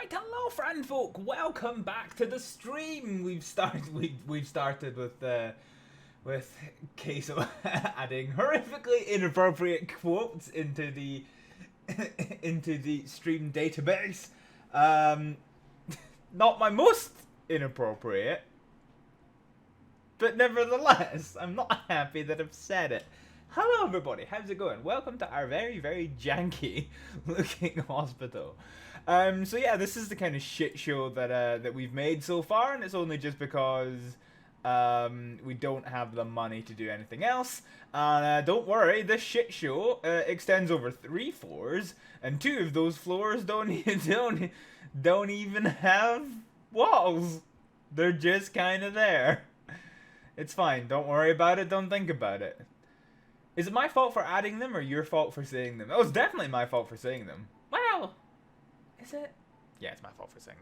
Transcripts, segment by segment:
Right, hello, friend folk. Welcome back to the stream. We've started with Queso adding horrifically inappropriate quotes into the stream database. Not my most inappropriate, but nevertheless, I'm not happy that I've said it. Hello, everybody. How's it going? Welcome to our very, very janky looking hospital. So yeah, this is the kind of shit show that we've made so far, and it's only just because we don't have the money to do anything else. And don't worry, this shit show extends over 3 floors, and 2 of those floors don't even have walls. They're just kind of there. It's fine. Don't worry about it. Don't think about it. Is it my fault for adding them, or your fault for saying them? Oh, it's definitely my fault for saying them. Well, is it? Yeah, it's my fault for saying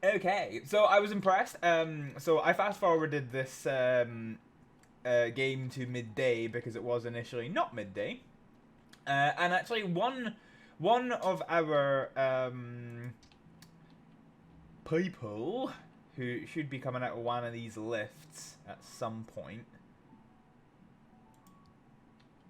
them. Okay, so I was impressed. So I fast-forwarded this game to midday because it was initially not midday. And actually, one of our people who should be coming out of one of these lifts at some point.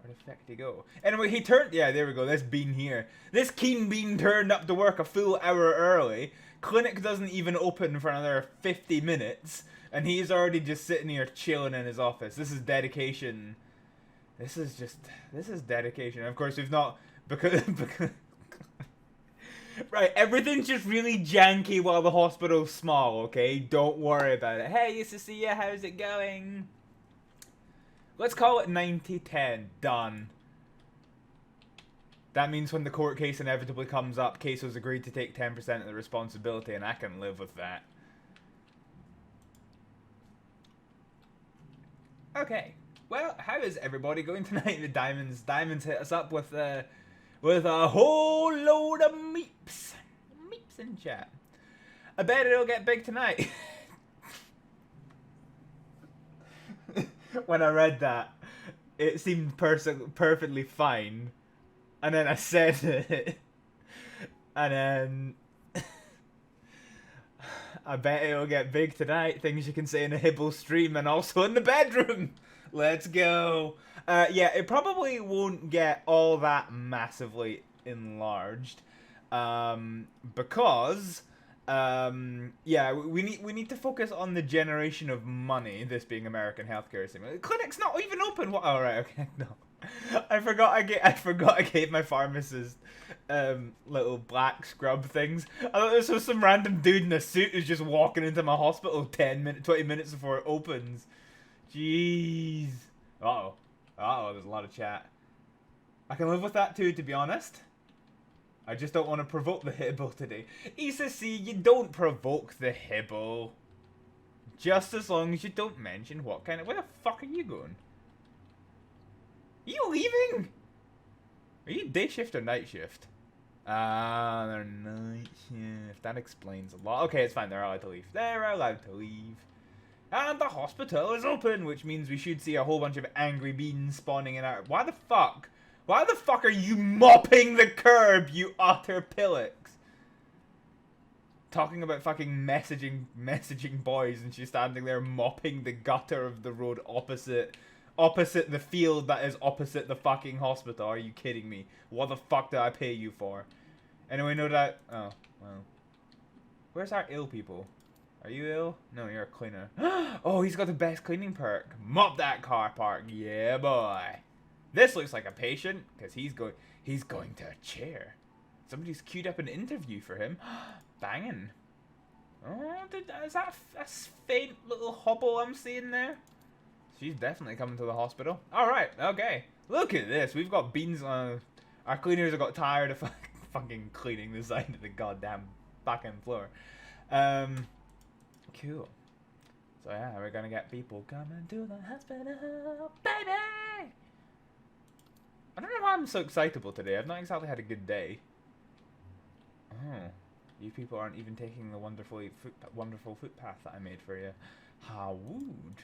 Where the fuck did he go? Anyway, he turned... Yeah, there we go. This bean here. This keen bean turned up to work a full hour early. Clinic doesn't even open for another 50 minutes. And he's already just sitting here chilling in his office. This is dedication. This is dedication. Of course, we've not... because right, everything's just really janky while the hospital's small, okay? Don't worry about it. Hey, used to see you. How's it going? Let's call it 90-10. Done. That means when the court case inevitably comes up, Queso's agreed to take 10% of the responsibility, and I can live with that. Okay. Well, how is everybody going tonight? The Diamonds hit us up with a whole load of meeps. Meeps in chat. I bet it'll get big tonight. When I read that, it seemed perfectly fine. And then I said it. And then... I bet it'll get big tonight. Things you can say in a Hibble stream and also in the bedroom. Let's go. Yeah, it probably won't get all that massively enlarged. Because... yeah, we need to focus on the generation of money, this being American healthcare system. The clinic's not even open. What? Oh, right, okay, no. I forgot I gave my pharmacist little black scrub things. I thought this was some random dude in a suit who's just walking into my hospital 20 minutes before it opens. Jeez. Uh-oh, there's a lot of chat. I can live with that too, to be honest. I just don't want to provoke the Hibble today. Issa C, you don't provoke the Hibble. Just as long as you don't mention what kind of... Where the fuck are you going? Are you leaving? Are you day shift or night shift? Ah, they're night shift. That explains a lot. Okay, it's fine. They're allowed to leave. They're allowed to leave. And the hospital is open, which means we should see a whole bunch of angry beans spawning in our... Why the fuck? Why the fuck are you mopping the curb, you utter pillocks? Talking about fucking messaging boys, and she's standing there mopping the gutter of the road opposite the field that is opposite the fucking hospital. Are you kidding me? What the fuck did I pay you for? Anyway, know that... Oh, well. Where's our ill people? Are you ill? No, you're a cleaner. Oh, he's got the best cleaning perk. Mop that car park. Yeah, boy. This looks like a patient, because he's going to a chair. Somebody's queued up an interview for him. Banging. Oh, is that a faint little hobble I'm seeing there? She's definitely coming to the hospital. Alright, okay. Look at this. We've got beans on... Our cleaners have got tired of fucking cleaning the side of the goddamn fucking floor. Cool. So yeah, we're gonna get people coming to the hospital, baby! I don't know why I'm so excitable today. I've not exactly had a good day. Oh, you people aren't even taking the wonderful footpath that I made for you. How rude.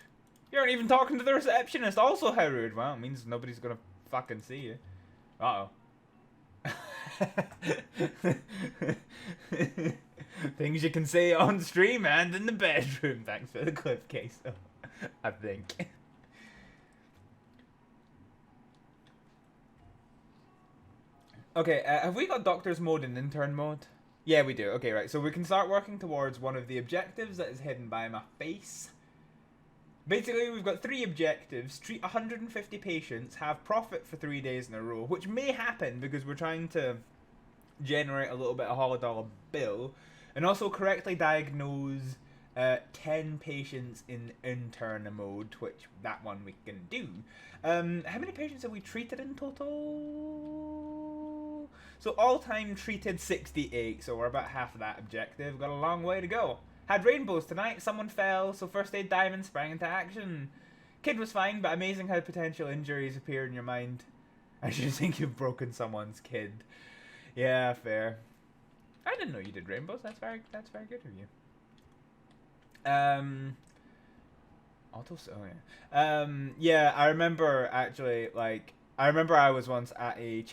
You aren't even talking to the receptionist. Also how rude. Well, it means nobody's gonna fucking see you. Uh-oh. Things you can say on stream and in the bedroom. Thanks for the clip, Queso. I think. Okay, have we got doctor's mode and intern mode? Yeah, we do. Okay, right. So we can start working towards one of the objectives that is hidden by my face. Basically, we've got 3 objectives. Treat 150 patients, have profit for 3 days in a row, which may happen because we're trying to generate a little bit of $100 bill, and also correctly diagnose 10 patients in intern mode, which that one we can do. How many patients have we treated in total? So all time treated 68, so we're about half of that objective. Got a long way to go. Had rainbows tonight, someone fell, so first aid diamond sprang into action. Kid was fine, but amazing how potential injuries appear in your mind. I should think you've broken someone's kid. Yeah, fair. I didn't know you did rainbows. That's very good of you. Yeah, I remember actually, like, I was once at a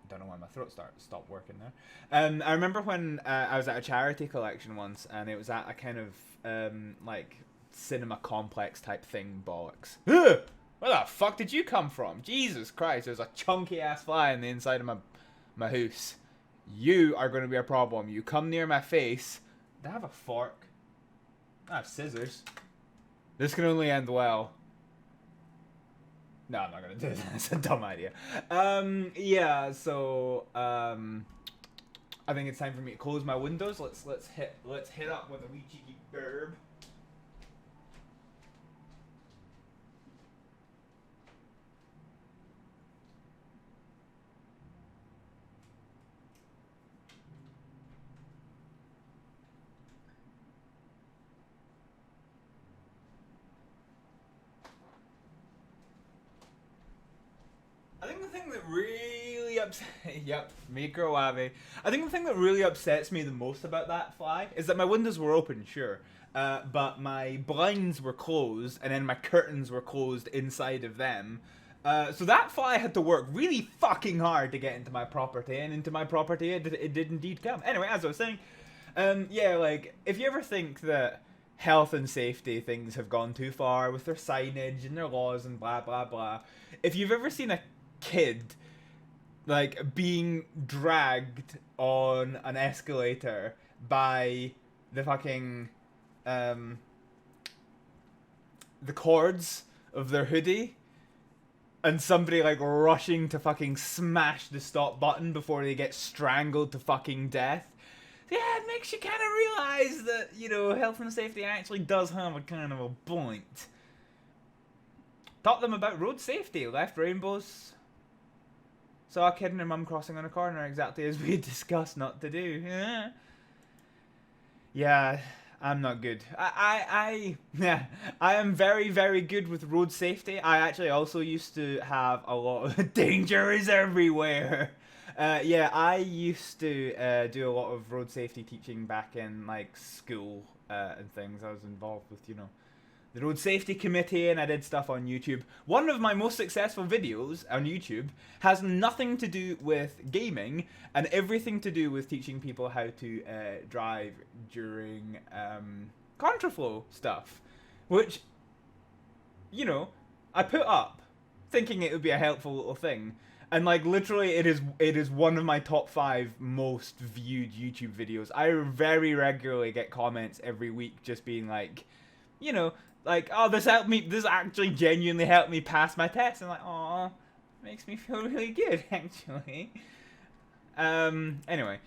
don't know why my throat stopped working there. I remember when I was at a charity collection once, and it was at a kind of like cinema complex type thing, bollocks. Where the fuck did you come from? Jesus Christ, there's a chunky ass fly in the inside of my house. You are going to be a problem. You come near my face. Do I have a fork? I have scissors. This can only end well. No, I'm not gonna do that. That's a dumb idea. Yeah. So, I think it's time for me to close my windows. Let's hit up with a wee cheeky burb. I think the thing that really micro ave. I think the thing that really upsets me the most about that fly is that my windows were open, sure, but my blinds were closed, and then my curtains were closed inside of them. So that fly had to work really fucking hard to get into my property, and into my property it did indeed come. Anyway, as I was saying, yeah, like, if you ever think that health and safety things have gone too far with their signage and their laws and blah blah blah, if you've ever seen a kid like being dragged on an escalator by the fucking the cords of their hoodie, and somebody like rushing to fucking smash the stop button before they get strangled to fucking death, yeah, it makes you kind of realize that, you know, health and safety actually does have a kind of a point. Taught them about road safety, left rainbows. Saw a kid and her mum crossing on a corner, exactly as we discussed not to do. Yeah, I'm not good. I am very, very good with road safety. I actually also used to have a lot of danger is everywhere. Yeah, I used to do a lot of road safety teaching back in like school and things. I was involved with, you know, the road safety committee, and I did stuff on YouTube. One of my most successful videos on YouTube has nothing to do with gaming and everything to do with teaching people how to drive during contraflow stuff, which, you know, I put up thinking it would be a helpful little thing. And like literally it is one of my top 5 most viewed YouTube videos. I very regularly get comments every week just being like, you know, like, oh, this actually genuinely helped me pass my test. And like, aw, makes me feel really good, actually. Anyway,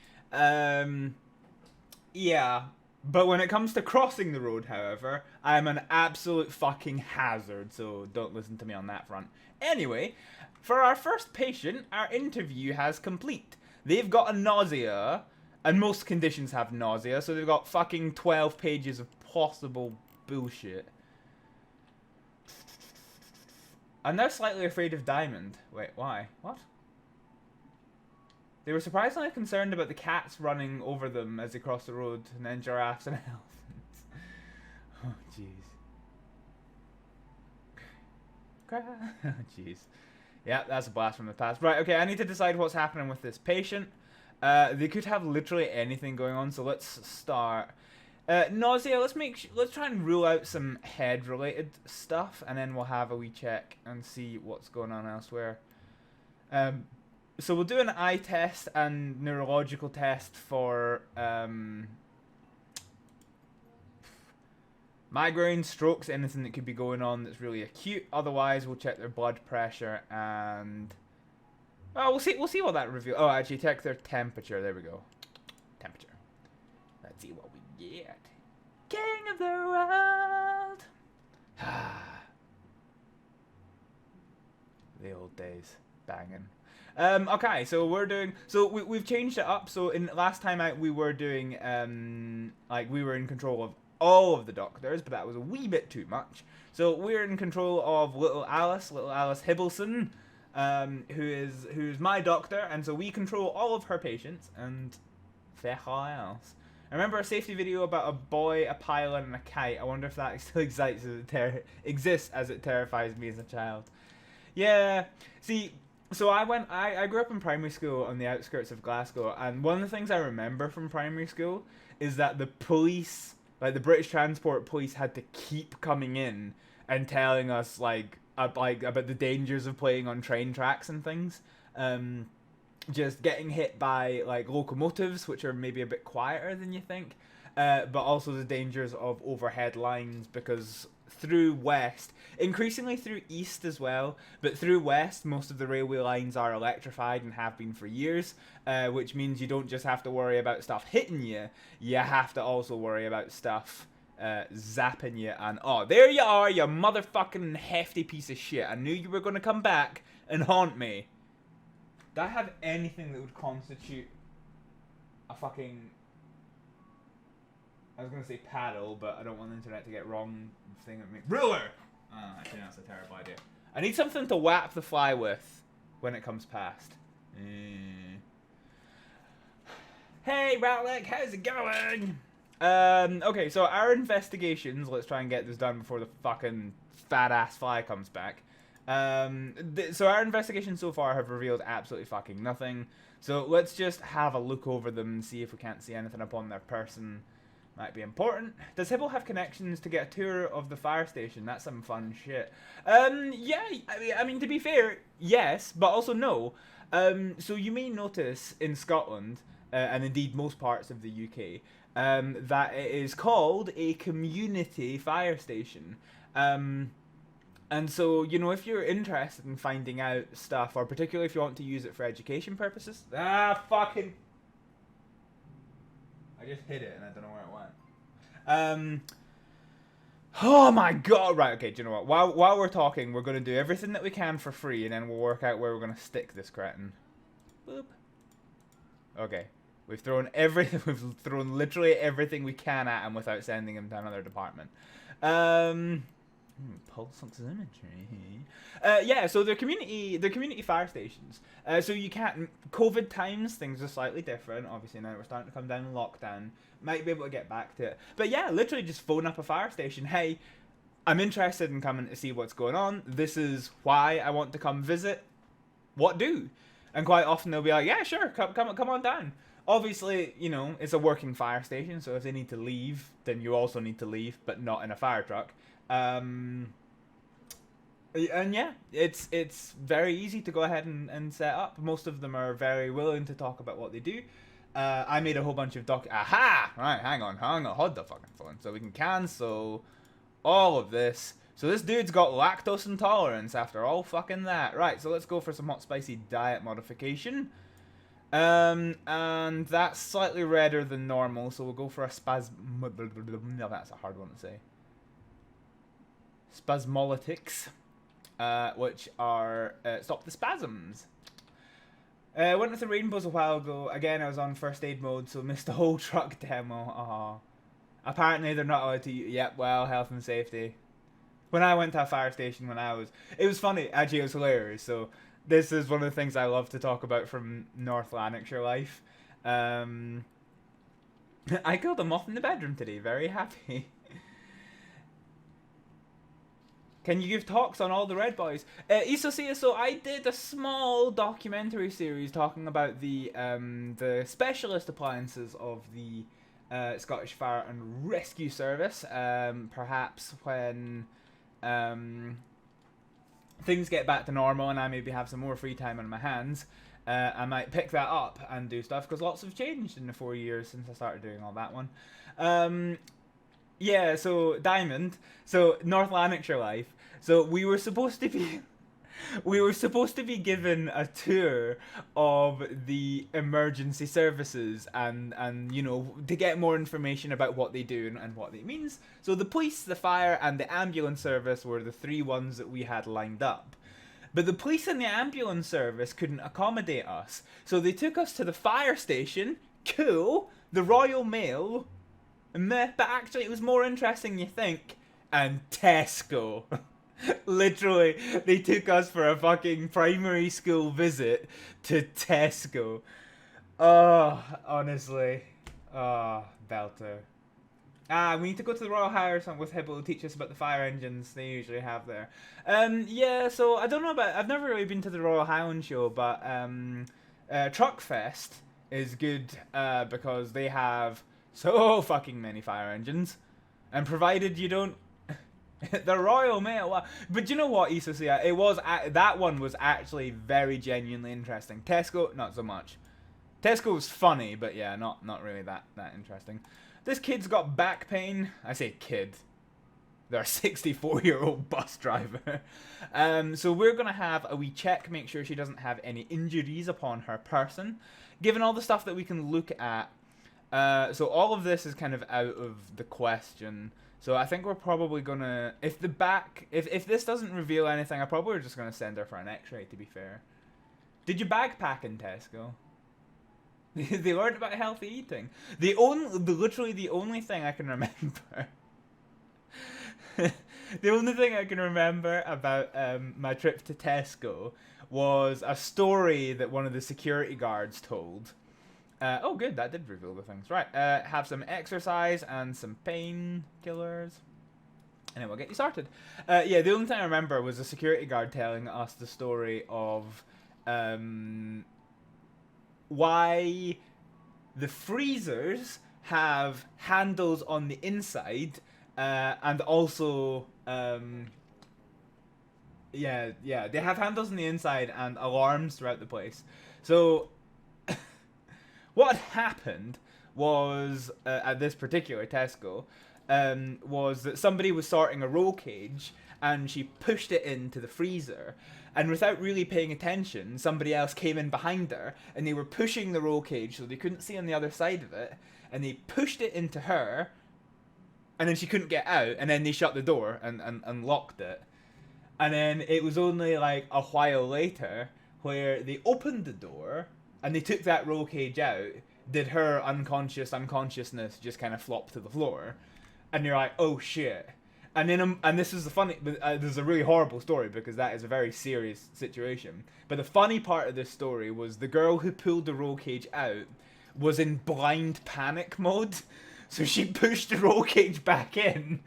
yeah. But when it comes to crossing the road, however, I'm an absolute fucking hazard, so don't listen to me on that front. Anyway, for our first patient, our interview has complete. They've got a nausea, and most conditions have nausea, so they've got fucking 12 pages of possible bullshit. I'm now slightly afraid of Diamond. Wait, why? What? They were surprisingly concerned about the cats running over them as they crossed the road, and then giraffes and elephants. Oh, jeez. Oh, jeez. Yeah, that's a blast from the past. Right, okay, I need to decide what's happening with this patient. They could have literally anything going on, so let's start. Nausea, let's try and rule out some head-related stuff, and then we'll have a wee check and see what's going on elsewhere. So we'll do an eye test and neurological test for migraine, strokes, anything that could be going on that's really acute. Otherwise, we'll check their blood pressure and we'll see what that reveals. Oh, actually, check their temperature. There we go. Temperature. Let's see what we get. King of the world. The old days, banging. Okay, so we've changed it up. So in last time out, we were doing like we were in control of all of the doctors, but that was a wee bit too much. So we're in control of little Alice Hibblejaybob, who's my doctor, and so we control all of her patients and fuck all else. I remember a safety video about a boy, a pilot, and a kite. I wonder if that still exists as it terrifies me as a child. Yeah, see, so I grew up in primary school on the outskirts of Glasgow, and one of the things I remember from primary school is that the police, like the British Transport Police, had to keep coming in and telling us like about the dangers of playing on train tracks and things. Just getting hit by like locomotives, which are maybe a bit quieter than you think, but also the dangers of overhead lines, because through west, increasingly through east as well, but through west, most of the railway lines are electrified and have been for years, which means you don't just have to worry about stuff hitting you, you have to also worry about stuff zapping you. And oh, there you are, you motherfucking hefty piece of shit. I knew you were going to come back and haunt me. Do I have anything that would constitute a fucking... I was going to say paddle, but I don't want the internet to get wrong thing at me. Ruler! Oh, actually, that's a terrible idea. I need something to whap the fly with when it comes past. Hey, Ratlick, how's it going? Okay, so our investigations, let's try and get this done before the fucking fat-ass fly comes back. So our investigations so far have revealed absolutely fucking nothing. So let's just have a look over them and see if we can't see anything upon their person. Might be important. Does Hibble have connections to get a tour of the fire station? That's some fun shit. Yeah, I mean, to be fair, yes, but also no. So you may notice in Scotland, and indeed most parts of the UK, that it is called a community fire station. And so, you know, if you're interested in finding out stuff, or particularly if you want to use it for education purposes... Ah, fucking... I just hit it and I don't know where it went. Oh my god! Right, okay, do you know what? While we're talking, we're going to do everything that we can for free, and then we'll work out where we're going to stick this cretin. Boop. Okay. We've thrown everything, we've thrown literally everything we can at him without sending him to another department. Pulse oximetry. Yeah, so they're community fire stations. So you can't... COVID times, things are slightly different. Obviously now we're starting to come down in lockdown. Might be able to get back to it. But yeah, literally just phone up a fire station. Hey, I'm interested in coming to see what's going on. This is why I want to come visit. What do? And quite often they'll be like, yeah, sure, come on down. Obviously, you know, it's a working fire station, so if they need to leave, then you also need to leave, but not in a fire truck. And yeah, it's very easy to go ahead and set up. Most of them are very willing to talk about what they do. I made a whole bunch of Aha! Right, hang on, hold the fucking phone. So we can cancel all of this. So this dude's got lactose intolerance after all fucking that. Right, so let's go for some hot spicy diet modification. And that's slightly redder than normal, so we'll go for a no, that's a hard one to say. Spasmolytics, which are stop the spasms. Went with the rainbows a while ago. Again, I was on first aid mode, so missed the whole truck demo. Apparently they're not allowed to. Yep, well, health and safety. When I went to a fire station it was funny, actually it was hilarious. So this is one of the things I love to talk about from North Lanarkshire life. I killed a moth in the bedroom today, very happy. Can you give talks on all the Red Boys? Isosia, so I did a small documentary series talking about the specialist appliances of the Scottish Fire and Rescue Service. Perhaps when things get back to normal and I maybe have some more free time on my hands, I might pick that up and do stuff, because lots have changed in the 4 years since I started doing all that one. Yeah, so Diamond, so North Lanarkshire life. So we were supposed to be given a tour of the emergency services and you know, to get more information about what they do and what it means. So the police, the fire, and the ambulance service were the three ones that we had lined up. But the police and the ambulance service couldn't accommodate us, so they took us to the fire station, cool, the Royal Mail, meh, but actually it was more interesting than you think, and Tesco. Literally, they took us for a fucking primary school visit to Tesco. Oh, honestly. Oh, belter. We need to go to the Royal Hire with Hibble to teach us about the fire engines they usually have there. Yeah, so I don't know about... I've never really been to the Royal Highland Show, but Truckfest is good because they have so fucking many fire engines. And provided you don't... the Royal Mail... But you know what, Isosia? That one was actually very genuinely interesting. Tesco, not so much. Tesco's funny, but yeah, not really that interesting. This kid's got back pain. I say kid. They're a 64-year-old bus driver. So we're going to have a wee check, make sure she doesn't have any injuries upon her person. Given all the stuff that we can look at. So all of this is kind of out of the question. So I think we're probably going to... If this doesn't reveal anything, I probably are just going to send her for an x-ray, to be fair. Did you backpack in Tesco? They learned about healthy eating. Literally the only thing I can remember... the only thing I can remember about my trip to Tesco was a story that one of the security guards told. Oh good, that did reveal the things. Right, have some exercise and some painkillers. And then we'll get you started. Yeah, the only thing I remember was a security guard telling us the story of... why the freezers have handles on the inside, and also, yeah, they have handles on the inside and alarms throughout the place. So, what happened was, at this particular Tesco, was that somebody was sorting a roll cage, and she pushed it into the freezer. And without really paying attention, somebody else came in behind her, and they were pushing the roll cage so they couldn't see on the other side of it, and they pushed it into her, and then she couldn't get out, and then they shut the door and locked it. And then it was only like a while later where they opened the door, and they took that roll cage out, did her unconsciousness just kind of flop to the floor, and you're like, oh shit. And then, and this is the funny, this is a really horrible story because that is a very serious situation. But the funny part of this story was the girl who pulled the roll cage out was in blind panic mode. So she pushed the roll cage back in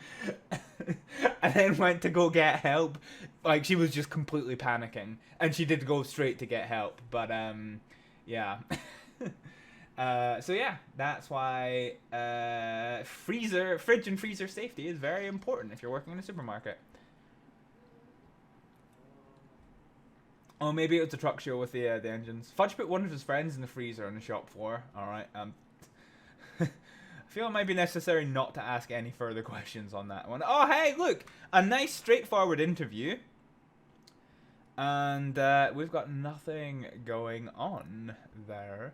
and then went to go get help. Like, she was just completely panicking. And she did go straight to get help. But, yeah. So yeah, that's why fridge and freezer safety is very important if you're working in a supermarket. Oh, maybe it was a truck show with the engines. Fudge put one of his friends in the freezer on the shop floor. All right. I feel it might be necessary not to ask any further questions on that one. Oh, hey, look, a nice straightforward interview. And we've got nothing going on there.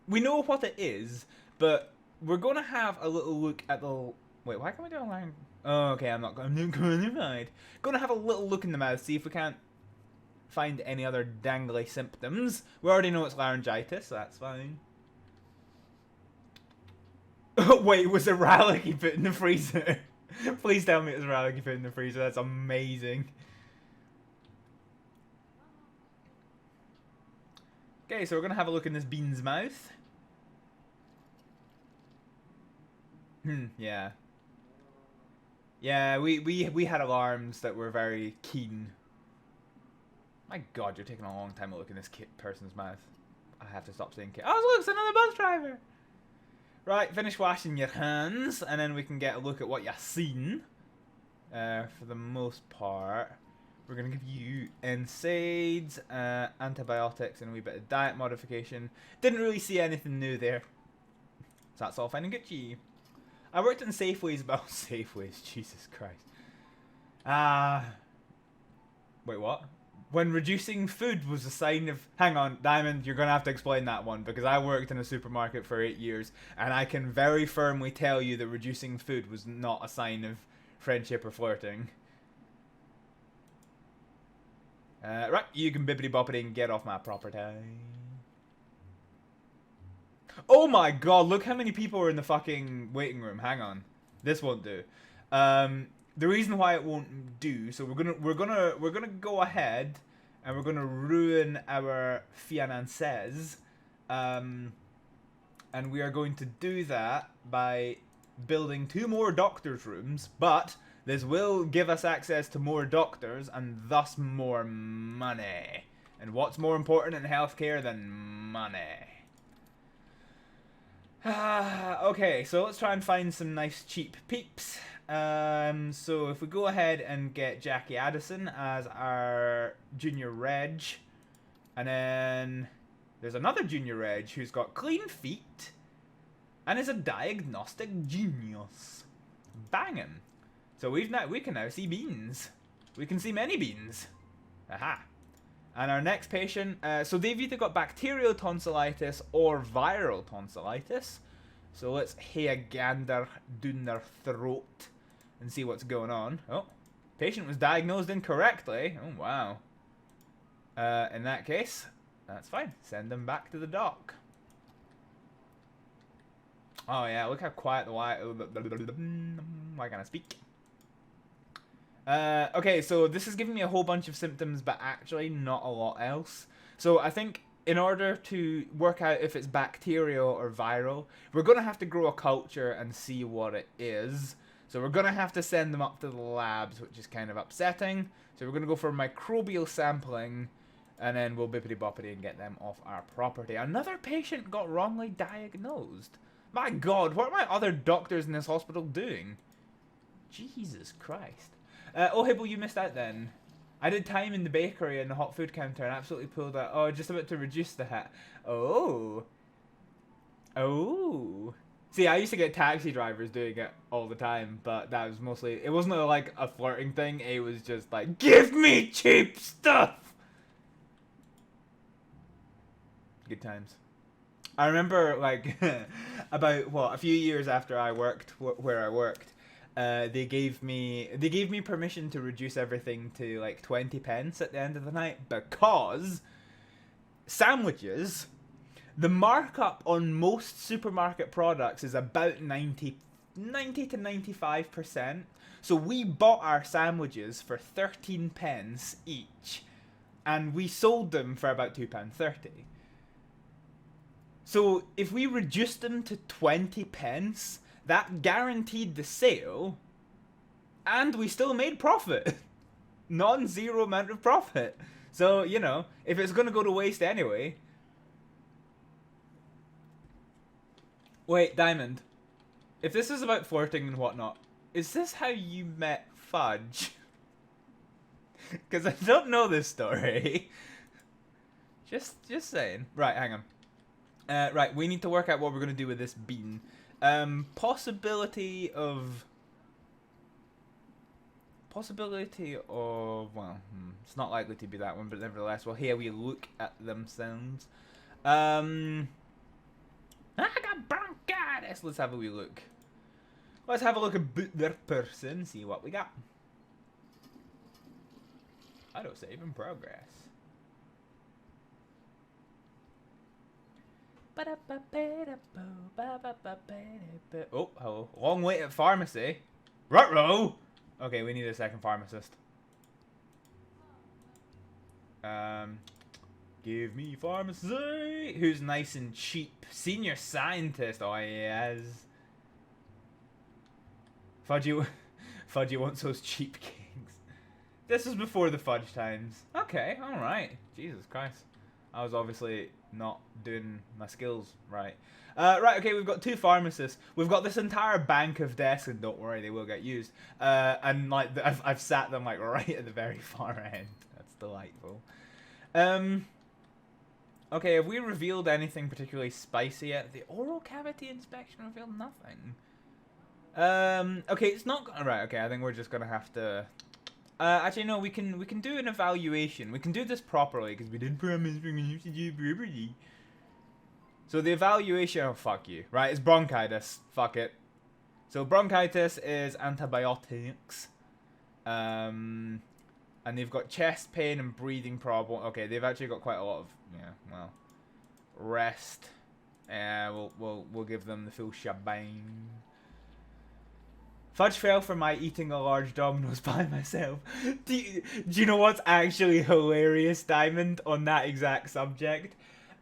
We know what it is, but we're going to have a little look at the... Wait, why can't we do a line? Oh, okay, I'm not going to Going to have a little look in the mouth, see if we can't find any other dangly symptoms. We already know it's laryngitis, so that's fine. Wait, was it Rallick he put in the freezer? Please tell me it was Rallick he put in the freezer, that's amazing. Okay, so we're going to have a look in this bean's mouth. Yeah. Yeah, we had alarms that were very keen. My God, you're taking a long time to look in this person's mouth. I have to stop saying kid. Oh, look, it's another bus driver. Right, finish washing your hands, and then we can get a look at what you've seen. For the most part, we're going to give you NSAIDs, antibiotics, and a wee bit of diet modification. Didn't really see anything new there. So that's all fine and Gucci. I worked in Safeways about Safeways, Jesus Christ. Wait, what? When reducing food was a sign of... Hang on, Diamond, you're going to have to explain that one, because I worked in a supermarket for 8 years, and I can very firmly tell you that reducing food was not a sign of friendship or flirting. Right, you can bippity boppity and get off my property. Oh my God, look how many people are in the fucking waiting room. Hang on. This won't do. The reason why it won't do, so we're gonna go ahead and we're gonna ruin our fiancés, and we are going to do that by building 2 more doctors' rooms, but this will give us access to more doctors and thus more money. And what's more important in healthcare than money? Okay, so let's try and find some nice cheap peeps. So if we go ahead and get Jackie Addison as our junior reg, and then there's another junior reg who's got clean feet and is a diagnostic genius. Bangin'. So we can now see beans. We can see many beans. Aha. And our next patient, so they've either got bacterial tonsillitis or viral tonsillitis. So let's hae a gander down their throat and see what's going on. Oh, patient was diagnosed incorrectly. Oh, wow. In that case, that's fine. Send them back to the doc. Oh, yeah, look how quiet the why can't I speak? Okay, so this is giving me a whole bunch of symptoms, but actually not a lot else. So I think in order to work out if it's bacterial or viral, we're going to have to grow a culture and see what it is. So we're going to have to send them up to the labs, which is kind of upsetting. So we're going to go for microbial sampling, and then we'll bippity boppity and get them off our property. Another patient got wrongly diagnosed. My God, what are my other doctors in this hospital doing? Jesus Christ. Oh, Hibble, you missed out then. I did time in the bakery and the hot food counter and absolutely pulled out. Oh, just about to reduce the hat. Oh. Oh. See, I used to get taxi drivers doing it all the time, but that was mostly... It wasn't like a flirting thing. It was just like, give me cheap stuff! Good times. I remember, like, about, what, a few years after I worked where I worked, they gave me permission to reduce everything to like 20 pence at the end of the night, because sandwiches, the markup on most supermarket products is about 90 to 95%. So we bought our sandwiches for 13 pence each, and we sold them for about £2.30. So if we reduced them to 20 pence, that guaranteed the sale, and we still made profit. Non-zero amount of profit. So, you know, if it's going to go to waste anyway. Wait, Diamond. If this is about flirting and whatnot, is this how you met Fudge? Because I don't know this story. Just saying. Right, hang on. Right, we need to work out what we're going to do with this bean. Possibility of, well, it's not likely to be that one, but nevertheless, well, here we look at themselves. I got bronchitis. Let's have a wee look. Let's have a look at their person, see what we got. Autosave in progress. Oh, hello. Long wait at pharmacy. Ruh-roh! Okay, we need a second pharmacist. Give me pharmacy! Who's nice and cheap? Senior scientist. Oh, yes. Fudgy Fudgy wants those cheap cakes. This was before the fudge times. Okay, alright. Jesus Christ. I was obviously not doing my skills right. Right, okay, we've got 2 pharmacists. We've got this entire bank of desks, and don't worry, they will get used. And like, I've sat them like right at the very far end. That's delightful. Okay, have we revealed anything particularly spicy yet? The oral cavity inspection revealed nothing. Okay, it's not right. Okay, I think we're just gonna have to. Actually, no. We can do an evaluation. We can do this properly because we did promise we're gonna do properly. So the evaluation. Oh fuck you! Right, it's bronchitis. Fuck it. So bronchitis is antibiotics. And they've got chest pain and breathing problem. Okay, they've actually got quite a lot of well, rest. We'll give them the full shebang. Fudge fell for my eating a large Domino's by myself. Do you know what's actually hilarious, Diamond, on that exact subject?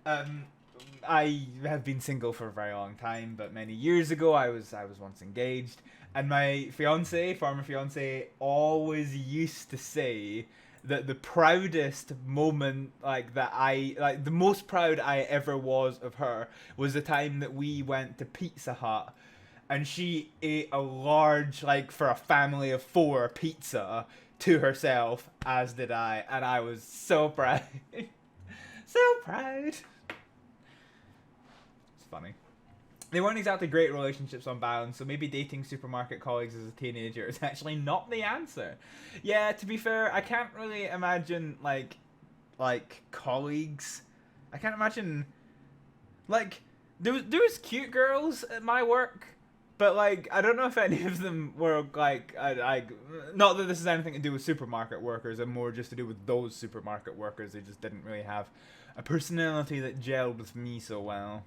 I have been single for a very long time, but many years ago I was once engaged, and my former fiance, always used to say that the proudest moment, the most proud I ever was of her, was the time that we went to Pizza Hut. And she ate a large, for a family of 4, pizza to herself, as did I. And I was so proud. So proud. It's funny. They weren't exactly great relationships on balance, so maybe dating supermarket colleagues as a teenager is actually not the answer. Yeah, to be fair, I can't really imagine, like colleagues. I can't imagine, there was cute girls at my work. But, I don't know if any of them were, not that this has anything to do with supermarket workers, and more just to do with those supermarket workers. They just didn't really have a personality that gelled with me so well.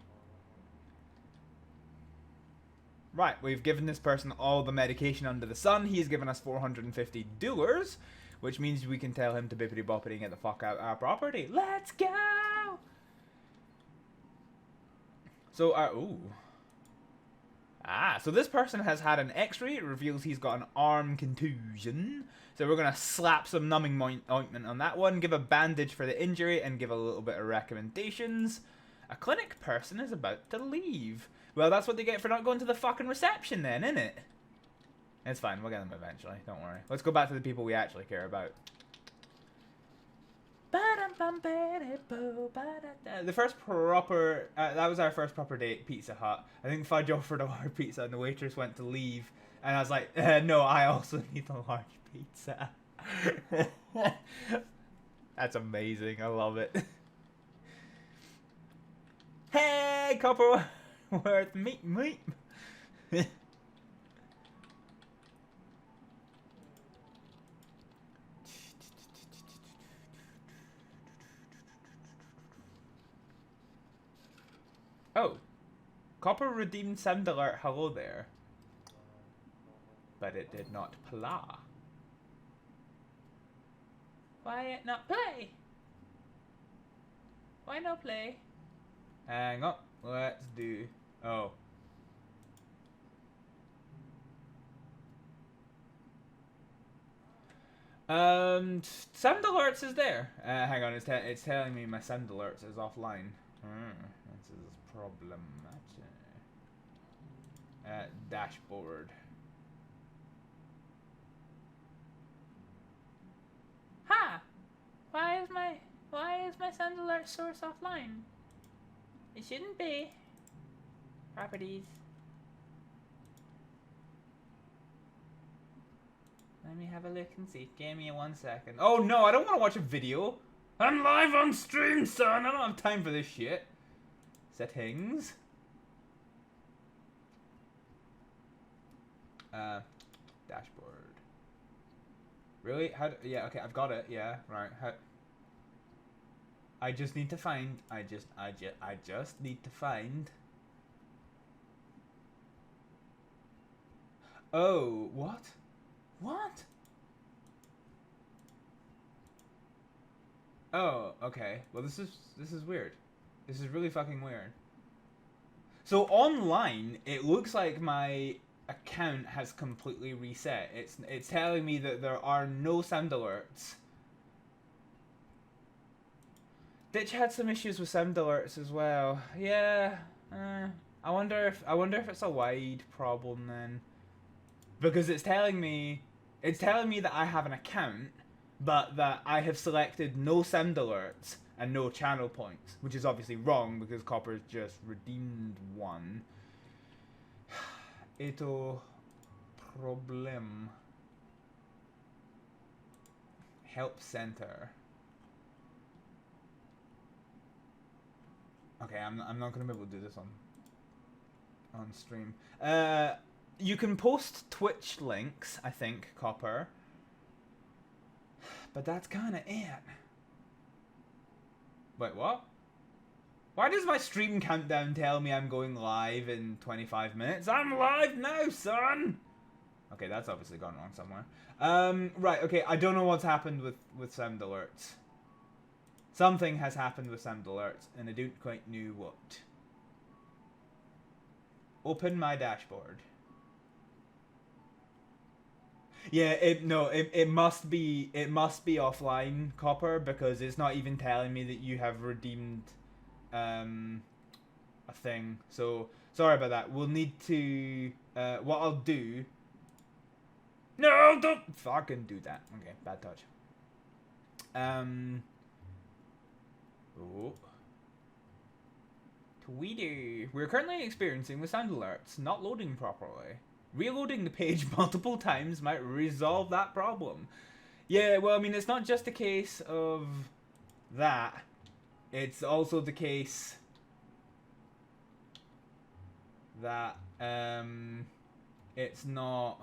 Right, we've given this person all the medication under the sun. He's given us $450, which means we can tell him to bippity-boppity and get the fuck out our property. Let's go! So, ooh. So this person has had an x-ray. It reveals he's got an arm contusion. So we're going to slap some numbing ointment on that one, give a bandage for the injury, and give a little bit of recommendations. A clinic person is about to leave. Well, that's what they get for not going to the fucking reception then, innit? It's fine. We'll get them eventually. Don't worry. Let's go back to the people we actually care about. The first proper, that was our first proper date at Pizza Hut. I think Fudge offered a large pizza and the waitress went to leave. And I was like, no, I also need a large pizza. That's amazing. I love it. Hey, Copperworth, meet. Oh, Copper redeemed sound alert. Hello there. But it did not play. Why it not play? Why not play? Hang on. Let's do. Oh. Sound alerts is there. Hang on. It's telling me my sound alerts is offline. This is problematic. Dashboard. Ha! Why is my sound alert source offline? It shouldn't be. Properties. Let me have a look and see. Give me 1 second. Oh no, I don't want to watch a video. I'm live on stream, son. I don't have time for this shit. Settings. Dashboard. Really? Yeah, okay, I've got it. Yeah, right. I just need to find. I just need to find. Oh, what? What? Oh, okay. Well, this is weird. This is really fucking weird. So online, it looks like my account has completely reset. It's telling me that there are no sound alerts. Ditch had some issues with sound alerts as well. Yeah. I wonder if it's a wide problem then, because it's telling me that I have an account, but that I have selected no sound alerts and no channel points, which is obviously wrong because Copper's just redeemed one. Ito problem. Help center. Okay, I'm not gonna be able to do this on stream. You can post Twitch links, I think, Copper. But that's kind of it. Wait, what? Why does my stream countdown tell me I'm going live in 25 minutes? I'm live now, son! Okay, that's obviously gone wrong somewhere. Right, okay, I don't know what's happened with sound alerts. Something has happened with sound alerts, and I don't quite know what. Open my dashboard. Yeah, it must be offline, Copper, because it's not even telling me that you have redeemed a thing. So sorry about that. We'll need to what I'll do. No, don't fucking do that. Okay, bad touch. Oh. Tweety. We're currently experiencing the sound alerts not loading properly. Reloading the page multiple times might resolve that problem. Yeah, well, I mean, it's not just a case of that. It's also the case that it's not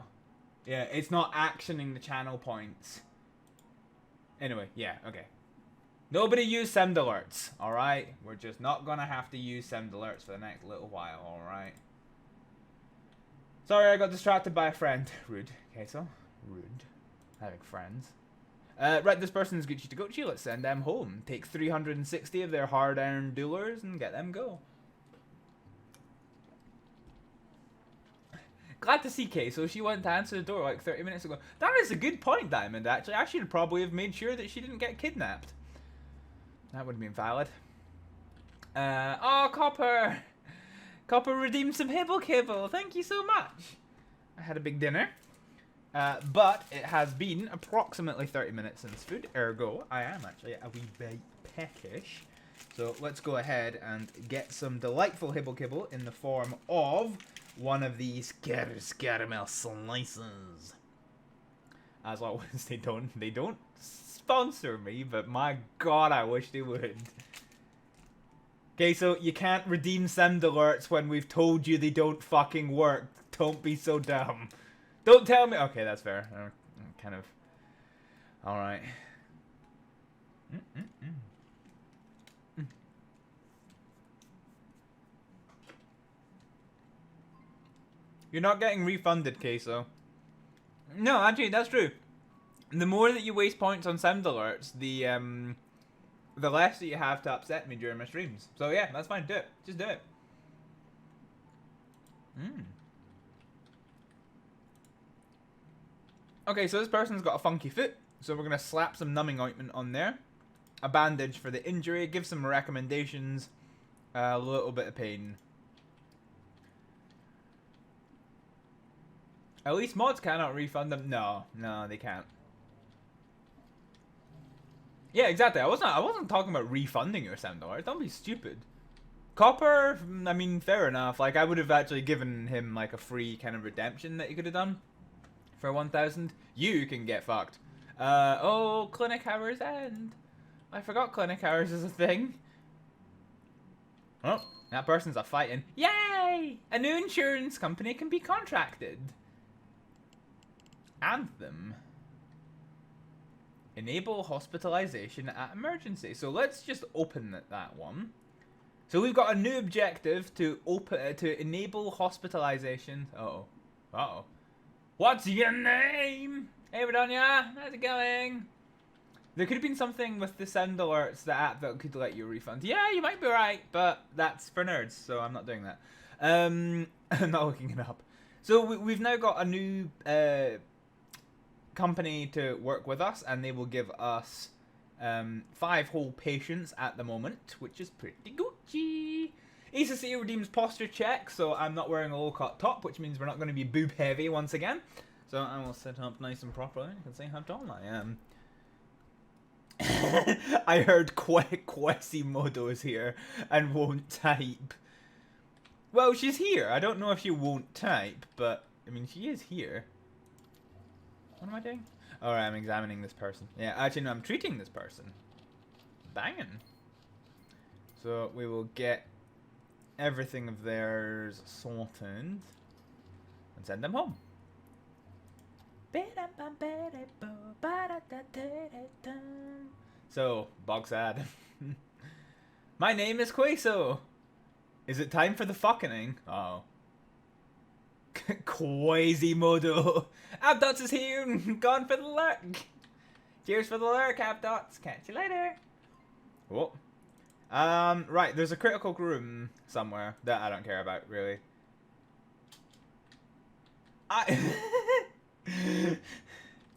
actioning the channel points. Anyway, yeah, okay. Nobody use sound alerts, alright? We're just not gonna have to use sound alerts for the next little while, alright? Sorry, I got distracted by a friend. Rude. Okay, so rude. Having friends. Right, this person's Gucci to Gucci. Let's send them home. Take 360 of their hard-earned dollars and get them go. Glad to see Queso. She went to answer the door like 30 minutes ago. That is a good point, Diamond, actually. I should probably have made sure that she didn't get kidnapped. That would have been valid. Oh, Copper! Copper redeemed some Hibblejaybob. Thank you so much. I had a big dinner. But it has been approximately 30 minutes since food. Ergo, I am actually a wee bit peckish. So let's go ahead and get some delightful Hibblejaybob in the form of one of these caramel slices. As always, they don't sponsor me, but my god, I wish they would. Okay, so you can't redeem sound alerts when we've told you they don't fucking work. Don't be so dumb. Don't tell me. Okay, that's fair. Kind of. Alright. You're not getting refunded, Queso. No, actually, that's true. The more that you waste points on sound alerts, the less that you have to upset me during my streams. So yeah, that's fine. Do it. Just do it. Okay, so this person's got a funky foot. So we're going to slap some numbing ointment on there. A bandage for the injury. Give some recommendations. A little bit of pain. At least mods cannot refund them. No, they can't. Yeah, exactly. I wasn't talking about refunding your sound alert. Don't be stupid. Copper, I mean, fair enough. Like, I would have actually given him like a free kind of redemption that he could have done for 1,000. You can get fucked. Oh, clinic hours end. I forgot clinic hours is a thing. Oh, that person's a fighting. Yay! A new insurance company can be contracted. Anthem. Enable hospitalization at emergency. So let's just open that one. So we've got a new objective to enable hospitalization. Uh-oh. What's your name? Hey, Redonia. How's it going? There could have been something with the sound alerts, the app that could let you refund. Yeah, you might be right, but that's for nerds, so I'm not doing that. I'm not looking it up. So we've now got a new company to work with us, and they will give us 5 whole patients at the moment, which is pretty Gucci. ACC redeems posture check, so I'm not wearing a low-cut top, which means we're not going to be boob-heavy once again. So I will sit up nice and properly. You can see how tall I am. I heard Quasimodo is here and won't type. Well, she's here. I don't know if she won't type, but I mean, she is here. What am I doing? Alright, I'm examining this person. Yeah, actually, no, I'm treating this person. Banging. So we will get everything of theirs sorted and send them home. So, Bogsad. My name is Queso. Is it time for the fucking? Oh. Quasimodo. Ep.2 is here. Gone for the lurk. Cheers for the lurk, Ep.2. Catch you later. Oh. Right, there's a critical room somewhere that I don't care about, really. Do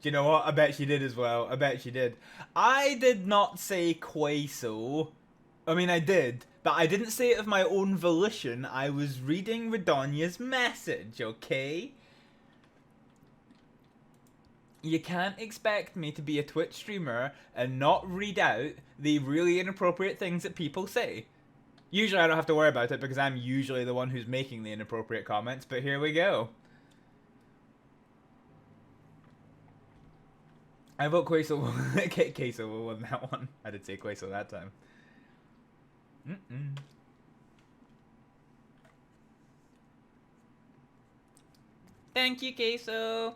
you know what? I bet she did as well. I bet she did. I did not say Queso. I mean, I did, but I didn't say it of my own volition. I was reading Redonya's message, okay? You can't expect me to be a Twitch streamer and not read out the really inappropriate things that people say. Usually I don't have to worry about it because I'm usually the one who's making the inappropriate comments, but here we go. I vote Queso. Queso will win that one. I did say Queso that time. Thank you, Queso.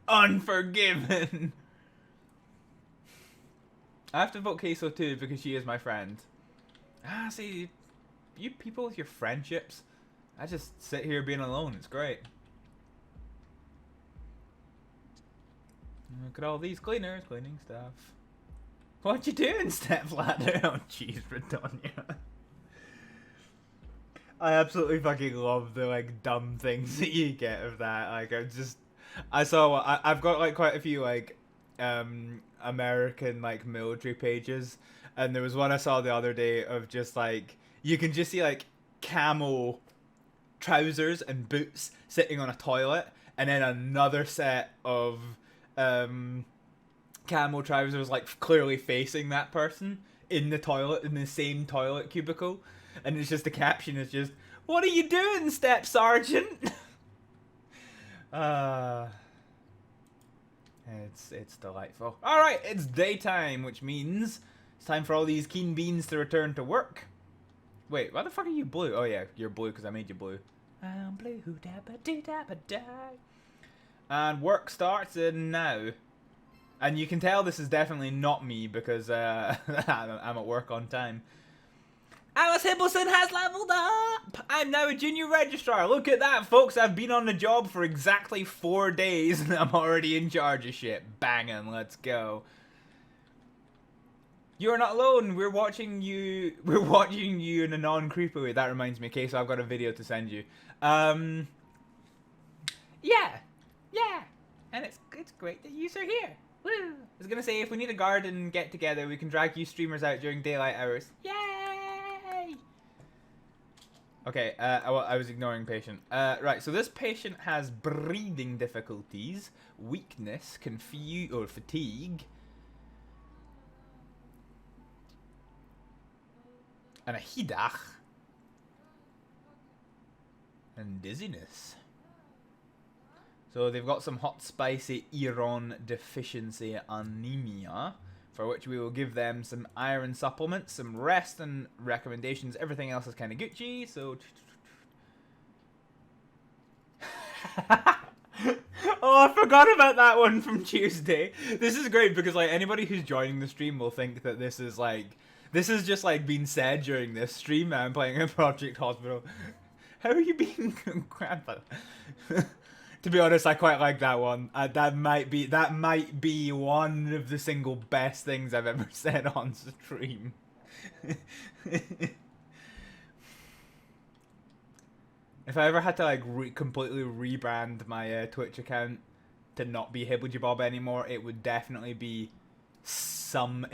Unforgiven. I have to vote Queso too because she is my friend. Ah, see, you people with your friendships. I just sit here being alone. It's great. Look at all these cleaners cleaning stuff. What you doing, stepladder? Oh, jeez, Redonia. I absolutely fucking love the like dumb things that you get of that. Like I've got like quite a few like American like military pages, and there was one I saw the other day of just like you can just see like camo trousers and boots sitting on a toilet, and then another set of camo trousers like clearly facing that person in the toilet, in the same toilet cubicle, and it's just the caption is just, "What are you doing, Step Sergeant?" It's delightful. Alright, it's daytime, which means it's time for all these keen beans to return to work. Wait, why the fuck are you blue? Oh yeah, you're blue because I made you blue. I'm blue, dabba dee dabba die. And work starts in now. And you can tell this is definitely not me because I'm at work on time. Alice Hibbleson has leveled up! I'm now a junior registrar. Look at that, folks. I've been on the job for exactly 4 days and I'm already in charge of shit. Banging, let's go. You're not alone. We're watching you in a non-creepy way. That reminds me, okay, so I've got a video to send you. Yeah. And it's great that you're here. Woo! I was gonna say, if we need a garden get together, we can drag you streamers out during daylight hours. Yay! Okay, I was ignoring patient. Right, so this patient has breathing difficulties, weakness, fatigue, and a hidach, and dizziness. So they've got some hot spicy iron deficiency anemia, for which we will give them some iron supplements, some rest and recommendations. Everything else is kind of Gucci, so... Oh, I forgot about that one from Tuesday. This is great because like anybody who's joining the stream will think that this is just like being said during this stream. I'm playing a Project Hospital. How are you being grandpa? To be honest, I quite like that one. That might be one of the single best things I've ever said on stream. If I ever had to like completely rebrand my Twitch account to not be Hibblejaybob anymore, it would definitely be some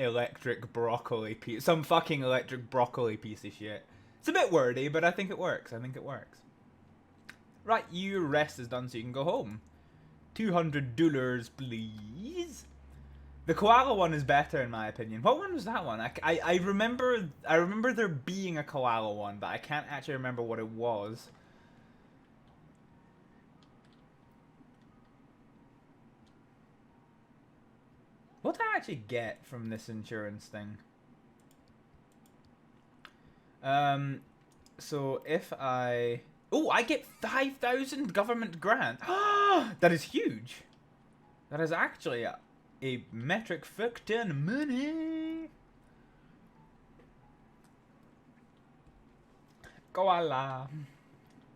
some fucking electric broccoli piece of shit. It's a bit wordy, but I think it works. Right, your rest is done, so you can go home. $200, please. The koala one is better in my opinion. What one was that one? I remember there being a koala one, but I can't actually remember what it was. What do I actually get from this insurance thing? So if I... Oh, I get 5,000 government grant. That is huge. That is actually a metric fuck ton of money. Koala.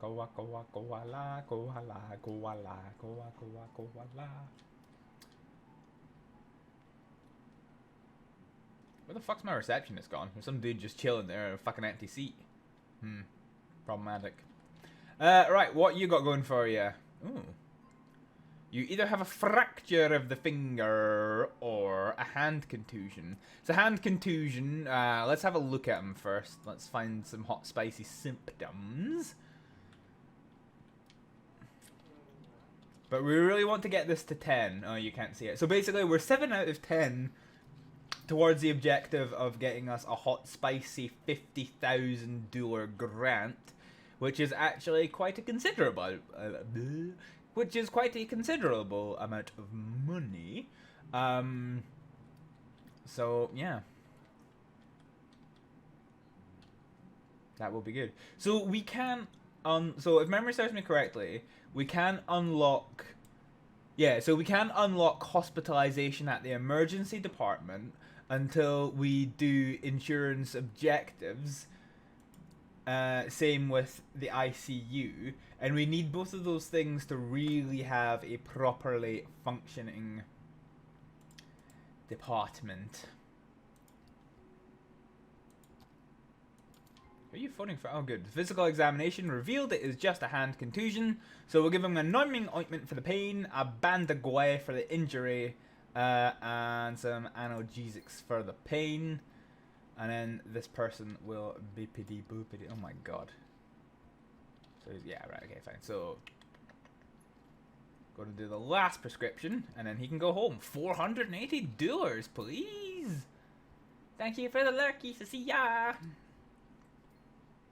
Koala, koala, koala, koala, koala, koala, koala. Where the fuck's my receptionist gone? There's some dude just chilling there in a fucking empty seat. Problematic. Right, what you got going for you? Ooh. You either have a fracture of the finger or a hand contusion. So hand contusion, let's have a look at them first. Let's find some hot spicy symptoms. But we really want to get this to 10. Oh, you can't see it. So basically we're 7 out of 10 towards the objective of getting us a hot spicy $50,000 grant, which is actually quite a considerable amount of money. So yeah, that will be good. So we can so if memory serves me correctly, we can unlock hospitalization at the emergency department until we do insurance objectives. Same with the ICU, and we need both of those things to really have a properly functioning department. Who are you phoning for? Oh, good. The physical examination revealed it is just a hand contusion, so we'll give him a numbing ointment for the pain, a bandague for the injury, and some analgesics for the pain. And then this person will bippity boopity. Oh my god. So yeah, right, okay, fine. So go to do the last prescription, and then he can go home. $480, please. Thank you for the lurky. See ya.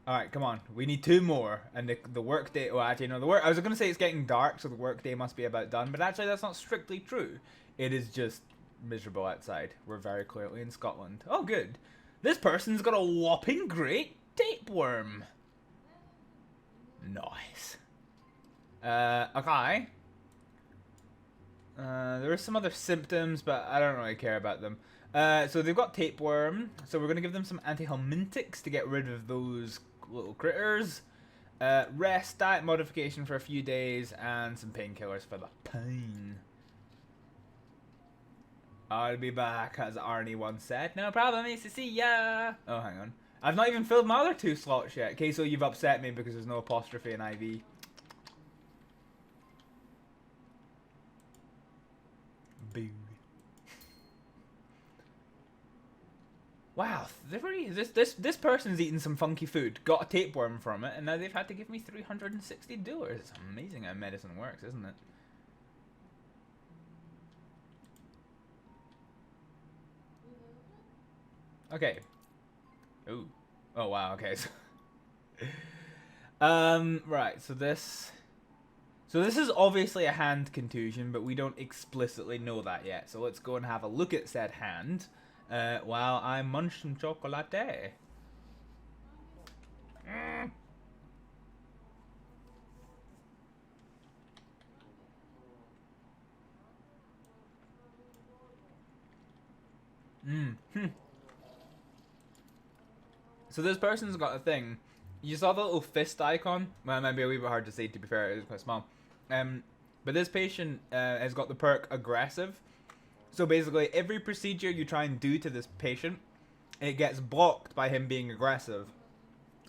Alright, come on. We need 2 more. And the work day... Well, actually, no. I was going to say it's getting dark, so the work day must be about done. But actually, that's not strictly true. It is just miserable outside. We're very clearly in Scotland. Oh, good. This person's got a whopping great tapeworm. Nice. Okay. There are some other symptoms, but I don't really care about them. So they've got tapeworm. So we're going to give them some antihelmintics to get rid of those little critters. Rest, diet modification for a few days, and some painkillers for the pain. I'll be back, as Arnie once said. No problem, nice to see ya. Oh, hang on. I've not even filled my other 2 slots yet. Okay, so you've upset me because there's no apostrophe in IV. Boo. Wow, this person's eating some funky food, got a tapeworm from it, and now they've had to give me $360. It's amazing how medicine works, isn't it? Okay. Ooh. Oh wow, okay. Right, so this is obviously a hand contusion, but we don't explicitly know that yet. So let's go and have a look at said hand while I munch some chocolate. So this person's got a thing. You saw the little fist icon? Well, it might be a wee bit hard to see, to be fair, it is quite small. But this patient has got the perk aggressive. So basically, every procedure you try and do to this patient, it gets blocked by him being aggressive.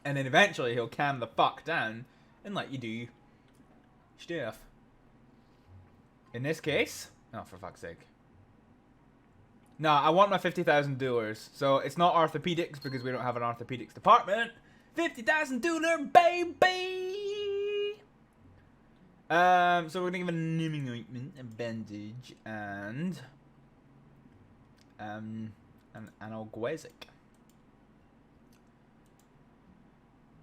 And then eventually he'll calm the fuck down and let you do stuff. In this case, oh, for fuck's sake. No, I want my $50,000. So it's not orthopedics because we don't have an orthopedics department. $50,000, baby! So we're gonna give a numbing ointment, a bandage, and an analgesic.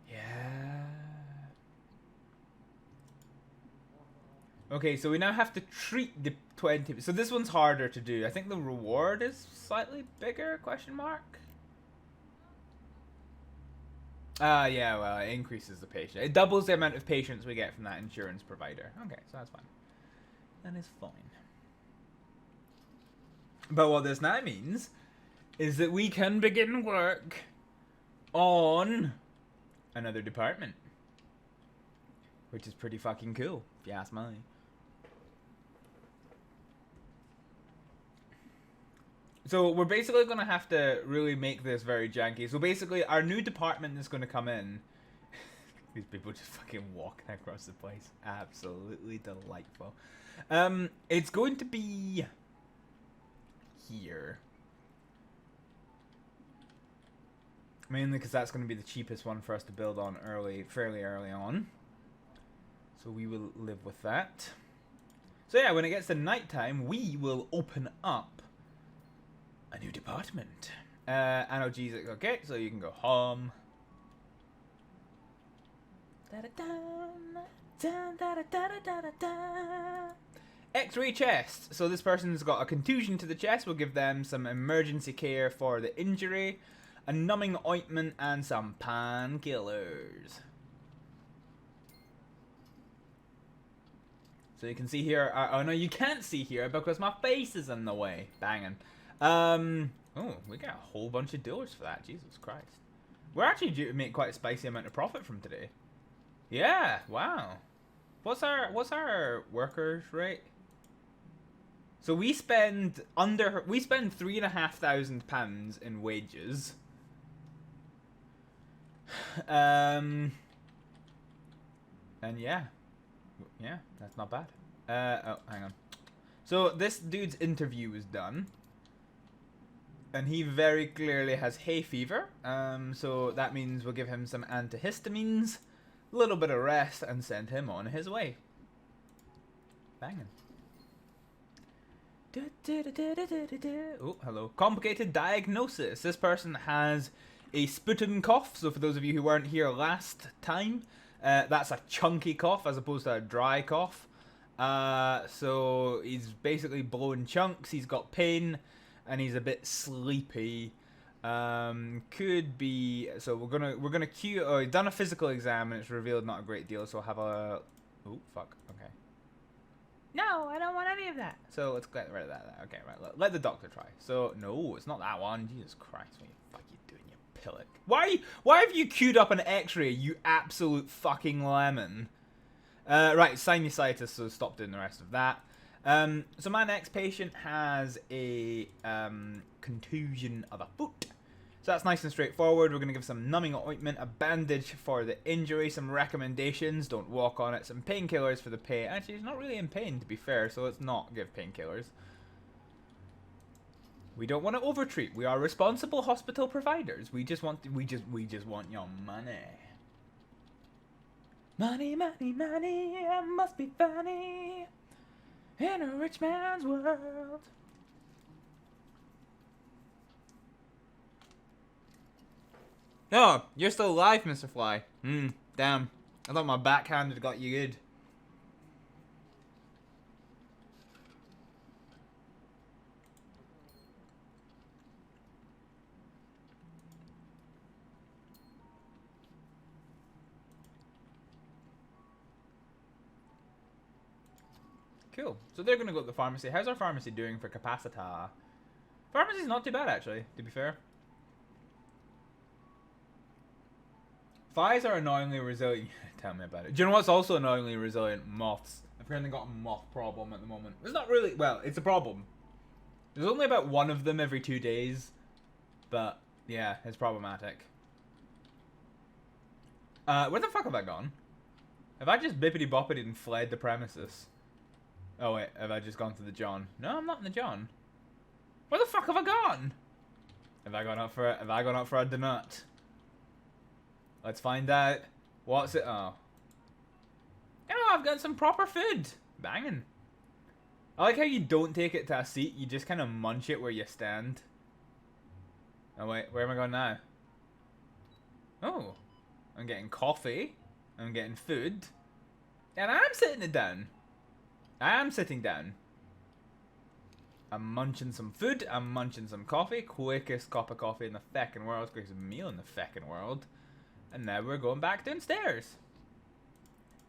Yeah. Okay, so we now have to treat the 20. So this one's harder to do. I think the reward is slightly bigger, question mark? Yeah, well, it increases the patient. It doubles the amount of patients we get from that insurance provider. Okay, so that's fine. That is fine. But what this now means is that we can begin work on another department. Which is pretty fucking cool, if you ask me. So we're basically going to have to really make this very janky. So basically, our new department is going to come in. These people just fucking walking across the place. Absolutely delightful. It's going to be here. Mainly because that's going to be the cheapest one for us to build on fairly early on. So we will live with that. So yeah, when it gets to nighttime, we will open up a new department. Analgesic, okay, so you can go home. X-ray chest. So this person's got a contusion to the chest. We'll give them some emergency care for the injury, a numbing ointment, and some painkillers. So you can see here. Oh no, you can't see here because my face is in the way. Banging. Oh, we got a whole bunch of dollars for that. Jesus Christ. We're actually due to make quite a spicy amount of profit from today. Yeah, wow. What's our workers rate? So we spend £3,500 in wages. And yeah, that's not bad. Oh, hang on. So this dude's interview is done. And he very clearly has hay fever. So that means we'll give him some antihistamines, a little bit of rest, and send him on his way. Banging. Oh, hello. Complicated diagnosis. This person has a sputum cough. So for those of you who weren't here last time, that's a chunky cough as opposed to a dry cough. So he's basically blowing chunks. He's got pain. And he's a bit sleepy. Could be. So we're gonna queue. Oh, he's done a physical exam and it's revealed not a great deal. So we'll have a. Oh fuck. Okay. No, I don't want any of that. So let's get rid of that. Okay, right. Let the doctor try. So no, it's not that one. Jesus Christ, what the fuck you doing, you pillock? Why have you queued up an X-ray, you absolute fucking lemon? Right, sinusitis. So stop doing the rest of that. So my next patient has a contusion of a foot. So that's nice and straightforward. We're going to give some numbing ointment, a bandage for the injury, some recommendations, don't walk on it, some painkillers for the pain. Actually, he's not really in pain, to be fair, so let's not give painkillers. We don't want to overtreat. We are responsible hospital providers. We just want your money. Money, money, money, it must be funny. In a rich man's world. Oh, you're still alive, Mr. Fly. Damn. I thought my backhand had got you good. Cool. So they're going to go to the pharmacy. How's our pharmacy doing for capacita? Pharmacy's not too bad, actually, to be fair. Flies are annoyingly resilient. Tell me about it. Do you know what's also annoyingly resilient? Moths. apparently got a moth problem at the moment. It's not really, well, it's a problem. There's only about one of them every 2 days, but yeah, it's problematic. Where the fuck have I gone? Have I just bippity boppity and fled the premises? Oh wait, have I just gone to the John? No, I'm not in the John. Where the fuck have I gone? Have I gone up for a donut? Let's find out. What's it? Oh. Oh, I've got some proper food. Banging. I like how you don't take it to a seat, you just kind of munch it where you stand. Oh wait, where am I going now? Oh. I'm getting coffee. I'm getting food. And I'm sitting it down. I am sitting down. I'm munching some food. I'm munching some coffee. Quickest cup of coffee in the feckin' world. Quickest meal in the feckin' world. And now we're going back downstairs.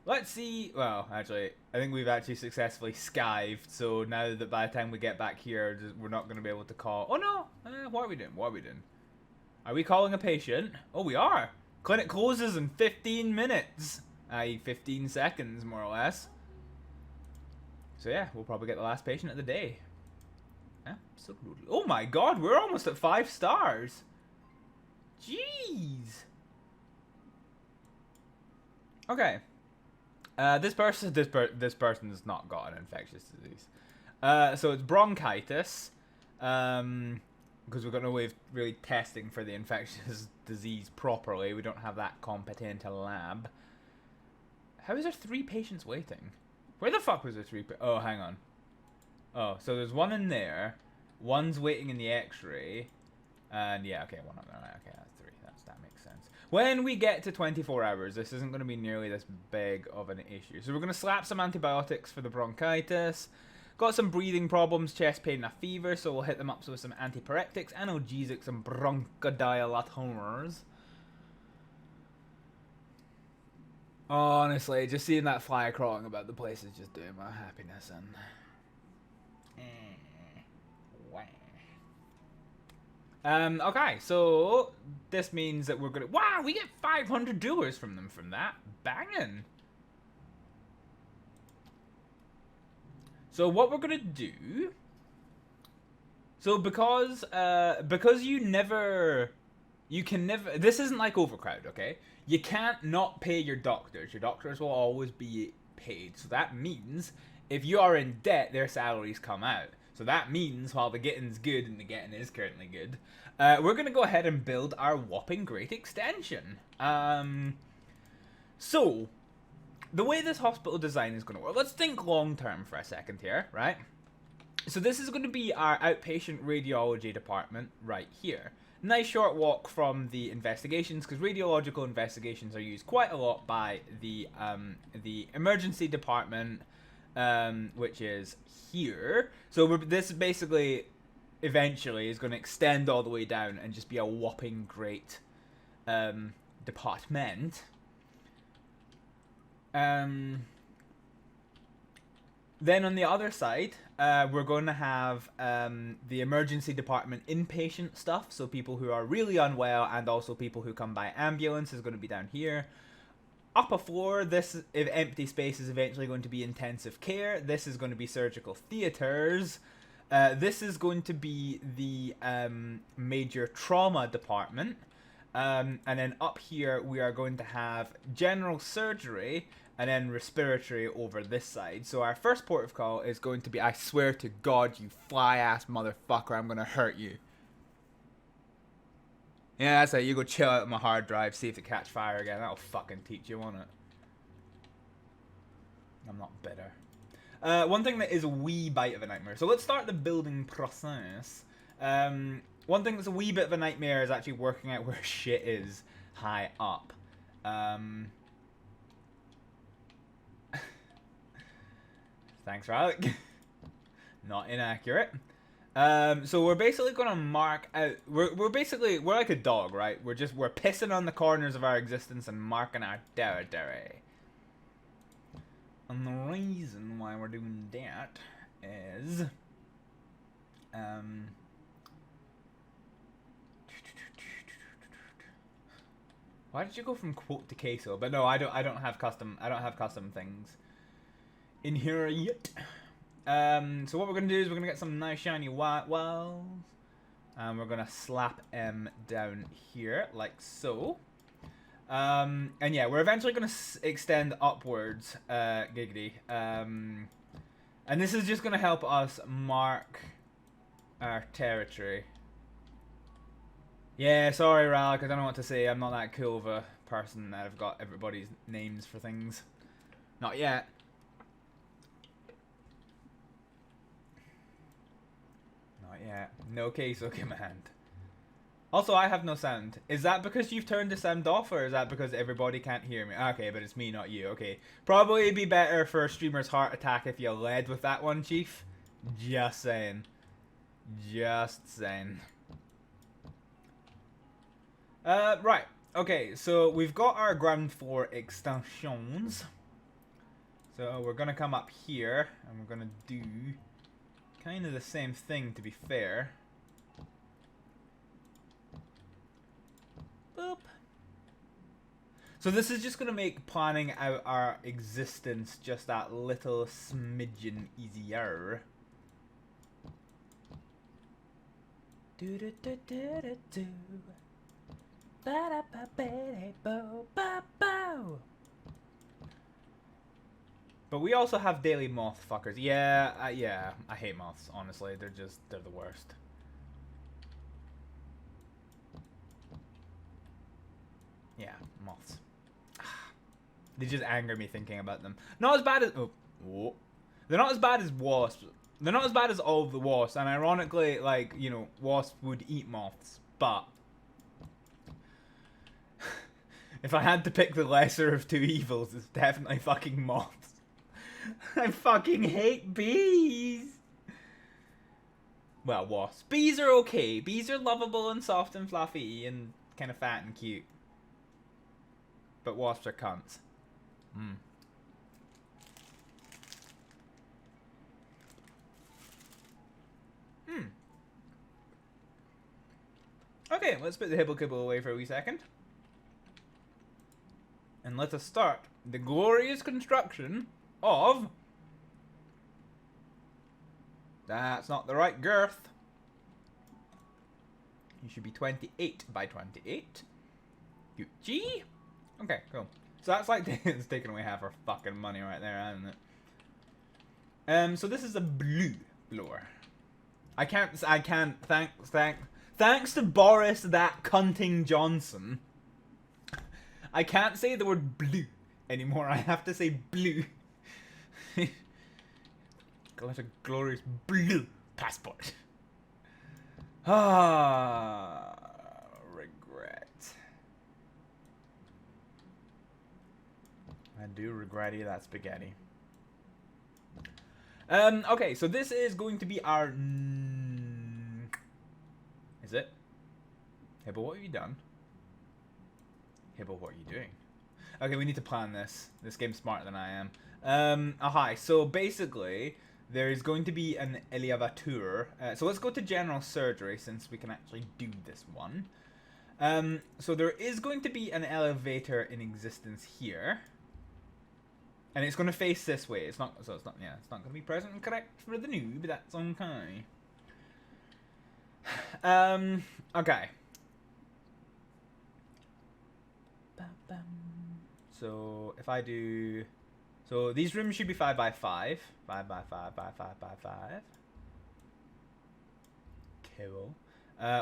Let's see. Well, actually, I think we've actually successfully skived. So now that by the time we get back here, we're not going to be able to call. Oh no! What are we doing? What are we doing? Are we calling a patient? Oh, we are. Clinic closes in 15 minutes. I.e. 15 seconds, more or less. So yeah, we'll probably get the last patient of the day. Absolutely. Oh my god, we're almost at 5 stars. Jeez. Okay. This person's not got an infectious disease. So it's bronchitis. Because we've got no way of really testing for the infectious disease properly. We don't have that competent a lab. How is there 3 patients waiting? Where the fuck was there 3 Oh, hang on. Oh, so there's one in there. One's waiting in the x-ray. And yeah, okay, one up there. Okay, that's 3. That makes sense. When we get to 24 hours, this isn't going to be nearly this big of an issue. So we're going to slap some antibiotics for the bronchitis. Got some breathing problems, chest pain, and a fever, so we'll hit them up with some antipyretics, analgesics, and bronchodilators. Honestly, just seeing that fly crawling about the place is just doing my happiness in. Okay, so this means that we're gonna. Wow, we get $500 from them from that. Banging. So what we're gonna do. So because you can never. This isn't like overcrowd, okay? You can't not pay your doctors. Your doctors will always be paid. So that means if you are in debt, their salaries come out. So that means while the getting's good, and the getting is currently good, we're going to go ahead and build our whopping great extension. So, the way this hospital design is going to work, let's think long term for a second here, right? So this is going to be our outpatient radiology department right here. Nice short walk from the investigations, because radiological investigations are used quite a lot by the emergency department, which is here. So this basically eventually is going to extend all the way down and just be a whopping great department. Then on the other side, we're going to have the emergency department inpatient stuff. So people who are really unwell and also people who come by ambulance is going to be down here. Up a floor, this empty space is eventually going to be intensive care. This is going to be surgical theaters. This is going to be the major trauma department. And then up here, we are going to have general surgery and then respiratory over this side. So our first port of call is going to be, I swear to God, you fly-ass motherfucker, I'm going to hurt you. Yeah, that's it. You go chill out on my hard drive, see if it catch fire again. That'll fucking teach you, won't it? I'm not bitter. One thing that is a wee bite of a nightmare. So let's start the building process. One thing that's a wee bit of a nightmare is actually working out where shit is high up. Thanks, Alec. Not inaccurate. So we're basically gonna mark out. We're like a dog, right? We're pissing on the corners of our existence and marking our territory. And the reason why we're doing that is, why did you go from quote to queso? But no, I don't have custom things. in here yet. So what we're gonna do is we're gonna get some nice shiny white walls, and we're gonna slap M down here like so. And yeah, we're eventually gonna extend upwards, giggity. And this is just gonna help us mark our territory. Yeah, sorry, Ralk, I don't know what to say. I'm not that cool of a person that I've got everybody's names for things. Not yet. Not yet. No queso command. Also, I have no sound. Is that because you've turned the sound off, or is that because everybody can't hear me? Okay, but it's me, not you. Okay. Probably be better for a streamer's heart attack if you led with that one, Chief. Just saying. Just saying. Right. Okay, so we've got our ground floor extensions. So we're gonna come up here, and we're gonna do kind of the same thing, to be fair. Boop. So this is just gonna make planning out our existence just that little smidgen easier. Do do do do do do. But we also have daily moth fuckers. Yeah, yeah, I hate moths, honestly. They're the worst. Yeah, moths. They just anger me thinking about them. Not as bad as... Oh. They're not as bad as wasps. They're not as bad as all of the wasps. And ironically, like, you know, wasps would eat moths. But... if I had to pick the lesser of two evils, it's definitely fucking moths. I fucking hate bees. Well, wasps. Bees are okay. Bees are lovable and soft and fluffy and kind of fat and cute. But wasps are cunts. Okay, let's put the hibble kibble away for a wee second. And let us start the glorious construction of... That's not the right girth. You should be 28 by 28. Gucci. Okay, cool. So that's like it's taking away half our fucking money right there, isn't it? So this is a blue floor. I can't. Thanks to Boris that cunting Johnson. I can't say the word blue anymore. I have to say blue. Got a glorious blue passport. Ah, regret. I do regret that spaghetti. Okay, so this is going to be our... Is it? Hibble, what have you done? Hibble, what are you doing? Okay, we need to plan this. This game's smarter than I am. Hi, so basically, there is going to be an elevator. So let's go to general surgery, since we can actually do this one. So there is going to be an elevator in existence here. And it's going to face this way. It's not going to be present and correct for the noob, but that's okay. Okay. So if I do, so these rooms should be 5 by 5, 5 by 5 by 5 by 5. Cool.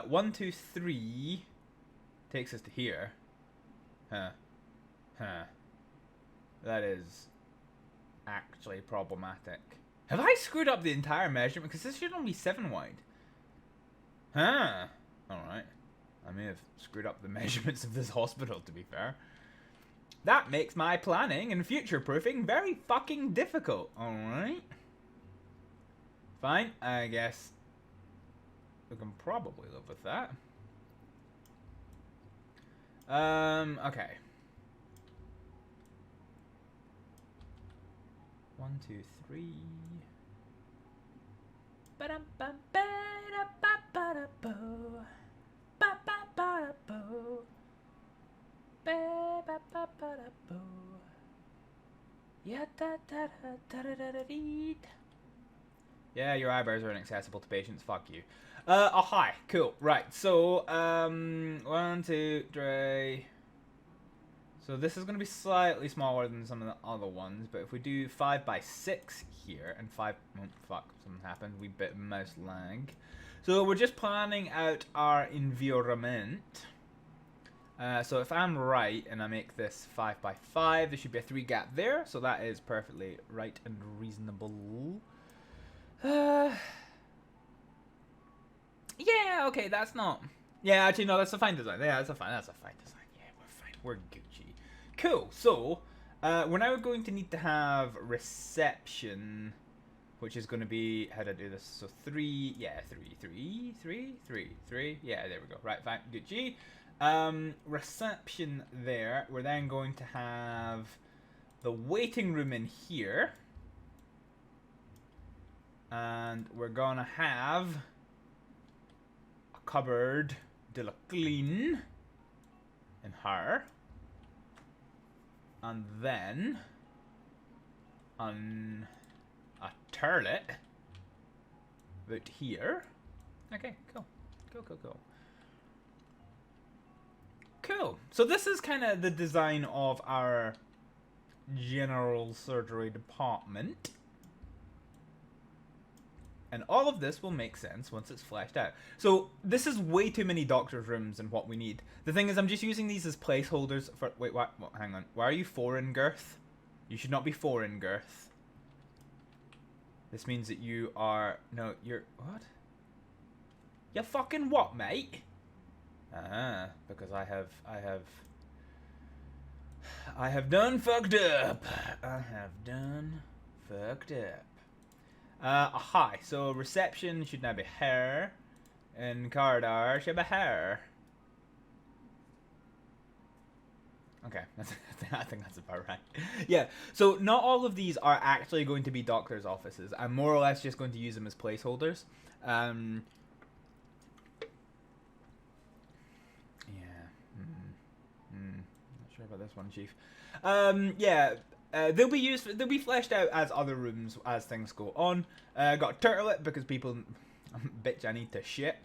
1, 2, 3 takes us to here. Huh. That is actually problematic. Have I screwed up the entire measurement? Because this should only be 7 wide. Huh. Alright. I may have screwed up the measurements of this hospital, to be fair. That makes my planning and future-proofing very fucking difficult. Alright. Fine. I guess we can probably live with that. Okay. 1, 2, 3. Yeah, your eyebrows are inaccessible to patients. Fuck you. Oh, hi. Cool. Right. So, 1, 2, 3. So this is going to be slightly smaller than some of the other ones, but if we do 5 by 6 here and 5, oh fuck, something happened. We bit mouse lag. So we're just planning out our environment. So if I'm right and I make this 5 by 5, there should be a 3 gap there. So that is perfectly right and reasonable. Yeah, okay, that's not. Yeah, actually, no, that's a fine design. Yeah, that's a fine design. Yeah, we're fine. We're Gucci. Cool. So, we're now going to need to have reception, which is going to be, how do I do this? So 3, yeah, 3. Yeah, there we go. Right, fine. Gucci. Reception there. We're then going to have the waiting room in here. And we're going to have a cupboard de la clean in her. And then on a toilet out here. Okay, cool. Cool. So this is kind of the design of our general surgery department. And all of this will make sense once it's fleshed out. So this is way too many doctor's rooms and what we need. The thing is, I'm just using these as placeholders for... Wait, what? Hang on. Why are you 4 in girth? You should not be 4 in girth. This means that you are... No, you're... What? You fucking what, mate? Ah, because I have done fucked up. I have done fucked up. Hi. So reception should now be her, and corridor should be her. Okay, I think that's about right. Yeah. So not all of these are actually going to be doctors' offices. I'm more or less just going to use them as placeholders. Not sure about this one, Chief. They'll be fleshed out as other rooms as things go on. Got a turtlet because people, bitch, I need to shit.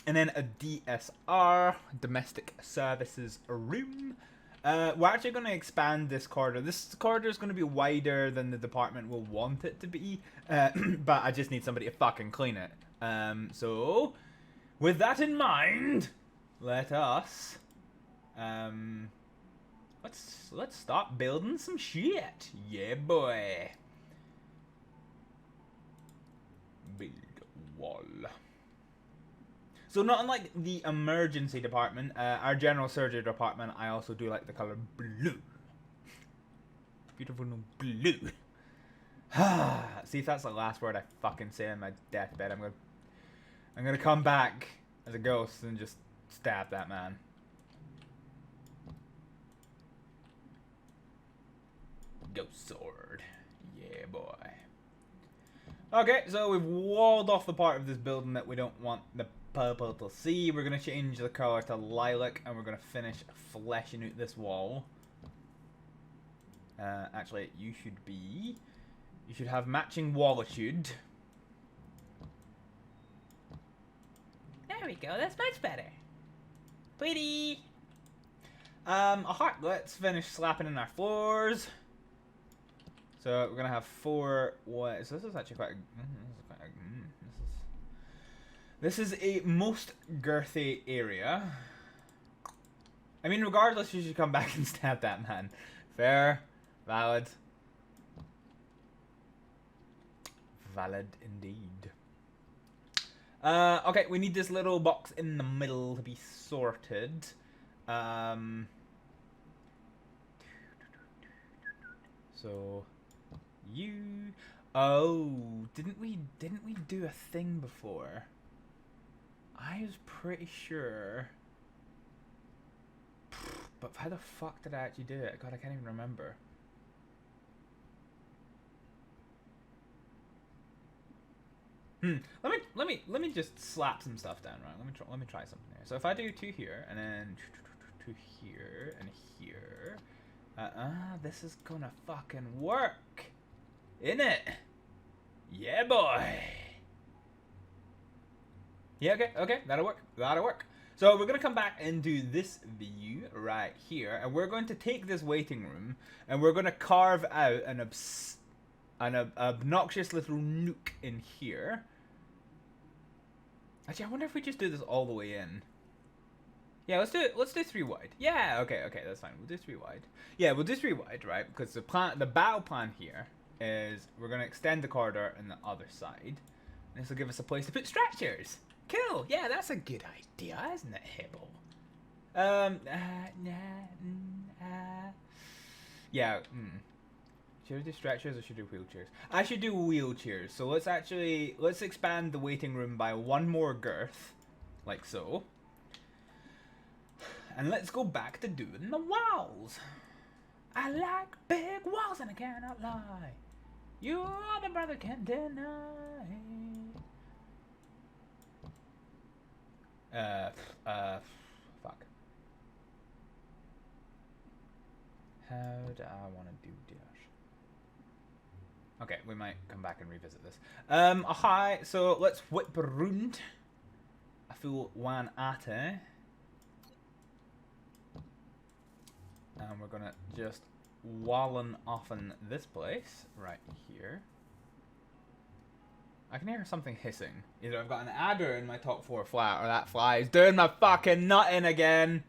And then a DSR, domestic services room. We're actually going to expand this corridor. This corridor is going to be wider than the department will want it to be, but I just need somebody to fucking clean it. So, with that in mind, let us, let's start building some shit. Yeah, boy. Build wall. So not unlike the emergency department, our general surgery department, I also do like the color blue. Beautiful blue. See if that's the last word I fucking say on my deathbed. I'm gonna come back as a ghost and just stab that man. Ghost sword. Yeah, boy. Okay, so we've walled off the part of this building that we don't want the purple to see. We're going to change the color to lilac, and we're going to finish fleshing out this wall. Actually, you should have matching wallitude. There we go, that's much better. Pretty. Alright, let's finish slapping in our floors. So we're gonna have 4. What? So this is actually quite. This is a most girthy area. I mean, regardless, you should come back and stab that man. Fair, valid, valid indeed. Okay, we need this little box in the middle to be sorted. So. Didn't we do a thing before? I was pretty sure. But how the fuck did I actually do it? God, I can't even remember. Let me just slap some stuff down, right? Let me try something here. So if I do 2 here and then 2 here and here This is gonna fucking work. Innit? Yeah, boy. Yeah, okay, that'll work. So we're gonna come back into this view right here, and we're going to take this waiting room, and we're gonna carve out an obnoxious little nook in here. Actually, I wonder if we just do this all the way in. Yeah, let's do 3 wide. Yeah, okay, that's fine. We'll do 3 wide. Yeah, we'll do 3 wide, right? Because the battle plan here is we're gonna extend the corridor on the other side. This will give us a place to put stretchers. Cool. Yeah, that's a good idea, isn't it, Hibble? Yeah. Should I do stretchers or should I do wheelchairs? I should do wheelchairs. So let's expand the waiting room by 1 more girth, like so. And let's go back to doing the walls. I like big walls and I cannot lie. You other brother can't deny. Fuck. How do I want to do this? Okay, we might come back and revisit this. Hi, so let's whip around a full 1 at it. And we're gonna just wallen off in this place right here. I can hear something hissing. Either I've got an adder in my top 4 flat, or that fly is doing my fucking nutting again.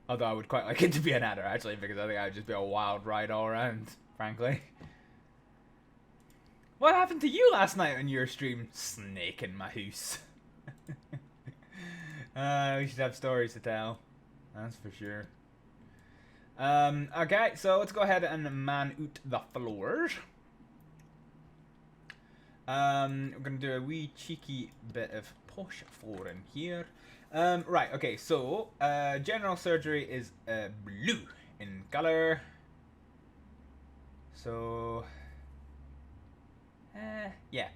Although I would quite like it to be an adder, actually, because I think I would just be a wild ride all around, frankly. What happened to you last night on your stream? Snake in my house. We should have stories to tell. That's for sure. Okay, so let's go ahead and man out the floors. We're gonna do a wee cheeky bit of posh flooring here. Right, okay, so general surgery is blue in color. So yeah.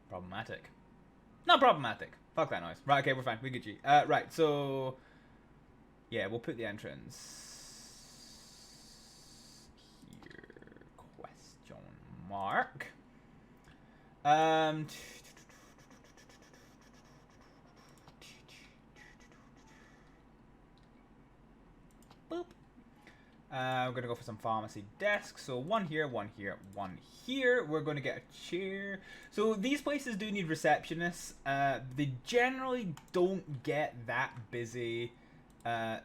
Problematic. Not problematic. Fuck that noise. Right, okay, we're fine. We get you. Right, so yeah, we'll put the entrance here. Question mark. Boop. We're gonna go for some pharmacy desks. So 1 here, 1 here, 1 here. We're gonna get a chair. So these places do need receptionists. They generally don't get that busy. Oh,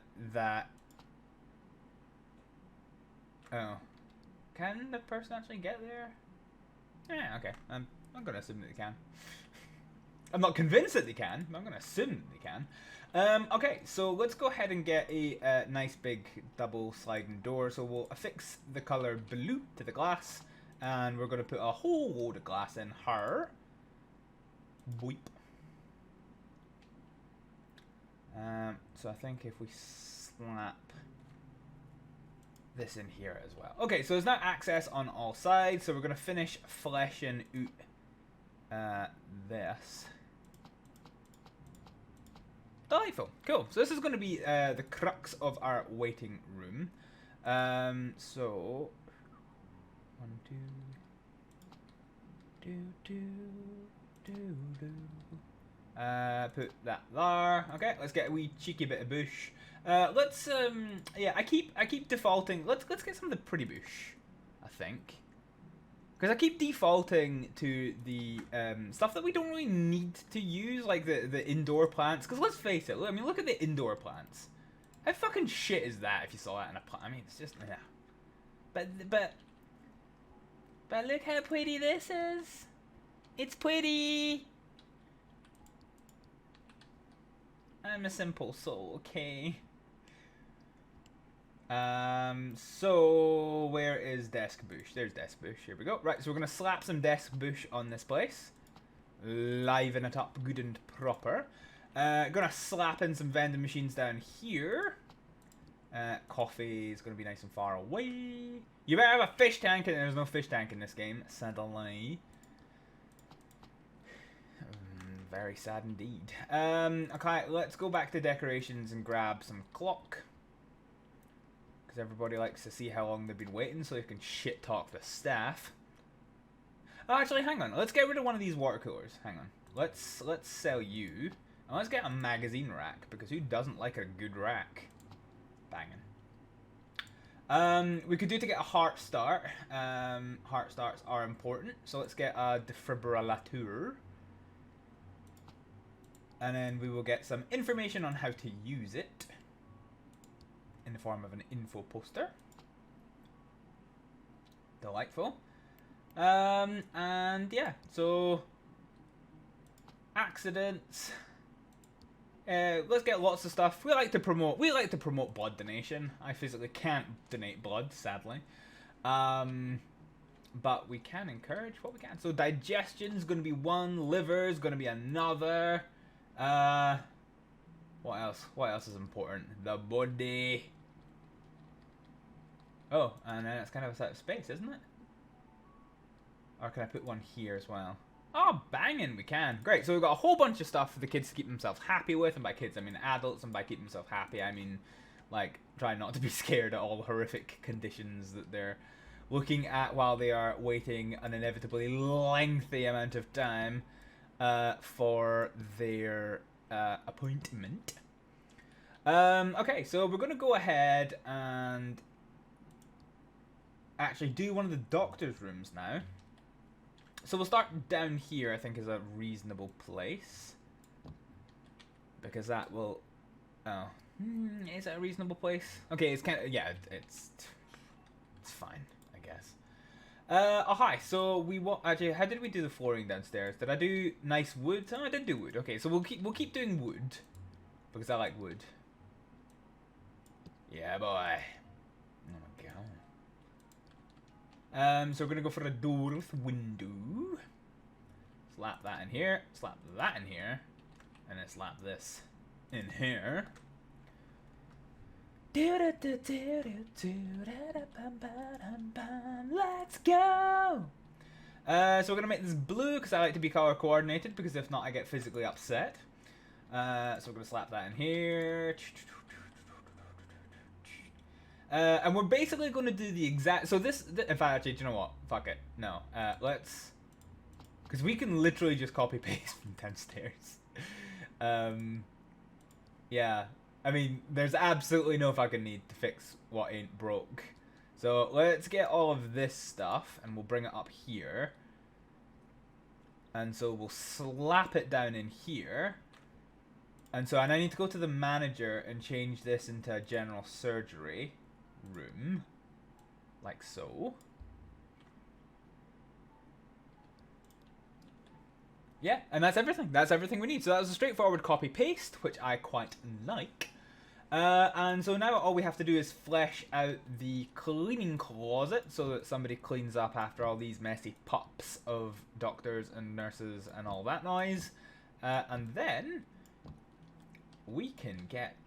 can the person actually get there? Yeah, okay. I'm gonna assume that they can. I'm not convinced that they can, but I'm gonna assume that they can. Okay, so let's go ahead and get a nice big double sliding door. So we'll affix the color blue to the glass, and we're going to put a whole load of glass in her. Boop. So I think if we slap this in here as well. Okay, so there's now access on all sides, so we're going to finish fleshing out this. Delightful. Cool. So this is going to be the crux of our waiting room. So 1, 2, put that there. Okay, let's get a wee cheeky bit of bush. Let's yeah, I keep defaulting. Let's get some of the pretty bush, I think. Because I keep defaulting to the stuff that we don't really need to use, like the indoor plants. Because let's face it, I mean, look at the indoor plants. How fucking shit is that if you saw that in a plant? I mean, it's just, yeah. But look how pretty this is. It's pretty. I'm a simple soul, okay? So where is desk bush? There's desk bush. Here we go. Right, so we're gonna slap some desk bush on this place, liven it up good and proper. Gonna slap in some vending machines down here. Coffee is gonna be nice and far away. You better have a fish tank, and there's no fish tank in this game, sadly. Very sad indeed. Okay, let's go back to decorations and grab some clock. Because everybody likes to see how long they've been waiting so you can shit talk the staff. Oh, actually, hang on. Let's get rid of one of these water coolers. Hang on. Let's sell you. And let's get a magazine rack, because who doesn't like a good rack? Banging. We could do to get a heart start. Heart starts are important, so let's get a defibrillator. And then we will get some information on how to use it in the form of an info poster. Delightful. And yeah, so accidents. Let's get lots of stuff. We like to promote blood donation. I physically can't donate blood, sadly. But we can encourage what we can. So digestion's going to be one, liver's going to be another. What else? What else is important? The body. Oh, and then it's kind of a set of space, isn't it? Or can I put one here as well? Oh, banging, we can. Great, so we've got a whole bunch of stuff for the kids to keep themselves happy with. And by kids, I mean adults. And by keep themselves happy, I mean, like, try not to be scared at all the horrific conditions that they're looking at while they are waiting an inevitably lengthy amount of time for their appointment. Okay, so we're going to go ahead and actually do one of the doctor's rooms now. So we'll start down here, I think, is a reasonable place. Because that will... Oh. Is it a reasonable place? Okay, it's kind of... Yeah, it's fine, I guess. Oh, hi. So we want... Actually, how did we do the flooring downstairs? Did I do nice wood? Oh, I did do wood. Okay, so we'll keep doing wood. Because I like wood. Yeah, boy. Oh, my God. So we're going to go for a door with window. Slap that in here. Slap that in here. And then slap this in here. Let's go! So we're going to make this blue because I like to be color coordinated, because if not I get physically upset. So we're going to slap that in here. And we're basically going to do the exact... So this... In fact, actually, do you know what? Fuck it. No. Let's... Because we can literally just copy-paste from downstairs. Yeah. I mean, there's absolutely no fucking need to fix what ain't broke. So let's get all of this stuff, and we'll bring it up here. And so we'll slap it down in here. And so, and I need to go to the manager and change this into a general surgery room, like so. Yeah, and that's everything. That's everything we need. So that was a straightforward copy paste, which I quite like. And so now all we have to do is flesh out the cleaning closet so that somebody cleans up after all these messy pups of doctors and nurses and all that noise. And then we can get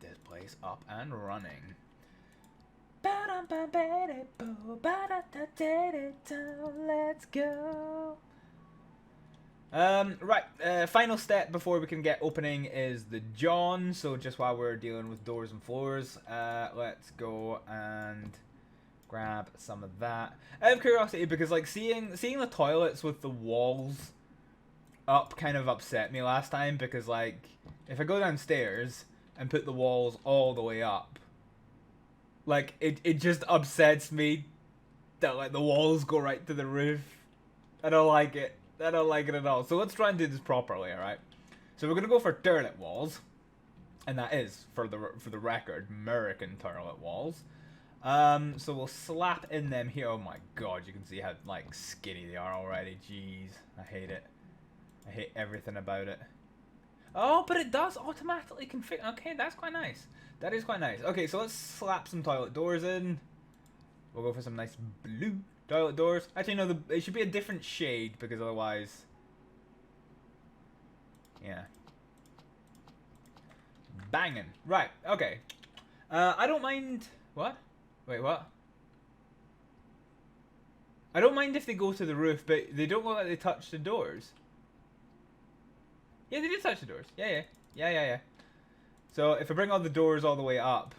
this place up and running. Let's go. Right, final step before we can get opening is the John. So just while we're dealing with doors and floors, let's go and grab some of that. Out of curiosity, because like seeing the toilets with the walls up kind of upset me last time, because like if I go downstairs and put the walls all the way up, like it just upsets me that like the walls go right to the roof. I don't like it. I don't like it at all. So let's try and do this properly, alright? So we're gonna go for toilet walls, and that is, for the record, American toilet walls. So we'll slap in them here. Oh my god, you can see how like skinny they are already. Jeez, I hate it. I hate everything about it. Oh, but it does automatically configure. Okay, that's quite nice. That is quite nice. Okay, so let's slap some toilet doors in. We'll go for some nice blue toilet doors. Actually, no, it should be a different shade, because otherwise... Yeah. Banging. Right, okay. I don't mind... What? Wait, what? I don't mind if they go to the roof, but they don't look like they touch the doors. Yeah, they did touch the doors. Yeah. So if I bring all the doors all the way up,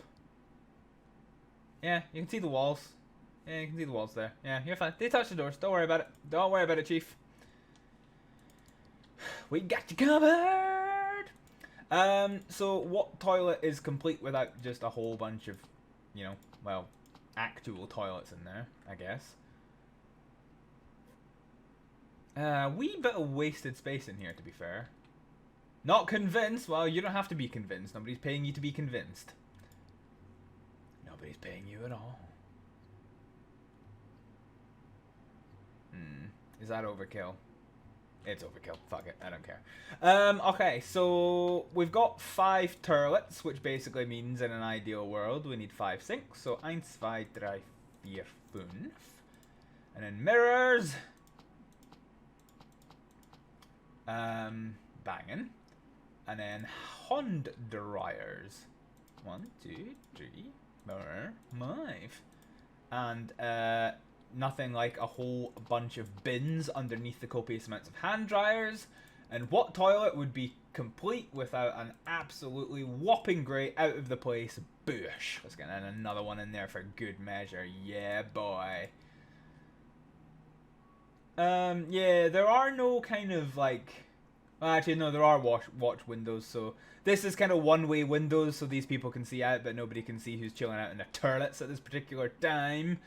yeah, you can see the walls. Yeah, you can see the walls there. Yeah, you're fine. They touch the doors. Don't worry about it. Don't worry about it, Chief. We got you covered. So what toilet is complete without just a whole bunch of, you know, well, actual toilets in there, I guess. Wee bit of wasted space in here, to be fair. Not convinced? Well, you don't have to be convinced. Nobody's paying you to be convinced. Nobody's paying you at all. Is that overkill? It's overkill. Fuck it. I don't care. Okay, so we've got 5 turlets, which basically means in an ideal world we need 5 sinks. So 1, 2, 3, 4, 5. And then mirrors. Banging. And then hand dryers. 1, 2, 3, 4, 5. And nothing like a whole bunch of bins underneath the copious amounts of hand dryers. And what toilet would be complete without an absolutely whopping great out of the place bush? Let's get another one in there for good measure. Yeah, boy. Yeah, there are no kind of like... Actually, no, there are watch windows, so... This is kind of one-way windows, so these people can see out, but nobody can see who's chilling out in the toilets at this particular time.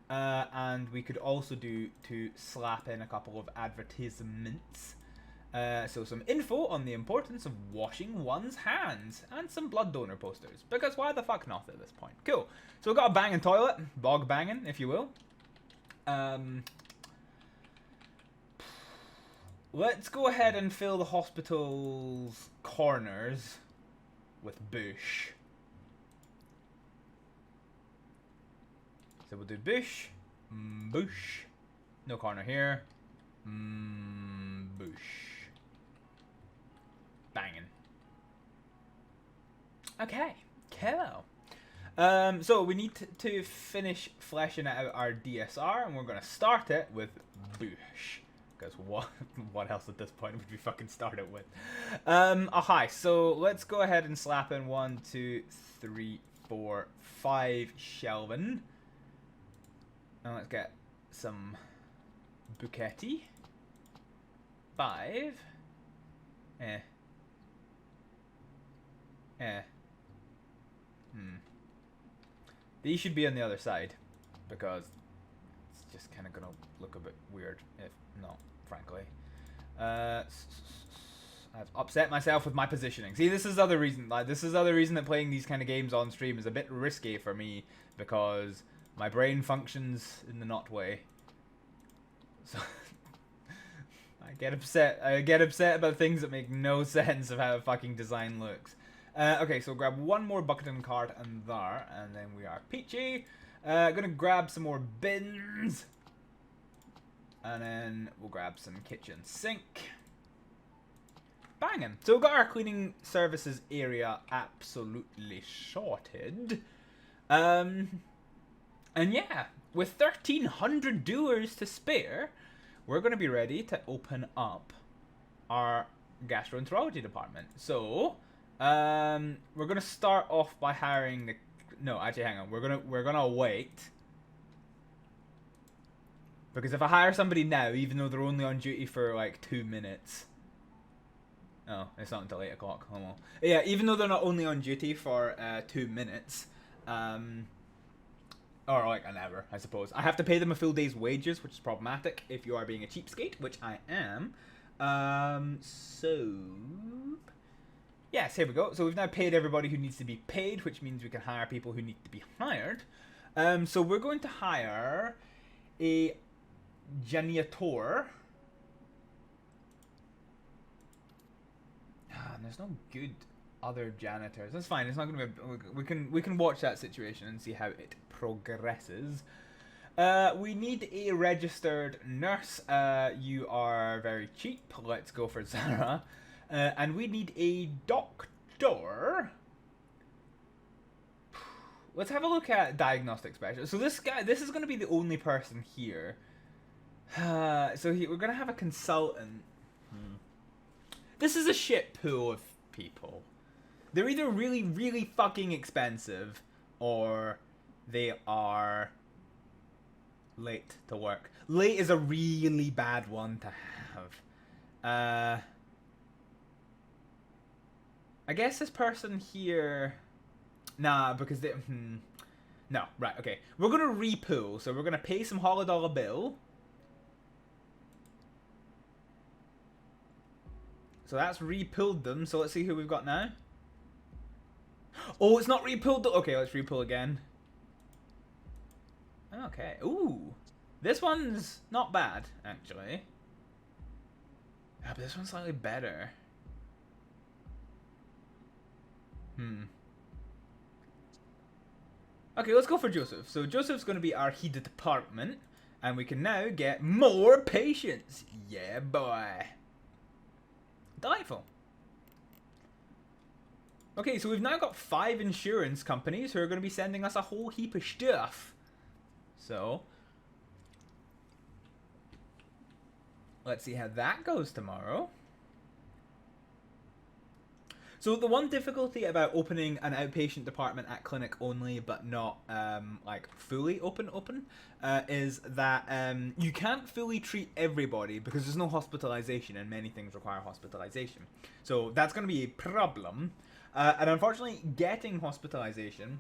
And we could also do to slap in a couple of advertisements. So some info on the importance of washing one's hands, and some blood donor posters, because why the fuck not at this point? Cool. So we've got a banging toilet, bog banging, if you will. Let's go ahead and fill the hospital's corners with bush. So we'll do bush, bush, no corner here, bush, banging. Okay, cool. So we need to finish fleshing out our DSR, and we're going to start it with bush. Because what else at this point would we fucking start it with? Okay, so let's go ahead and slap in 1, 2, 3, 4, 5 shelving. Now let's get some buketti. 5. These should be on the other side, because it's just kind of gonna look a bit weird if not, frankly. I've upset myself with my positioning. See, this is other reason. Like, this is other reason that playing these kind of games on stream is a bit risky for me, because my brain functions in the not way. So I get upset. I get upset about things that make no sense of how a fucking design looks. Okay, so grab one more bucket and cart and there, and then we are peachy. Gonna grab some more bins. And then we'll grab some kitchen sink. Banging. So we've got our cleaning services area absolutely sorted. And yeah, with 1,300 doers to spare, we're going to be ready to open up our gastroenterology department. So, we're going to start off by hiring the... No, actually, hang on. We're gonna wait. Because if I hire somebody now, even though they're only on duty for like 2 minutes... Oh, it's not until 8 o'clock. Oh well. Yeah, even though they're not only on duty for 2 minutes, or like an hour, I suppose, I have to pay them a full day's wages, which is problematic if you are being a cheapskate, which I am. So... Yes, here we go. So we've now paid everybody who needs to be paid, which means we can hire people who need to be hired. So we're going to hire a janitor. There's no good other janitors. That's fine. It's not going to be. We can watch that situation and see how it progresses. We need a registered nurse. You are very cheap. Let's go for Zara. And we need a doctor. Let's have a look at diagnostic specialist. So this guy, this is going to be the only person here We're gonna have a consultant. This is a shit pool of people. They're either really, really fucking expensive, or they are late to work. Late is a really bad one to have. I guess this person here... Nah, because they... No, right, okay. We're gonna repool, so we're gonna pay some $100 bill. So that's repooled them, so let's see who we've got now. Oh, it's not repooled. Okay, let's repool again. Okay, ooh. This one's not bad, actually. Yeah, but this one's slightly better. Okay, let's go for Joseph. So Joseph's going to be our head department, and we can now get more patients. Yeah, boy. Delightful. Okay, so we've now got 5 insurance companies who are going to be sending us a whole heap of stuff. So, let's see how that goes tomorrow. So the one difficulty about opening an outpatient department at clinic only, but not like fully open, is that you can't fully treat everybody because there's no hospitalization, and many things require hospitalization. So that's going to be a problem. And unfortunately, getting hospitalization...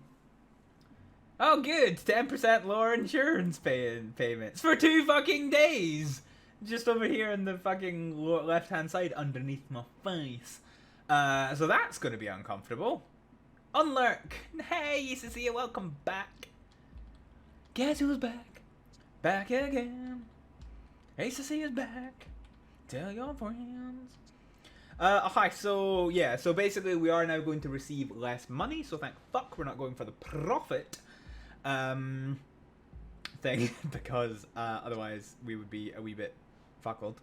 Oh, good! 10% lower insurance payments for 2 fucking days! Just over here in the fucking left-hand side underneath my face. So that's going to be uncomfortable. Unlurk! Hey, used to see you, welcome back. Guess who's back? Back again. Ace to see is back. Tell your friends. Hi, so yeah, so basically we are now going to receive less money, so thank fuck we're not going for the profit thing, because otherwise we would be a wee bit fuckled.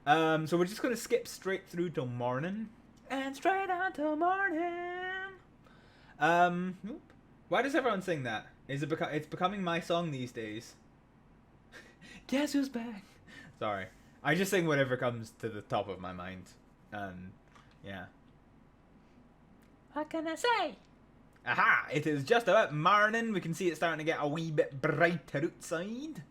So we're just going to skip straight through till morning. And straight on till morning. Why does everyone sing that? Is it it's becoming my song these days. Guess who's back? Sorry. I just sing whatever comes to the top of my mind. Yeah. What can I say? Aha! It is just about morning. We can see it starting to get a wee bit brighter outside.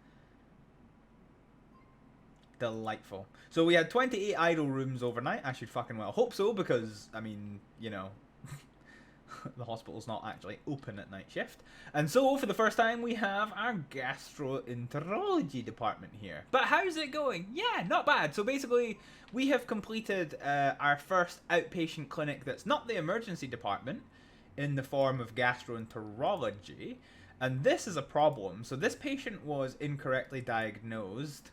Delightful. So we had 28 idle rooms overnight. I should fucking well hope so, because, I mean, you know, the hospital's not actually open at night shift. And so, for the first time, we have our gastroenterology department here. But how's it going? Yeah, not bad. So basically, we have completed our first outpatient clinic that's not the emergency department, in the form of gastroenterology. And this is a problem. So this patient was incorrectly diagnosed.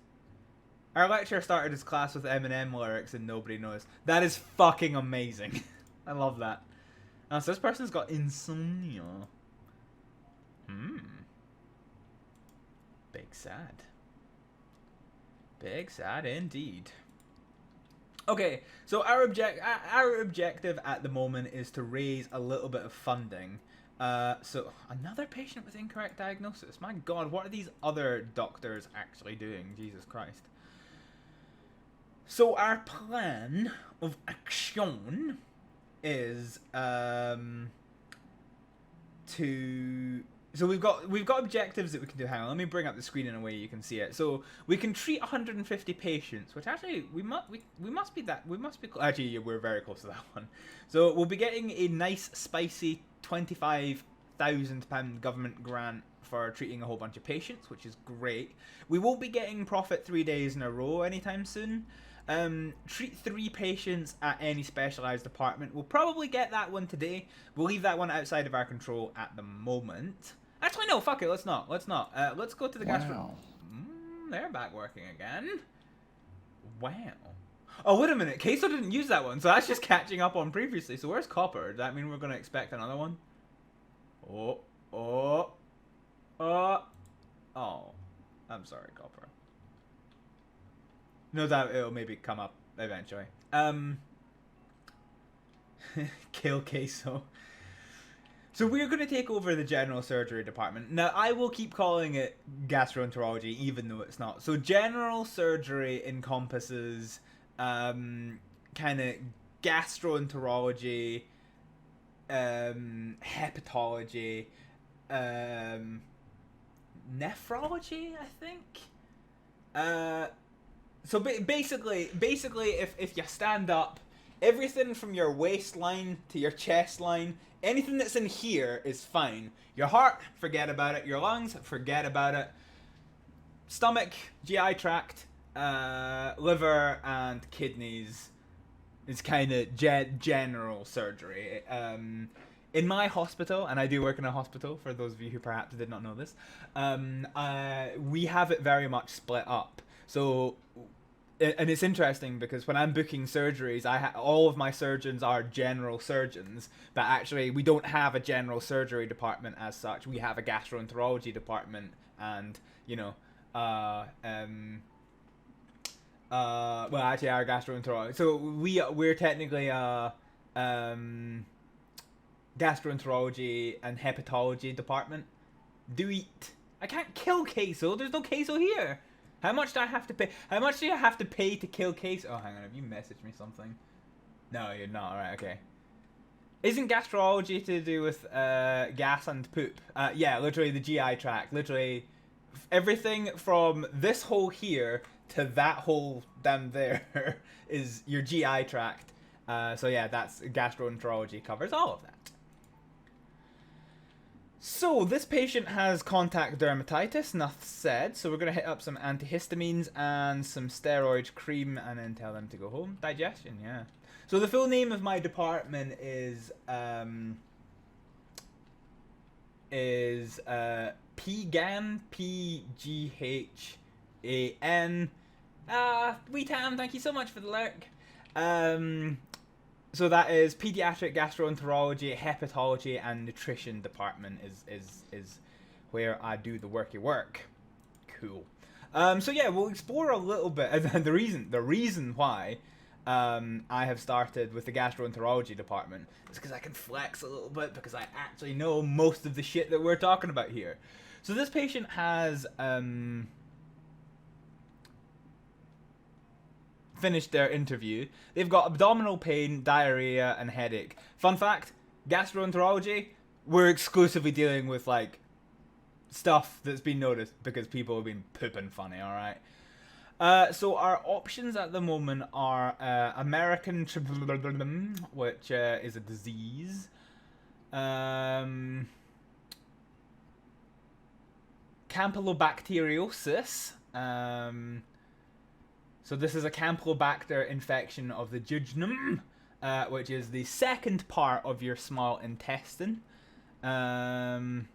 Our lecturer started his class with Eminem lyrics and nobody knows. That is fucking amazing. I love that. So this person's got insomnia. Big sad. Big sad indeed. Okay, so our objective at the moment is to raise a little bit of funding. So another patient with incorrect diagnosis. My God, what are these other doctors actually doing? Jesus Christ. So our plan of action is so we've got objectives that we can do. Hang on, let me bring up the screen in a way you can see it. So we can treat 150 patients, which actually we must be actually, yeah, we're very close to that one. So we'll be getting a nice spicy £25,000 government grant for treating a whole bunch of patients, which is great. We won't be getting profit 3 days in a row anytime soon. Treat 3 patients at any specialized department. We'll probably get that one today. We'll leave that one outside of our control at the moment. Actually, no, fuck it. Let's not. Let's go to the gastro. They're back working again. Wow. Oh, wait a minute. Queso didn't use that one, so that's just catching up on previously. So where's Copper? Does that mean we're going to expect another one? Oh. I'm sorry, Copper. No doubt it'll maybe come up eventually. Kill Queso. So we're going to take over the general surgery department. Now, I will keep calling it gastroenterology, even though it's not. So general surgery encompasses kind of gastroenterology, hepatology, nephrology, I think. So basically, if you stand up, everything from your waistline to your chest line, anything that's in here is fine. Your heart, forget about it. Your lungs, forget about it. Stomach, GI tract, liver, and kidneys is kind of general surgery. In my hospital, and I do work in a hospital, for those of you who perhaps did not know this, we have it very much split up. So, and it's interesting because when I'm booking surgeries, all of my surgeons are general surgeons, but actually we don't have a general surgery department as such. We have a gastroenterology department, and well, actually our gastroenterology. So we're technically gastroenterology and hepatology department. Do eat. I can't kill queso. There's no queso here. How much do I have to pay? How much do you have to pay to kill queso? Oh, hang on. Have you messaged me something? No, you're not. Alright, okay. Isn't gastrology to do with gas and poop? Yeah, literally the GI tract. Literally everything from this hole here to that hole down there is your GI tract. So yeah, that's gastroenterology covers all of that. So, this patient has contact dermatitis, enough said, so we're going to hit up some antihistamines and some steroid cream and then tell them to go home. Digestion, yeah. So, the full name of my department is PGAN, P-G-H-A-N. Weetam, thank you so much for the lurk. So that is pediatric gastroenterology, hepatology, and nutrition department is where I do the worky work. Cool. So yeah, we'll explore a little bit. The reason why I have started with the gastroenterology department is because I can flex a little bit because I actually know most of the shit that we're talking about here. So this patient has finished their interview. They've got abdominal pain, diarrhea, and headache. Fun fact, gastroenterology, we're exclusively dealing with like stuff that's been noticed because people have been pooping funny, alright? So our options at the moment are American which is a disease. Campylobacteriosis. So this is a Campylobacter infection of the jejunum, which is the second part of your small intestine. And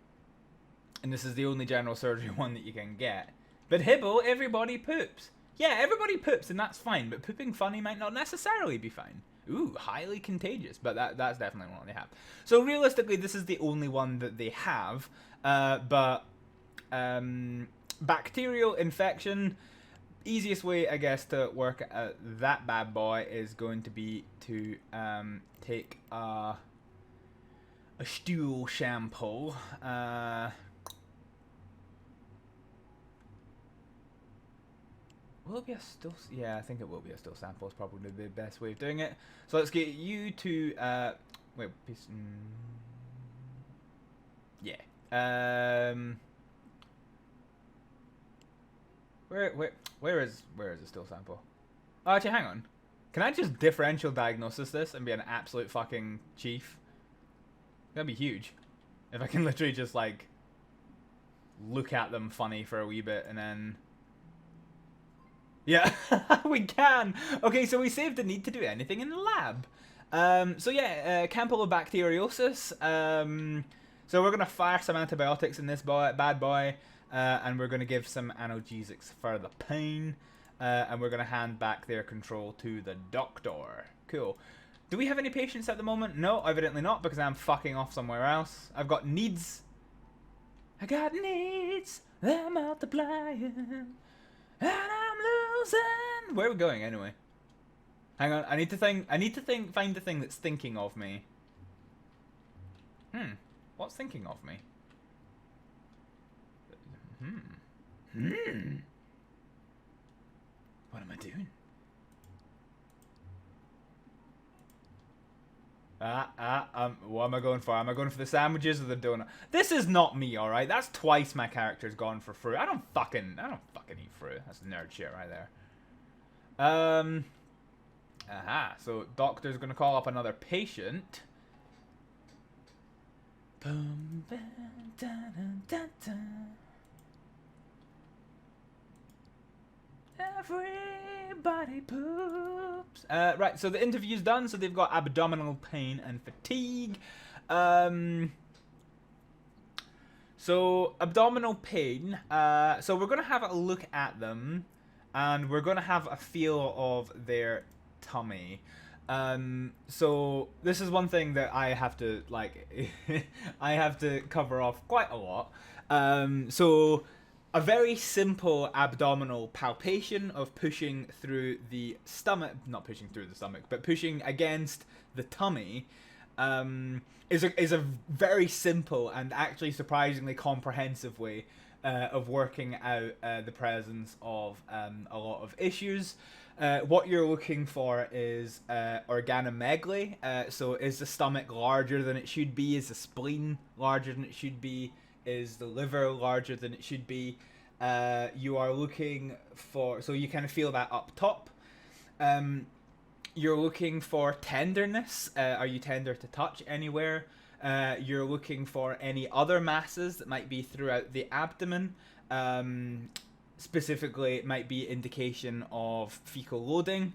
this is the only general surgery one that you can get. But Hibble, everybody poops. Yeah, everybody poops, and that's fine. But pooping funny might not necessarily be fine. Ooh, highly contagious. But that's definitely one they have. So realistically, this is the only one that they have. Bacterial infection... Easiest way, I guess, to work at that bad boy is going to be to take a stool sample. Will it be a stool? Yeah, I think it will be a stool sample. It's probably the best way of doing it. So let's get you to wait, peace. Yeah. Where is the stool sample? Oh, actually, hang on. Can I just differential diagnosis this and be an absolute fucking chief? That'd be huge. If I can literally just, like, look at them funny for a wee bit and then... Yeah, we can! Okay, so we saved the need to do anything in the lab. So yeah, Campylobacteriosis. So we're going to fire some antibiotics in this bad boy. And we're going to give some analgesics for the pain. And we're going to hand back their control to the doctor. Cool. Do we have any patients at the moment? No, evidently not, because I'm fucking off somewhere else. I've got needs. I got needs. They're multiplying. And I'm losing. Where are we going, anyway? Hang on, I need to find the thing that's thinking of me. What What's thinking of me? What am I doing? What am I going for? Am I going for the sandwiches or the donut? This is not me, alright? That's twice my character's gone for fruit. I don't fucking eat fruit. That's nerd shit right there. So doctor's gonna call up another patient. Everybody poops. Right, so the interview's done, so they've got abdominal pain and fatigue. So abdominal pain, so we're gonna have a look at them, and we're gonna have a feel of their tummy. So this is one thing that I have to, like, I have to cover off quite a lot. So a very simple abdominal palpation of pushing through the stomach, not pushing through the stomach, but pushing against the tummy, is a very simple and actually surprisingly comprehensive way of working out the presence of a lot of issues. What you're looking for is organomegaly. So is the stomach larger than it should be? Is the spleen larger than it should be? Is the liver larger than it should be? You are looking for, so you kind of feel that up top. You're looking for tenderness. Are you tender to touch anywhere? You're looking for any other masses that might be throughout the abdomen. Specifically, it might be indication of fecal loading,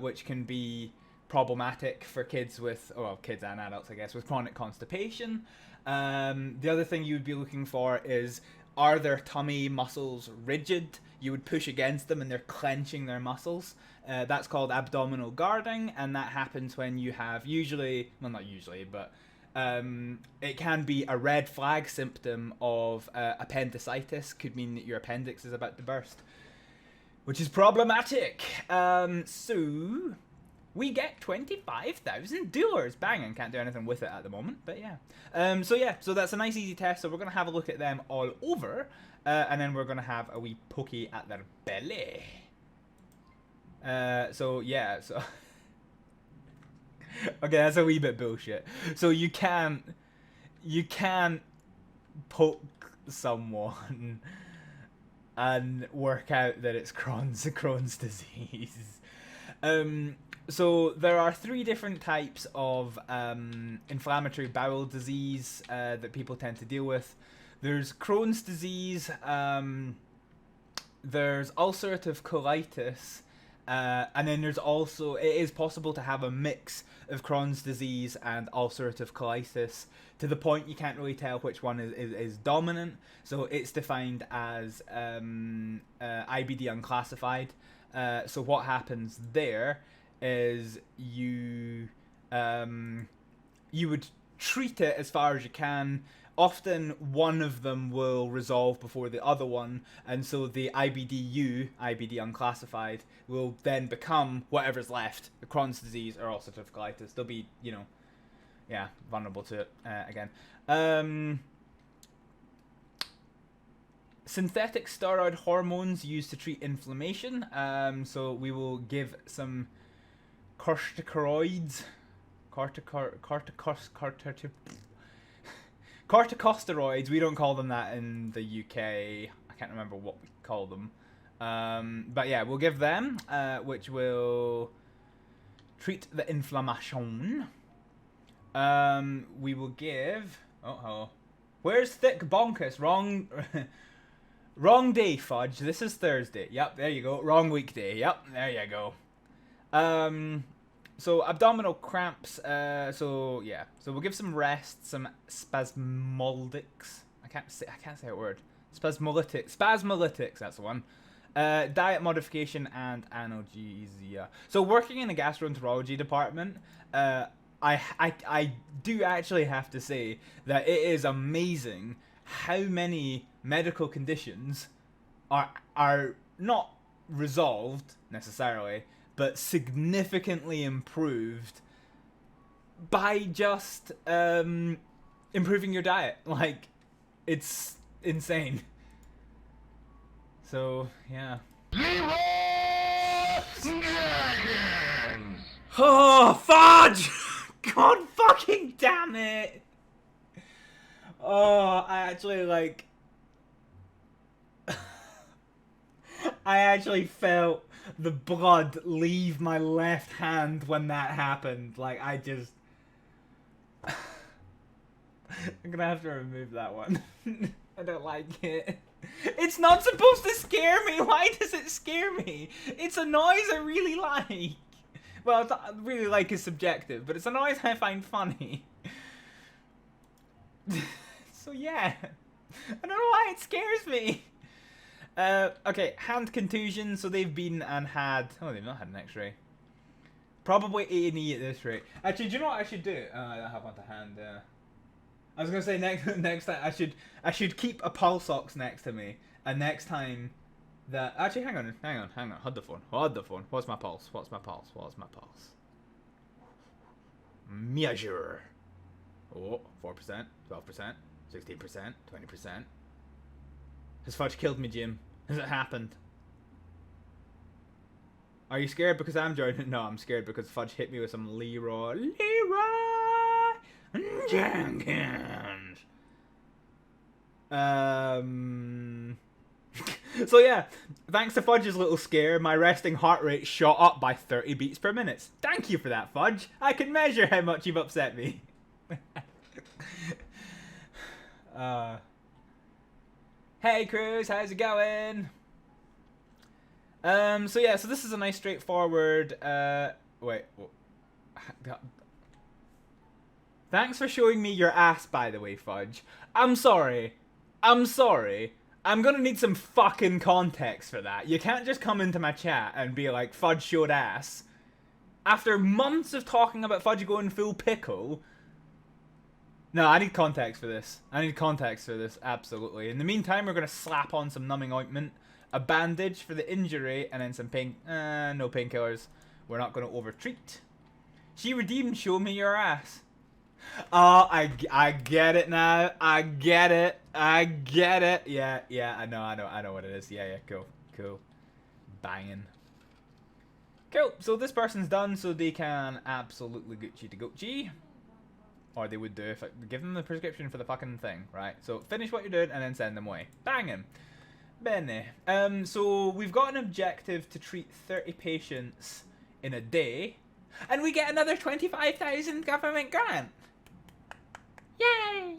which can be problematic for kids with, well, kids and adults, I guess, with chronic constipation. The other thing you would be looking for is, are their tummy muscles rigid? You would push against them and they're clenching their muscles. That's called abdominal guarding, and that happens when you have usually, well, not usually, but it can be a red flag symptom of appendicitis. Could mean that your appendix is about to burst, which is problematic. So we get $25,000. Banging. Can't do anything with it at the moment, but yeah. So that's a nice easy test. So we're gonna have a look at them all over, and then we're gonna have a wee pokey at their belly. So okay, that's a wee bit bullshit. So you can't poke someone and work out that it's Crohn's disease. So there are 3 different types of inflammatory bowel disease that people tend to deal with. There's Crohn's disease, there's ulcerative colitis, and then there's also, it is possible to have a mix of Crohn's disease and ulcerative colitis, to the point you can't really tell which one is dominant. So it's defined as IBD unclassified. So what happens there is you would treat it as far as you can. Often one of them will resolve before the other one, and so the IBD unclassified, will then become whatever's left, the Crohn's disease or ulcerative colitis. They'll be, vulnerable to it again. Synthetic steroid hormones used to treat inflammation. So we will give some corticosteroids. Corticosteroids, we don't call them that in the UK. I can't remember what we call them. But yeah, we'll give them, which will treat the inflammation. We will give... Oh, where's Thick Bonkus? Wrong day, Fudge. This is Thursday. Yep, there you go. Wrong weekday. Yep, there you go. So abdominal cramps, so we'll give some rest, some spasmodics. I can't say a word. Spasmolytics, that's the one. Diet modification and analgesia. So working in the gastroenterology department, I do actually have to say that it is amazing how many medical conditions are not resolved necessarily, but significantly improved by just improving your diet. Like, it's insane. So, yeah. Oh, fudge! God fucking damn it! Oh, I actually, like... I actually felt the blood leave my left hand when that happened. Like, I just... I'm gonna have to remove that one. I don't like it. It's not supposed to scare me! Why does it scare me? It's a noise I really like. Well, really like is subjective, but it's a noise I find funny. So yeah. I don't know why it scares me. Okay, hand contusion, so they've been and had... Oh, they've not had an x-ray. Probably A&E at this rate. Actually, do you know what I should do? I don't have one to hand, I was gonna say next time I should keep a pulse ox next to me, and next time that actually hang on, hold the phone. What's my pulse? Measure. Oh, 4%, 12%, 16%, 20%. Has fudge killed me, Jim? Has it happened? Are you scared because I'm joining? No, I'm scared because fudge hit me with some Leroy Jenkins. So yeah, thanks to Fudge's little scare, my resting heart rate shot up by 30 beats per minute. Thank you for that, Fudge. I can measure how much you've upset me. Hey Cruz, how's it going? So yeah, so this is a nice straightforward, wait. Thanks for showing me your ass, by the way, Fudge. I'm sorry. I'm gonna need some fucking context for that. You can't just come into my chat and be like, Fudge showed ass. After months of talking about Fudge going full pickle. No, I need context for this. Absolutely. In the meantime, we're gonna slap on some numbing ointment, a bandage for the injury, and then some no painkillers. We're not gonna overtreat. She redeemed, show me your ass. Oh, I get it now. I get it. Yeah, I know what it is. Yeah, cool. Banging. Cool, so this person's done, so they can absolutely Gucci to Gucci. Or they would do if I give them the prescription for the fucking thing, right? So finish what you're doing and then send them away. Banging. Bene. So we've got an objective to treat 30 patients in a day. And we get another 25,000 government grant. Yay!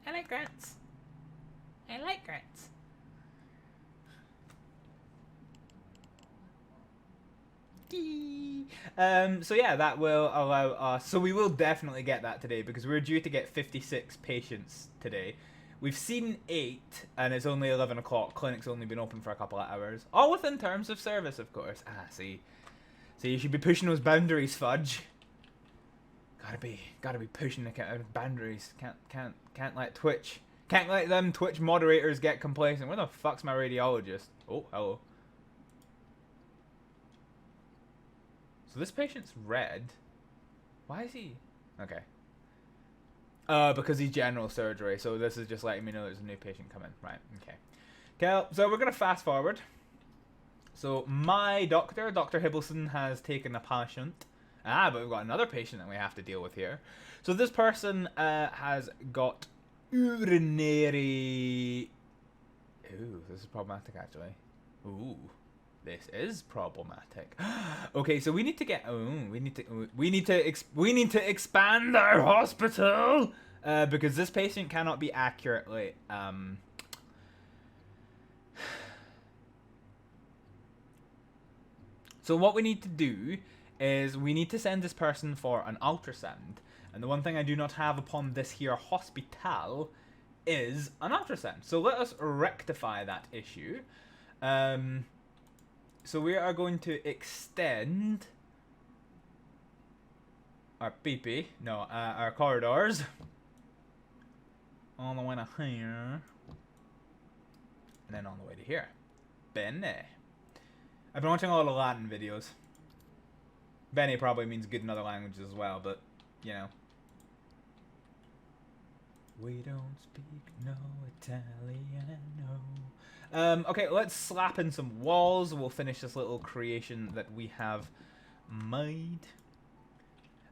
I like grants. So yeah, that will allow us... So we will definitely get that today because we're due to get 56 patients today. We've seen 8 and it's only 11 o'clock. Clinic's only been open for a couple of hours. All within terms of service, of course. See, you should be pushing those boundaries, Fudge. Gotta be pushing the boundaries. Can't let Twitch. Can't let them Twitch moderators get complacent. Where the fuck's my radiologist? Oh, hello. So this patient's red. Why is he? Okay. Because he's general surgery. So this is just letting me know there's a new patient coming. Right. Okay. Okay. So we're gonna fast forward. So my doctor, Dr. Hibblejaybob, has taken a patient. But we've got another patient that we have to deal with here. So this person has got urinary... Ooh, this is problematic actually. Ooh, this is problematic. Okay, so we need to get... Oh, we need to expand our hospital because this patient cannot be accurately... So what we need to do is we need to send this person for an ultrasound. And the one thing I do not have upon this here hospital is an ultrasound. So let us rectify that issue. So we are going to extend our our corridors all the way to here. And then all the way to here. Bene. I've been watching a lot of Latin videos. Bene probably means good in other languages as well, but, you know. We don't speak no Italian, no. Okay, let's slap in some walls. We'll finish this little creation that we have made.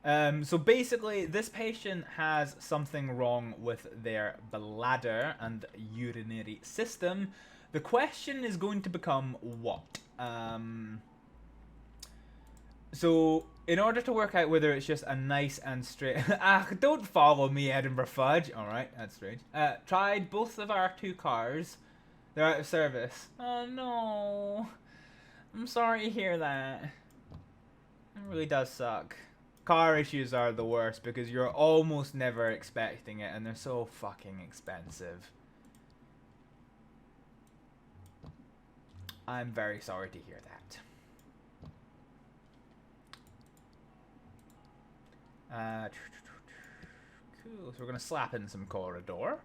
So basically, this patient has something wrong with their bladder and urinary system. The question is going to become what? So, in order to work out whether it's just a nice and straight... ah, don't follow me, Edinburgh Fudge. Alright, that's strange. Tried both of our 2 cars. They're out of service. Oh, no. I'm sorry to hear that. It really does suck. Car issues are the worst because you're almost never expecting it and they're so fucking expensive. I'm very sorry to hear that. Cool, so we're going to slap in some corridor.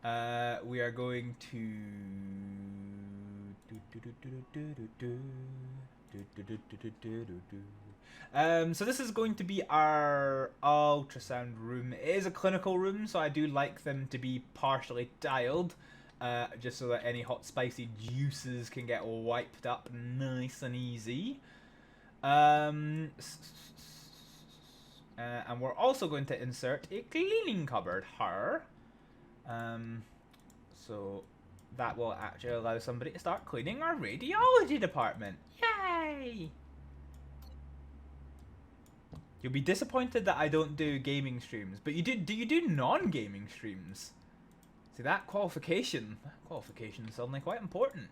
We are going to... so this is going to be our ultrasound room. It is a clinical room, so I do like them to be partially tiled. Just so that any hot spicy juices can get wiped up nice and easy. And we're also going to insert a cleaning cupboard here. So that will actually allow somebody to start cleaning our radiology department. Yay! You'll be disappointed that I don't do gaming streams, but you do you do non-gaming streams? See, that qualification is suddenly quite important.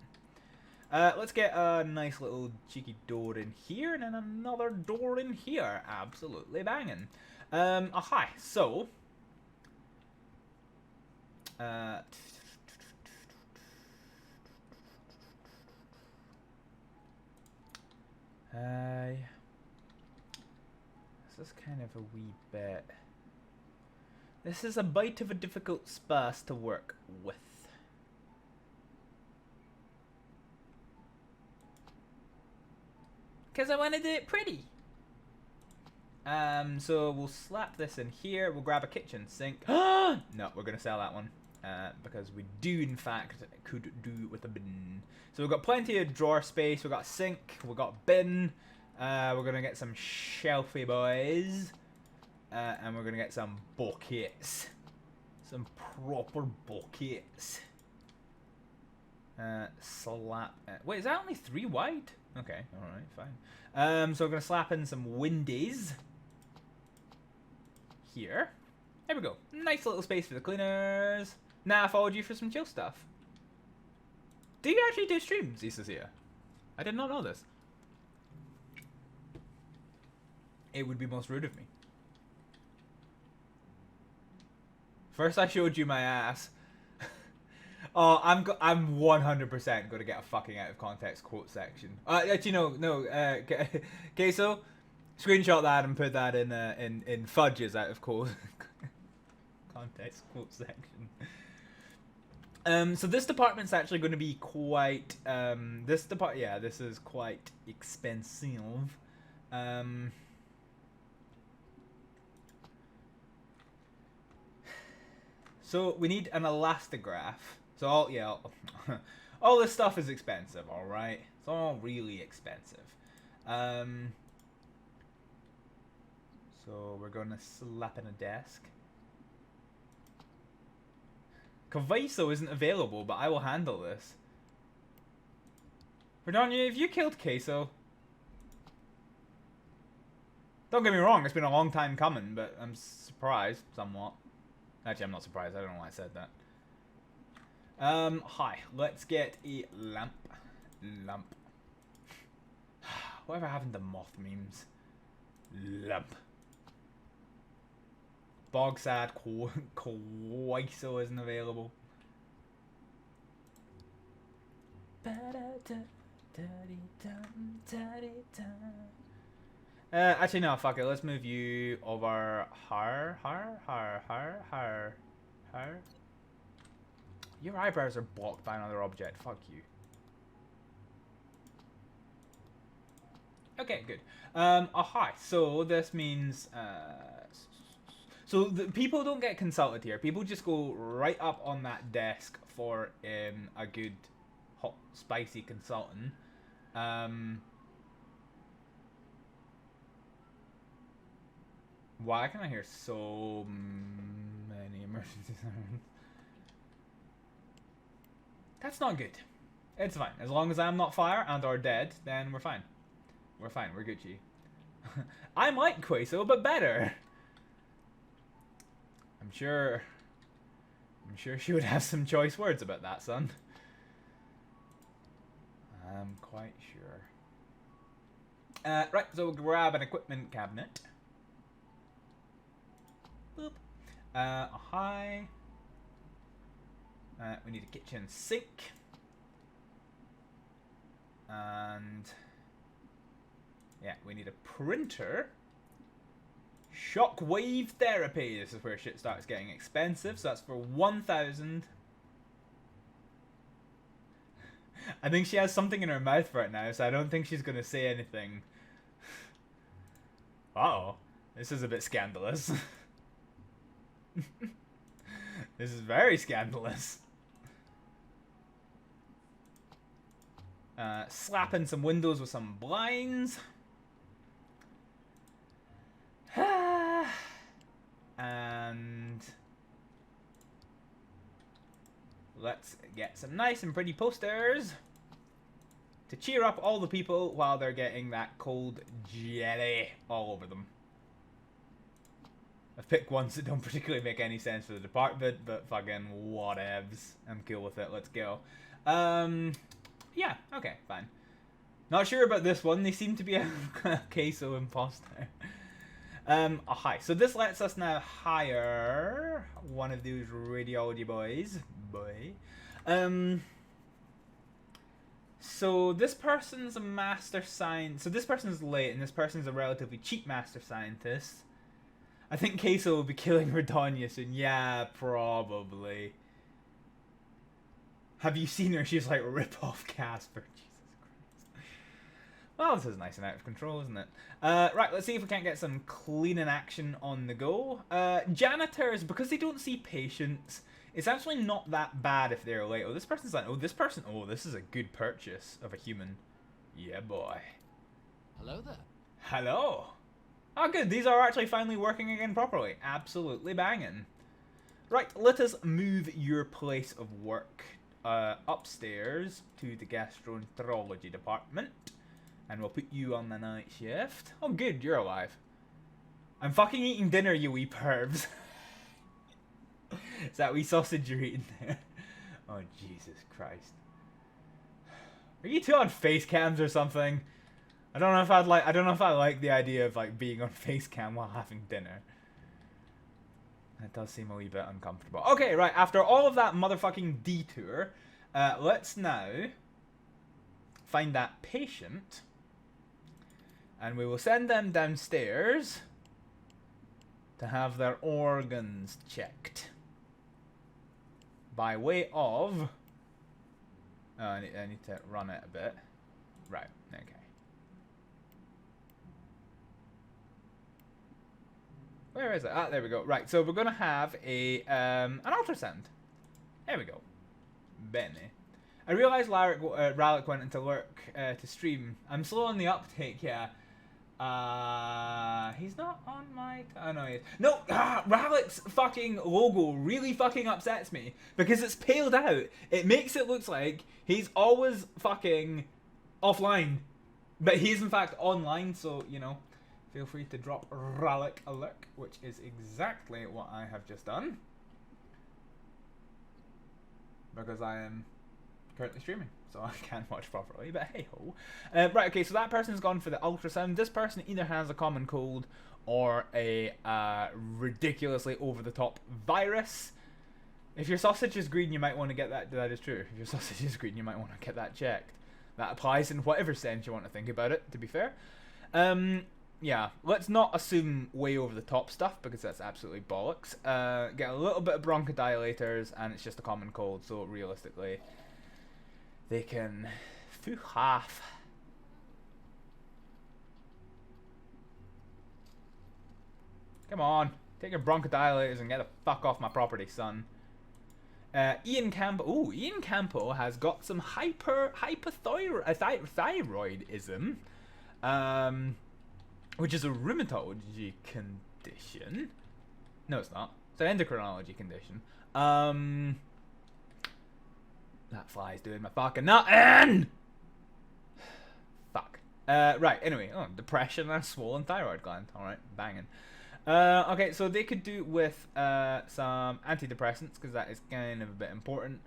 Let's get a nice little cheeky door in here, and then another door in here. Absolutely banging. Hi, so... This is kind of a wee bit... This is a bit of a difficult space to work with. Because I want to do it pretty. So we'll slap this in here. We'll grab a kitchen sink. No, we're going to sell that one. Because we do, in fact, could do with a bin. So we've got plenty of drawer space. We've got a sink. We've got bin. We're going to get some shelfie boys. And we're going to get some buckets. Some proper buckets. Slap. Wait, is that only 3 wide? Okay, alright, fine. So we're going to slap in some windies. Here. There we go. Nice little space for the cleaners. Now I followed you for some chill stuff. Do you actually do streams, Isasia? I did not know this. It would be most rude of me. First I showed you my ass. Oh, I'm 100% going to get a fucking out of context quote section. Actually, no. Okay, so screenshot that and put that in Fudge's out of quote context quote section. So this department's actually going to be quite. This is quite expensive. So we need an elastograph. So all this stuff is expensive, all right? It's all really expensive. So we're gonna slap in a desk. Kavaiso isn't available, but I will handle this. Verdania, have you killed Queso? Don't get me wrong, it's been a long time coming, but I'm surprised somewhat. Actually, I'm not surprised. I don't know why I said that. Hi. Let's get a lamp. Whatever happened to moth memes? Lamp. Bogsad Queso isn't available. Actually, no, fuck it. Let's move you over her. Your eyebrows are blocked by another object. Fuck you. Okay, good. Hi. So this means So the people don't get consulted here. People just go right up on that desk for a good hot spicy consultant. Why can I hear so many emergency sirens? That's not good. It's fine. As long as I'm not fire and or dead, then we're fine. We're fine. We're Gucci. I'm like Queso, but better. I'm sure she would have some choice words about that, son. I'm quite sure. Right, so we'll grab an equipment cabinet. Boop. Hi. We need a kitchen sink. And yeah, we need a printer. Shockwave therapy. This is where shit starts getting expensive. So that's for 1,000. I think she has something in her mouth right now, so I don't think she's gonna say anything. Uh-oh. This is a bit scandalous. This is very scandalous. Slapping some windows with some blinds. And let's get some nice and pretty posters to cheer up all the people while they're getting that cold jelly all over them. I've picked ones that don't particularly make any sense for the department, but fucking whatevs. I'm cool with it. Let's go. Yeah, okay, fine. Not sure about this one. They seem to be a queso imposter. Hi. So this lets us now hire one of those radiology boys. So this person's a master scientist. So this person's late, and this person's a relatively cheap master scientist. I think Queso will be killing Radanya soon. Yeah, probably. Have you seen her? She's like rip-off Casper. Jesus Christ. Well, this is nice and out of control, isn't it? Right, let's see if we can't get some cleaning action on the go. Janitors, because they don't see patients, it's actually not that bad if they're late. Oh, this person's like, oh, this person, oh, this is a good purchase of a human. Yeah, boy. Hello there. Hello. Oh, good. These are actually finally working again properly. Absolutely banging. Right, let us move your place of work upstairs to the gastroenterology department. And we'll put you on the night shift. Oh, good. You're alive. I'm fucking eating dinner, you wee pervs. Is that wee sausage you're eating there? Oh, Jesus Christ. Are you two on face cams or something? I don't know if I like the idea of like being on face cam while having dinner. That does seem a wee bit uncomfortable. Okay, right, after all of that motherfucking detour, let's now find that patient, and we will send them downstairs to have their organs checked. By way of... Oh, I need to run it a bit. Right, okay. Where is it? Ah, there we go. Right, so we're going to have an ultrasound. There we go. Bene. I realised Rallick went into lurk to stream. I'm slow on the uptake, yeah. He's not on my... Oh, no, he is. No, Rallick's fucking logo really fucking upsets me. Because it's paled out. It makes it look like he's always fucking offline. But he's in fact online, so, you know... Feel free to drop Rallick a look, which is exactly what I have just done. Because I am currently streaming, so I can't watch properly, but hey ho. Right, okay, so that person's gone for the ultrasound. This person either has a common cold or a ridiculously over-the-top virus. If your sausage is green, you might want to get that. That is true. If your sausage is green, you might want to get that checked. That applies in whatever sense you want to think about it, to be fair. Yeah, let's not assume way over the top stuff because that's absolutely bollocks. Get a little bit of bronchodilators and it's just a common cold, so realistically they can do half. Come on, Take your bronchodilators and get the fuck off my property, son. Ian Campbell. Ooh, Ian Campbell has got some hyperthyroidism, which is a rheumatology condition. No, it's not. It's an endocrinology condition. That fly's doing my fucking nothing. Fuck. Right. Anyway, depression and a swollen thyroid gland. All right, banging. Okay, so they could do with some antidepressants because that is kind of a bit important.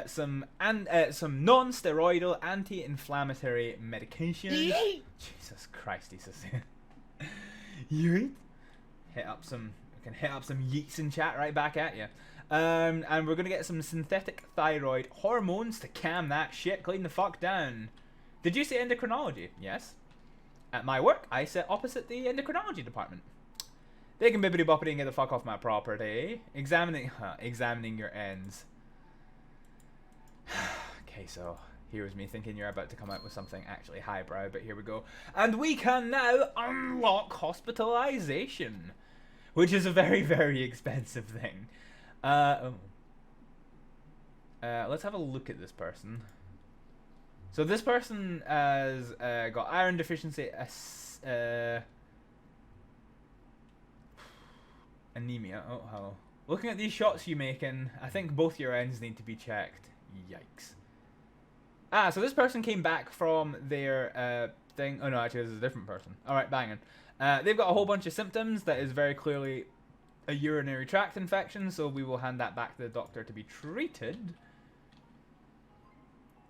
Some non-steroidal anti-inflammatory medication. Jesus Christ, he says. Yeet. We can hit up some yeets in chat right back at you. And we're gonna get some synthetic thyroid hormones to calm that shit, clean the fuck down. Did you say endocrinology? Yes. At my work, I sit opposite the endocrinology department. They can bippity boppity and get the fuck off my property. Examining your ends. Okay, so here's me thinking you're about to come out with something actually highbrow, but here we go. And we can now unlock hospitalization, which is a very, very expensive thing. Let's have a look at this person. So this person has got iron deficiency, anemia. Oh, hello. Looking at these shots you making, I think both your ends need to be checked. Yikes. So this person came back from their thing. Oh no, actually this is a different person. Alright, banging. They've got a whole bunch of symptoms that is very clearly a urinary tract infection, so we will hand that back to the doctor to be treated.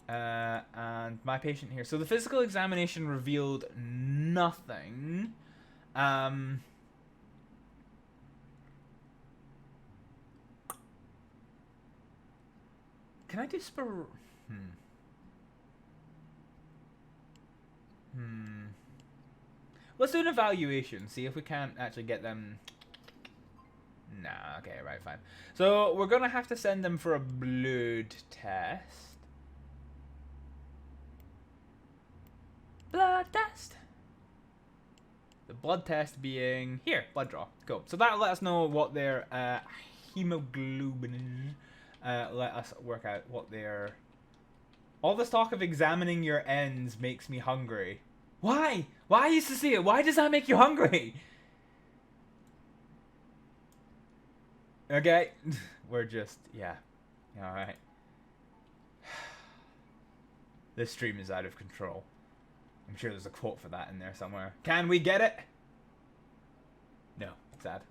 And my patient here. So the physical examination revealed nothing. Can I do Let's do an evaluation. See if we can't actually get them. Nah, okay, right, fine. So we're gonna have to send them for a blood test. Blood test. The blood test being here, blood draw. Cool. So that'll let us know what their hemoglobin is. Let us work out what their... All this talk of examining your ends makes me hungry. Why? Why used to see it? Why does that make you hungry? Okay. We're just... Yeah. Alright. This stream is out of control. I'm sure there's a quote for that in there somewhere. Can we get it? No. Sad.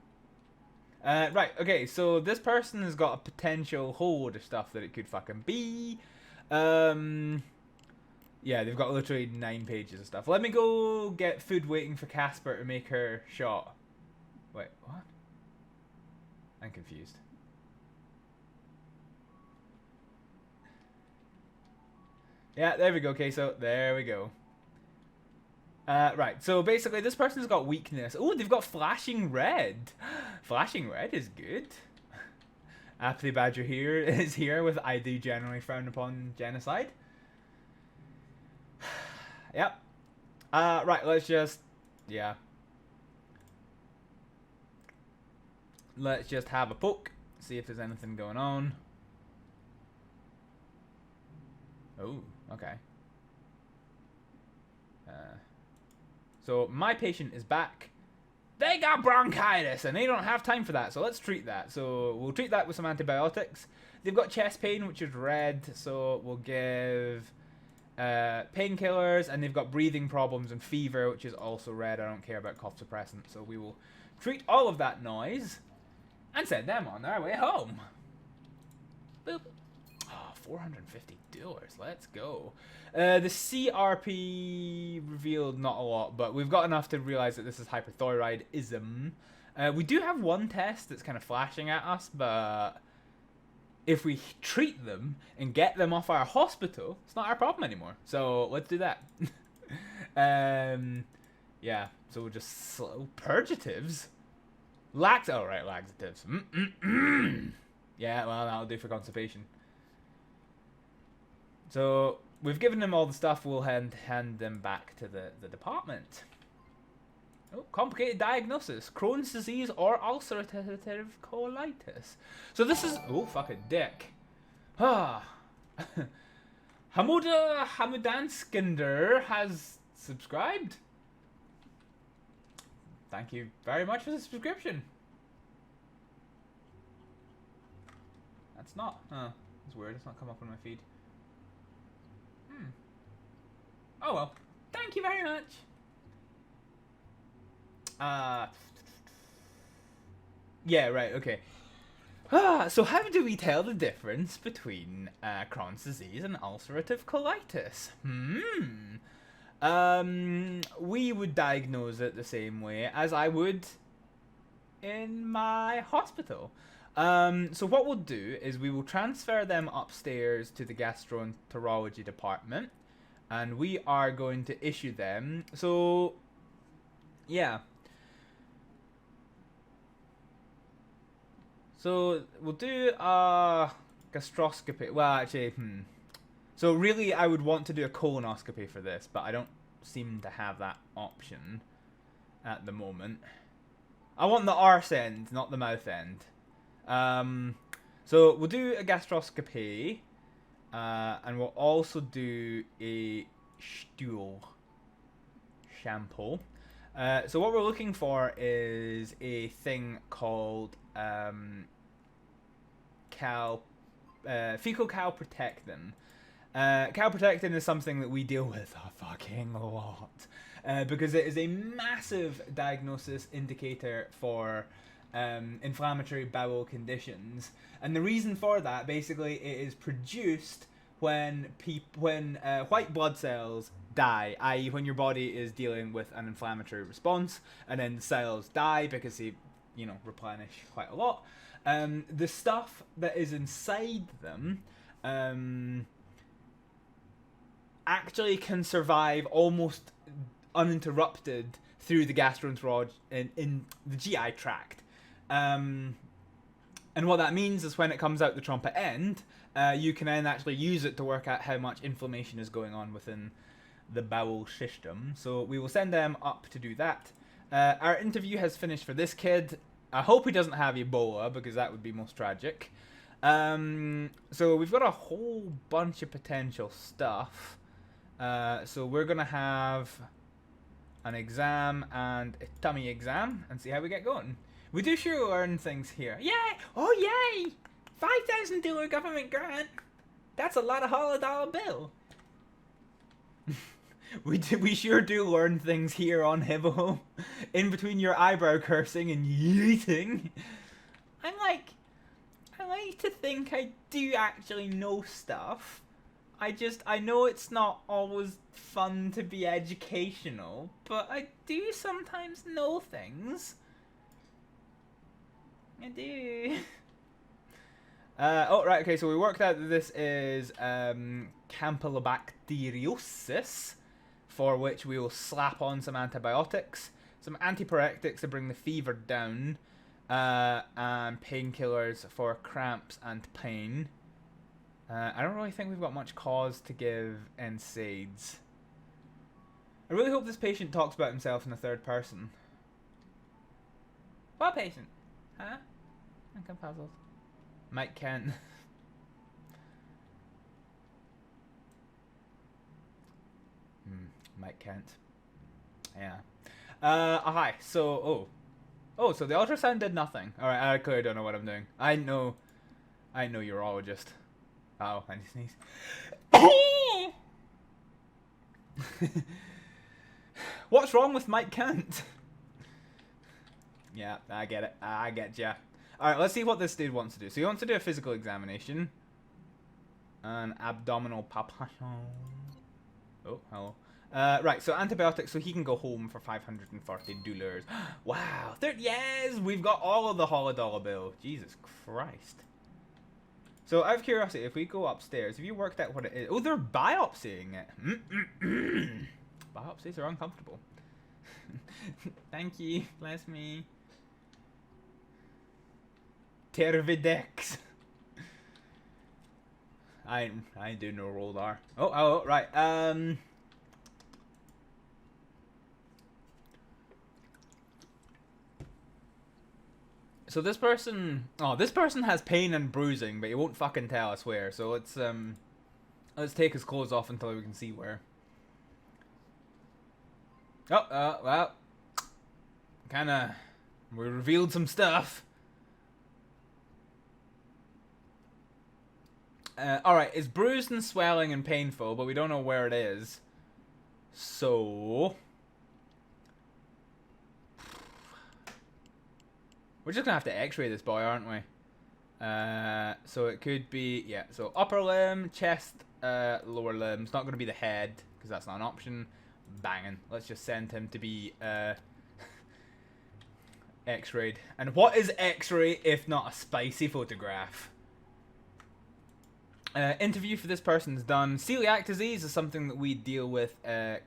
Right, okay, so this person has got a potential whole load of stuff that it could fucking be. Yeah, they've got literally 9 pages of stuff. Let me go get food waiting for Casper to make her shot. Wait, what? I'm confused. Yeah, there we go, okay, so there we go. Right, so basically this person's got weakness. Oh, they've got flashing red. Flashing red is good. Apathy Badger here is here with I do generally frown upon genocide. Yep. Right, let's just... Yeah. Let's just have a poke. See if there's anything going on. Oh, okay. So my patient is back. They got bronchitis and they don't have time for that, so let's treat that. So we'll treat that with some antibiotics. They've got chest pain, which is red, so we'll give painkillers, and they've got breathing problems and fever, which is also red. I don't care about cough suppressant, so we will treat all of that noise and send them on their way home. Boop. Oh, $450. Let's go. The CRP revealed not a lot, but we've got enough to realize that this is hyperthyroidism. We do have one test that's kind of flashing at us, but if we treat them and get them off our hospital, it's not our problem anymore. So let's do that. Yeah, so we'll just slow purgatives. Laxatives. Yeah, well, that'll do for constipation. So we've given them all the stuff. We'll hand them back to the department. Oh, complicated diagnosis. Crohn's disease or ulcerative colitis. So this is... Oh, fuck it. Dick. Ah. Hamuda Hamudanskinder has subscribed. Thank you very much for the subscription. That's not... it's weird. It's not come up on my feed. Oh well. Thank you very much. Yeah, right, okay. So how do we tell the difference between Crohn's disease and ulcerative colitis? We would diagnose it the same way as I would in my hospital. So what we'll do is we will transfer them upstairs to the gastroenterology department, and we are going to issue them. So, yeah. So we'll do a gastroscopy. Well, actually, So really, I would want to do a colonoscopy for this, but I don't seem to have that option at the moment. I want the arse end, not the mouth end. So we'll do a gastroscopy, and we'll also do a stool sample. So what we're looking for is a thing called fecal calprotectin. Calprotectin is something that we deal with a fucking lot, because it is a massive diagnosis indicator for inflammatory bowel conditions, and the reason for that, basically, it is produced when white blood cells die, i.e. when your body is dealing with an inflammatory response, and then cells die because they, replenish quite a lot. The stuff that is inside them actually can survive almost uninterrupted through the gastroenterology in the GI tract. And what that means is when it comes out the trumpet end, you can then actually use it to work out how much inflammation is going on within the bowel system. So we will send them up to do that. Our interview has finished for this kid. I hope he doesn't have Ebola, because that would be most tragic. So we've got a whole bunch of potential stuff. So we're going to have an exam and a tummy exam and see how we get going. We do sure learn things here. Yay! Oh, yay! $5,000 government grant. That's a lot of $100 bill. We sure do learn things here on Hibble. In between your eyebrow cursing and yeeting. I like to think I do actually know stuff. I know it's not always fun to be educational, but I do sometimes know things. I do. Oh, right, okay, so we worked out that this is campylobacteriosis, for which we will slap on some antibiotics, some antipyretics to bring the fever down, and painkillers for cramps and pain. I don't really think we've got much cause to give NSAIDs. I really hope this patient talks about himself in the third person. What patient? Huh? I'm confuzzled. Mike Kent. Mike Kent. Yeah. Hi. So, so the ultrasound did nothing. Alright, I clearly don't know what I'm doing. I know urologist. Oh, I need to sneeze. What's wrong with Mike Kent? Yeah, I get it. I get ya. Alright, let's see what this dude wants to do. So he wants to do a physical examination. An abdominal palpation. Oh, hello. Right, so antibiotics, so he can go home for $540. Wow, yes, we've got all of the $100 bill. Jesus Christ. So, out of curiosity, if we go upstairs, have you worked out what it is? Oh, they're biopsying it. Biopsies are uncomfortable. Thank you, bless me. Tervidex. I do know rolled R. Oh, right. So this person, this person has pain and bruising, but he won't fucking tell, I swear. So let's take his clothes off until we can see where. Well, kinda, we revealed some stuff. Alright, it's bruised and swelling and painful, but we don't know where it is. So we're just gonna have to x-ray this boy, aren't we? So it could be, yeah, so upper limb, chest, lower limb. It's not gonna be the head, because that's not an option. Banging. Let's just send him to be x-rayed. And what is x-ray if not a spicy photograph? Interview for this person's done. Celiac disease is something that we deal with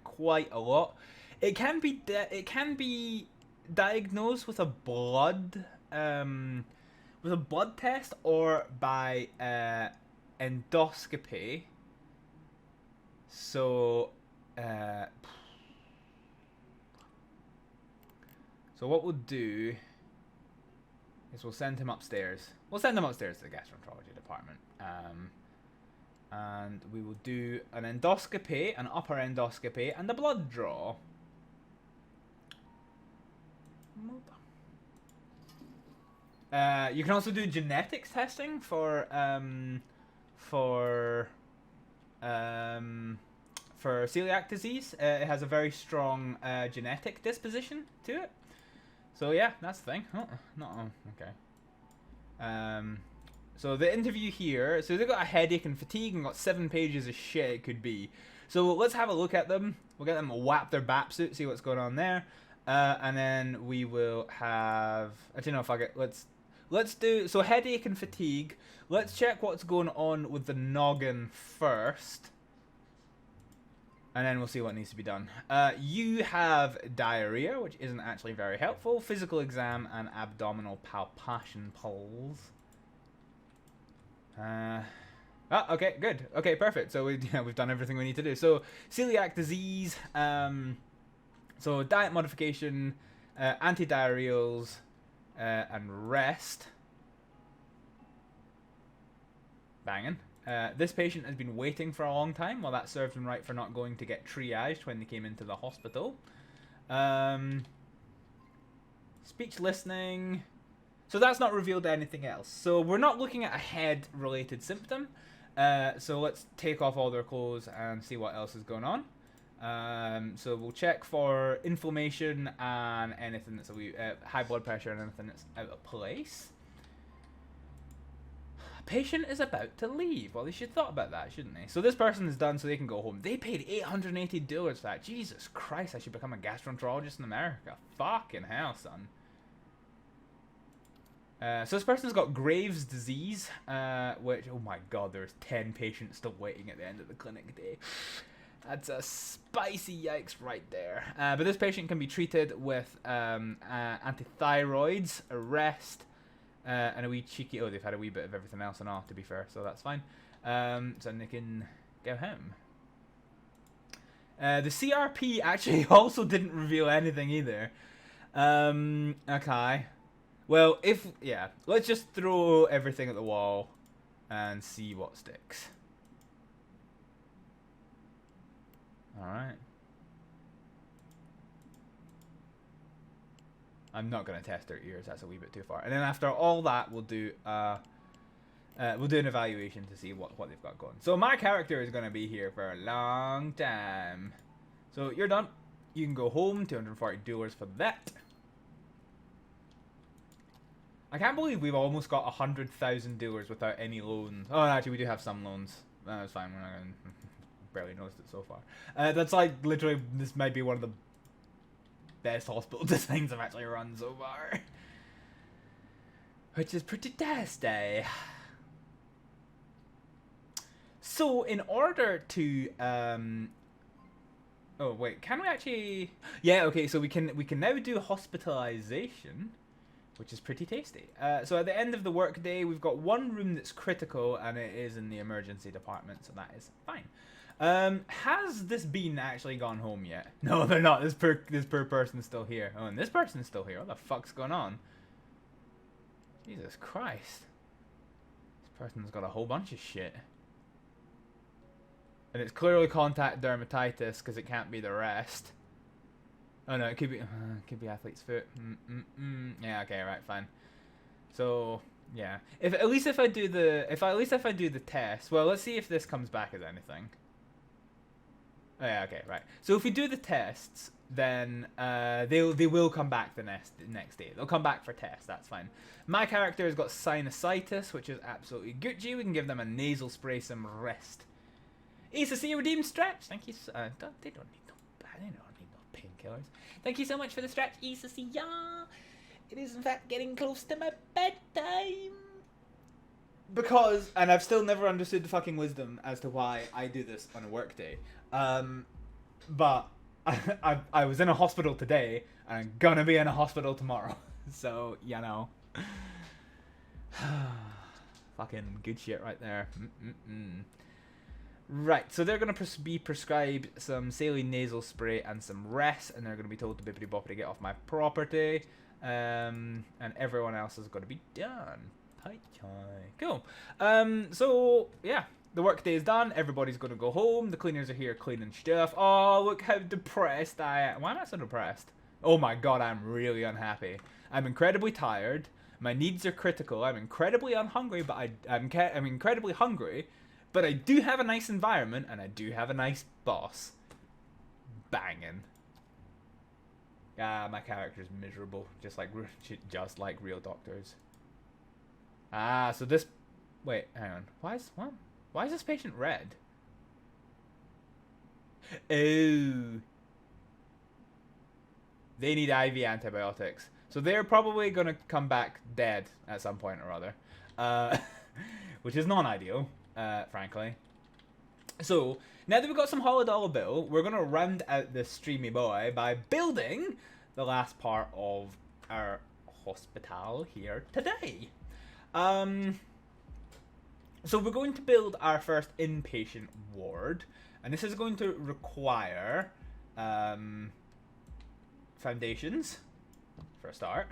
quite a lot. It can be diagnosed with a blood test or by endoscopy. So what we'll do is we'll send him upstairs. We'll send him upstairs to the gastroenterology department. And we will do an endoscopy, an upper endoscopy, and a blood draw. You can also do genetics testing for celiac disease. It has a very strong genetic disposition to it. So yeah, that's the thing. Okay. So the interview here, so they've got a headache and fatigue and got 7 pages of shit it could be. So let's have a look at them. We'll get them to whap their BAP suit, see what's going on there. And then we will have, actually no, fuck it, let's do, so headache and fatigue. Let's check what's going on with the noggin first. And then we'll see what needs to be done. You have diarrhea, which isn't actually very helpful. Physical exam and abdominal palpation pulse. Okay, good. Okay, perfect. So we've done everything we need to do. So celiac disease, so diet modification, antidiarrheals, and rest. Banging. This patient has been waiting for a long time. Well, that served him right for not going to get triaged when they came into the hospital. Speech listening. So that's not revealed anything else. So we're not looking at a head-related symptom. So let's take off all their clothes and see what else is going on. So we'll check for inflammation and anything that's high blood pressure and anything that's out of place. Patient is about to leave. Well, they should have thought about that, shouldn't they? So this person is done, so they can go home. They paid $880 for that. Jesus Christ, I should become a gastroenterologist in America. Fucking hell, son. So this person's got Graves' disease, which, oh my god, there's 10 patients still waiting at the end of the clinic day. That's a spicy yikes right there. But this patient can be treated with antithyroids, a rest, and a wee cheeky, they've had a wee bit of everything else and all, to be fair, so that's fine. So they can go home. The CRP actually also didn't reveal anything either. Okay. Well, let's just throw everything at the wall and see what sticks. Alright. I'm not going to test their ears, that's a wee bit too far. And then after all that, we'll do an evaluation to see what they've got going. So my character is going to be here for a long time. So you're done. You can go home, $240 for that. I can't believe we've almost got $100,000 without any loans. Oh, actually, we do have some loans. That's fine. We're not gonna barely noticed it so far. That's like literally, this might be one of the best hospital designs I've actually run so far, which is pretty tasty. So, in order to oh wait, can we actually? Yeah, okay. So we can now do hospitalization, which is pretty tasty. So at the end of the workday, we've got one room that's critical, and it is in the emergency department, so that is fine. Has this bean actually gone home yet? No, they're not. This poor person's still here. Oh, and this person's still here. What the fuck's going on? Jesus Christ. This person's got a whole bunch of shit. And it's clearly contact dermatitis because it can't be the rest. Oh no, it could be athlete's foot. Yeah, okay, right, fine. So yeah, at least if I do the test. Well, let's see if this comes back as anything. Oh yeah, okay, right. So if we do the tests, then they will come back the next day. They'll come back for tests. That's fine. My character has got sinusitis, which is absolutely Gucci. We can give them a nasal spray, some rest. Asa C redeemed stretch. Thank you. They don't need no painkillers. Thank you so much for the stretch, Asa C. Yeah, it is in fact getting close to my bedtime. Because, and I've still never understood the fucking wisdom as to why I do this on a work day. But I was in a hospital today, and I'm gonna be in a hospital tomorrow. So, you know. Fucking good shit right there. Right, so they're going to be prescribed some saline nasal spray and some rest, and they're going to be told to bippity boppity get off my property, and everyone else is going to be done. Cool. So, yeah, the work day is done, everybody's going to go home, the cleaners are here cleaning stuff. Oh, look how depressed I am. Why am I so depressed? Oh my god, I'm really unhappy. I'm incredibly tired, my needs are critical, I'm incredibly unhungry, but I'm incredibly hungry. But I do have a nice environment, and I do have a nice boss. Banging. Ah, my character's miserable, just like real doctors. Ah, so this. Wait, hang on. Why is this patient red? Oh. They need IV antibiotics, so they're probably gonna come back dead at some point or other, which is non-ideal. Frankly. So, now that we've got some $100 bill, we're going to round out this streamy boy by building the last part of our hospital here today. So we're going to build our first inpatient ward, and this is going to require foundations, for a start.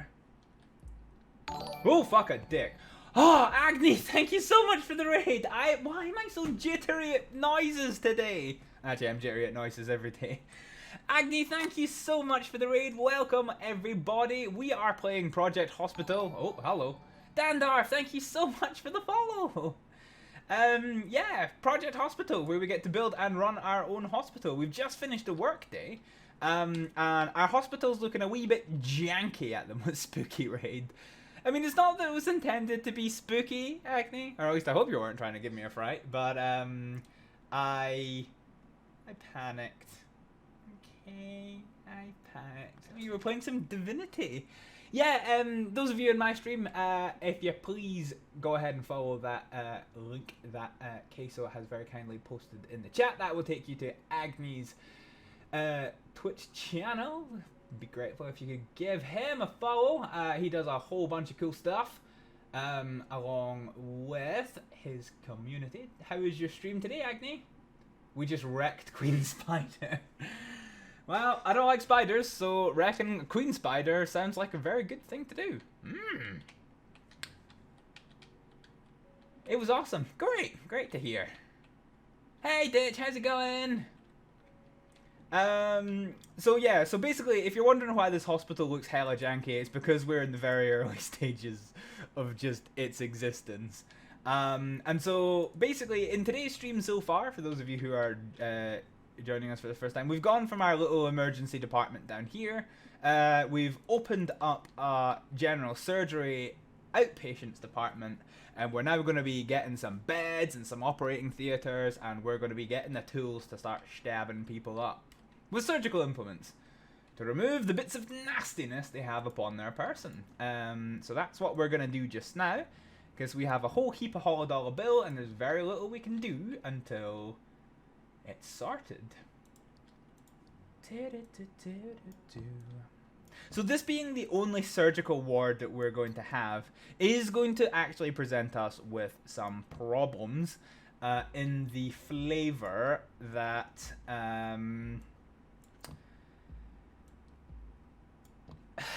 Oh, fuck a dick. Oh, Agni, thank you so much for the raid. Why am I so jittery at noises today? Actually, I'm jittery at noises every day. Agni, thank you so much for the raid. Welcome, everybody. We are playing Project Hospital. Oh, hello. Dandar, thank you so much for the follow. Yeah, Project Hospital, where we get to build and run our own hospital. We've just finished a work day. And our hospital's looking a wee bit janky at the most spooky raid. I mean, it's not that it was intended to be spooky, Acne, or at least I hope you weren't trying to give me a fright, but, I panicked. Okay, I panicked. I mean, you were playing some Divinity. Yeah, those of you in my stream, if you please go ahead and follow that, link that, Queso has very kindly posted in the chat. That will take you to Agni's, Twitch channel. Be grateful if you could give him a follow. He does a whole bunch of cool stuff along with his community. How was your stream today, Agni? We just wrecked Queen Spider. Well, I don't like spiders, so wrecking Queen Spider sounds like a very good thing to do. It was awesome. Great to hear. Hey Ditch, how's it going? So yeah, so basically, if you're wondering why this hospital looks hella janky, it's because we're in the very early stages of just its existence. And so basically, in today's stream so far, for those of you who are joining us for the first time, we've gone from our little emergency department down here. We've opened up a general surgery outpatients department, and we're now going to be getting some beds and some operating theaters, and we're going to be getting the tools to start stabbing people up with surgical implements to remove the bits of nastiness they have upon their person. So that's what we're going to do just now, because we have a whole heap of $100 bill, and there's very little we can do until it's sorted. So this being the only surgical ward that we're going to have is going to actually present us with some problems in the flavor that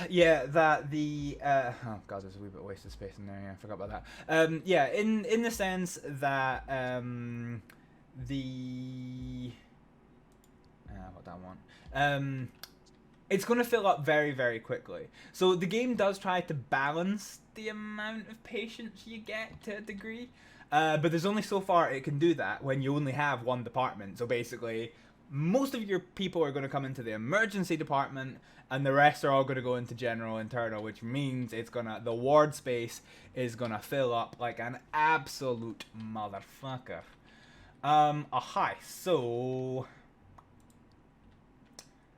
Yeah, that the oh god, there's a wee bit of wasted space in there. Yeah, I forgot about that. Yeah, in the sense that the what do I want? It's going to fill up very, very quickly. So the game does try to balance the amount of patients you get to a degree. But there's only so far it can do that when you only have one department. So basically, most of your people are going to come into the emergency department, and the rest are all going to go into general internal, which means the ward space is going to fill up like an absolute motherfucker. Hi, so...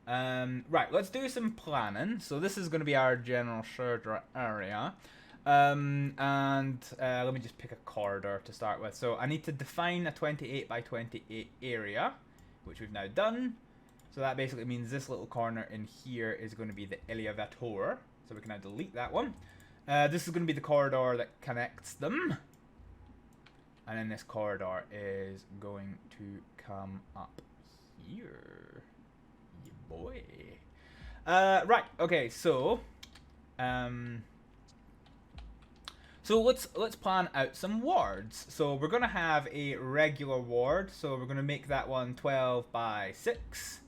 right, let's do some planning. So this is going to be our general surgery area. Let me just pick a corridor to start with. So I need to define a 28 by 28 area, which we've now done. So that basically means this little corner in here is going to be the elevator. So we can now delete that one. This is going to be the corridor that connects them. And then this corridor is going to come up here. Yeah, boy. Right, okay, so... So let's plan out some wards. So we're going to have a regular ward. So we're going to make that one 12 by 6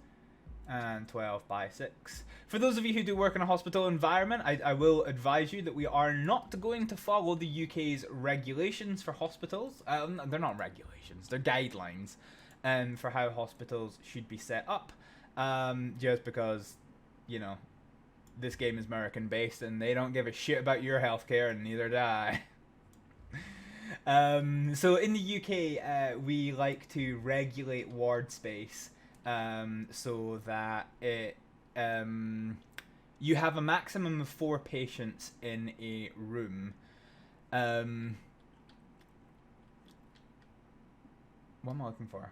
and 12 by 6. For those of you who do work in a hospital environment, I will advise you that we are not going to follow the UK's regulations for hospitals. They're not regulations, they're guidelines for how hospitals should be set up. Just because, you know, this game is American based and they don't give a shit about your healthcare, and neither do I. So in the UK, we like to regulate ward space so that it you have a maximum of 4 patients in a room. What am I looking for?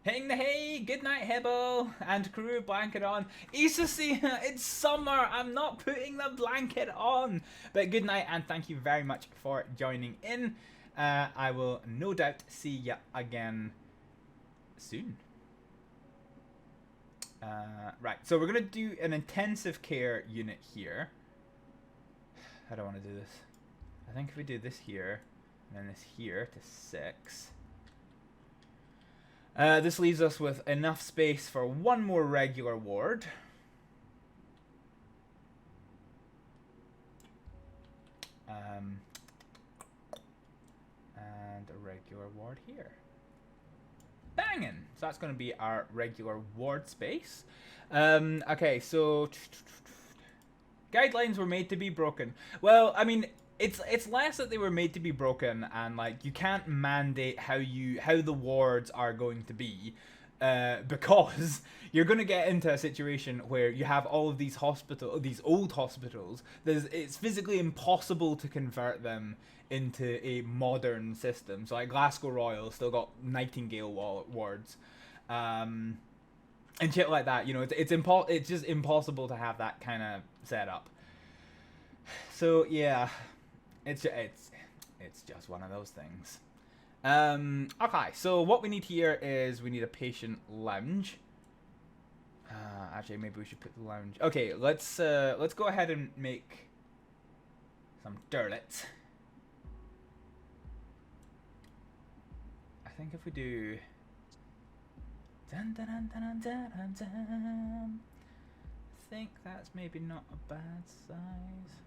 Hitting the hay, good night Hibble, and crew, blanket on. Isusi, it's summer, I'm not putting the blanket on. But good night and thank you very much for joining in. I will no doubt see you again soon. Right, so we're going to do an intensive care unit here. I don't want to do this. I think if we do this here, and then this here to 6... this leaves us with enough space for one more regular ward. And a regular ward here. Banging! So that's going to be our regular ward space. Okay, so... Guidelines were made to be broken. Well, I mean... It's less that they were made to be broken and like you can't mandate how the wards are going to be, because you're going to get into a situation where you have all of these old hospitals. It's physically impossible to convert them into a modern system. So like Glasgow Royal still got Nightingale wards, and shit like that. You know, it's just impossible to have that kind of setup. So yeah. It's just one of those things. Okay, so what we need here is we need a patient lounge. Actually, maybe we should put the lounge. Okay, let's go ahead and make some toilets. I think if we do, dun, dun, dun, dun, dun, dun, dun, I think that's maybe not a bad size.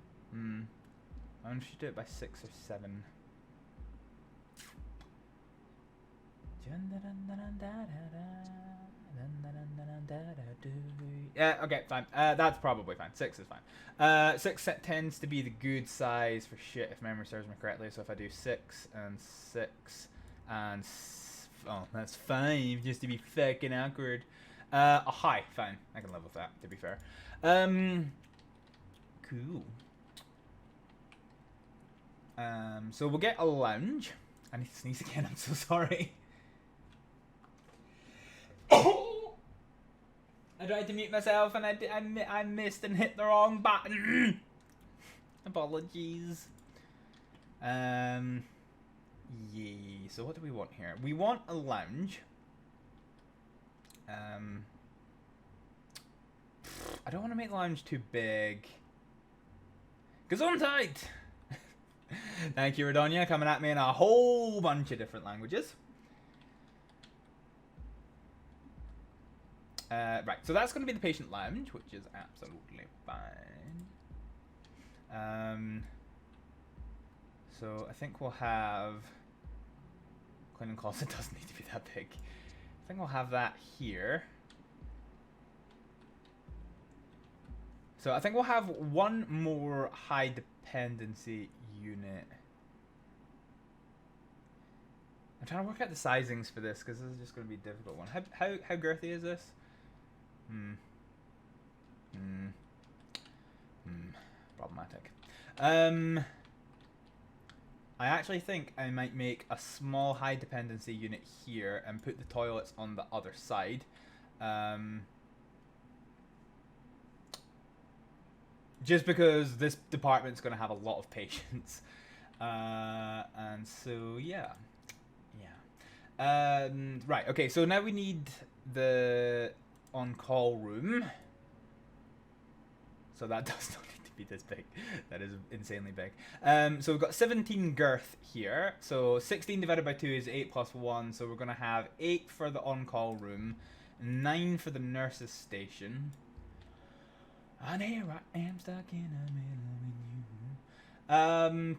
I wonder if you do it by 6 or 7. Yeah, okay, fine. That's probably fine. 6 is fine. 6 tends to be the good size for shit, if memory serves me correctly. So if I do 6 and 6 and... oh, that's 5, just to be fucking awkward. Hi, fine. I can live with that, to be fair. Cool. So we'll get a lounge. I need to sneeze again, I'm so sorry. I tried to mute myself and I missed and hit the wrong button. Apologies. Yeah, so what do we want here? We want a lounge. I don't want to make the lounge too big. Gesundheit! Thank you, Radonia, coming at me in a whole bunch of different languages. Right, so that's going to be the patient lounge, which is absolutely fine. So I think we'll have... Cleaning closet doesn't need to be that big. I think we'll have that here. So I think we'll have one more high dependency unit. I'm trying to work out the sizings for this because this is just going to be a difficult one. How girthy is this? Problematic. I actually think I might make a small high dependency unit here and put the toilets on the other side. Just because this department's going to have a lot of patients. And so, yeah. Right, okay, so now we need the on-call room. So that does not need to be this big. That is insanely big. So we've got 17 girth here. So 16 divided by 2 is 8 plus 1. So we're going to have 8 for the on-call room, 9 for the nurse's station. And here I am stuck in the middle of you.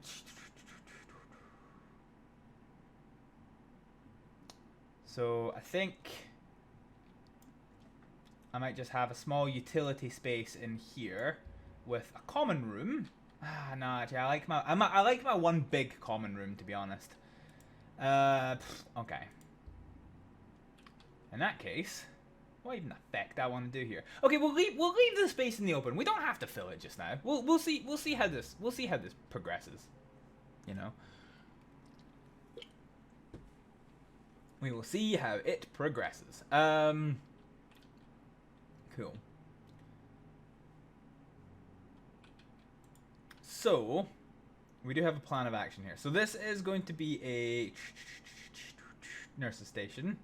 So I think I might just have a small utility space in here with a common room. No, actually, I like my one big common room, to be honest. Okay. In that case, what even the heck do I want to do here? Okay, we'll leave the space in the open. We don't have to fill it just now. We'll see how this progresses. You know. We will see how it progresses. Cool. So, we do have a plan of action here. So this is going to be a nurse's station.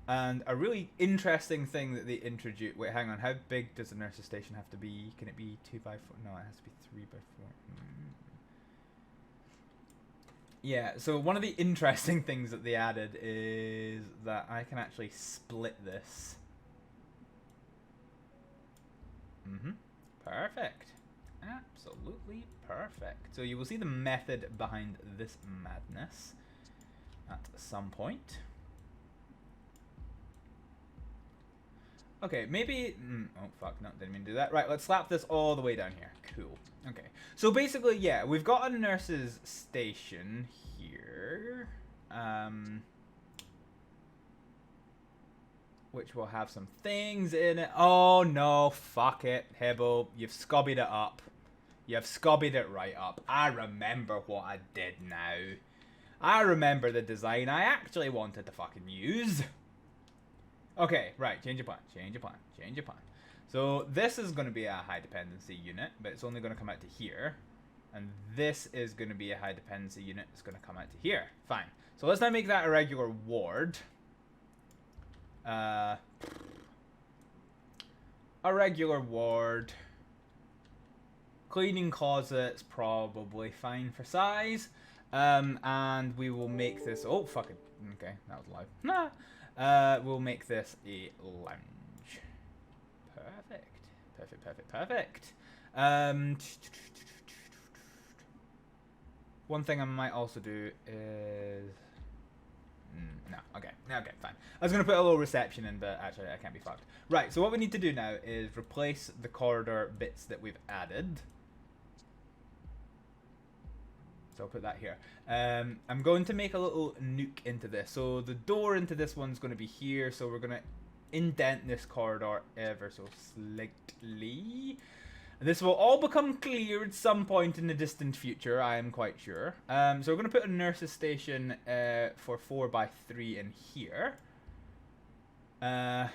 And a really interesting thing that they introduced... Wait, hang on. How big does a nurse's station have to be? Can it be 2 by 4? No, it has to be 3 by 4. Yeah, so one of the interesting things that they added is that I can actually split this. Perfect. Absolutely perfect. So you will see the method behind this madness at some point. Okay, maybe... oh, fuck, no, didn't mean to do that. Right, let's slap this all the way down here. Cool. Okay, so basically, yeah, we've got a nurse's station here. Which will have some things in it. Oh, no, fuck it, Hibble. You've scobbied it up. You've scobbied it right up. I remember what I did now. I remember the design I actually wanted to fucking use. Okay, right, change your plan, change your plan, change your plan. So this is going to be a high dependency unit, but it's only going to come out to here. And this is going to be a high dependency unit. It's going to come out to here. Fine. So let's now make that a regular ward. A regular ward. Cleaning closet's probably fine for size. And we will make this... Oh, fuck it. Okay, that was loud. Nah. We'll make this a lounge. Perfect. Perfect, perfect, perfect. One thing I might also do is... no, okay, fine. I was going to put a little reception in, but actually I can't be fucked. Right, so what we need to do now is replace the corridor bits that we've added. So I'll put that here. I'm going to make a little nuke into this. So the door into this one's going to be here. So we're going to indent this corridor ever so slightly. This will all become clear at some point in the distant future, I am quite sure. So we're going to put a nurse's station for 4x3 in here. Yeah,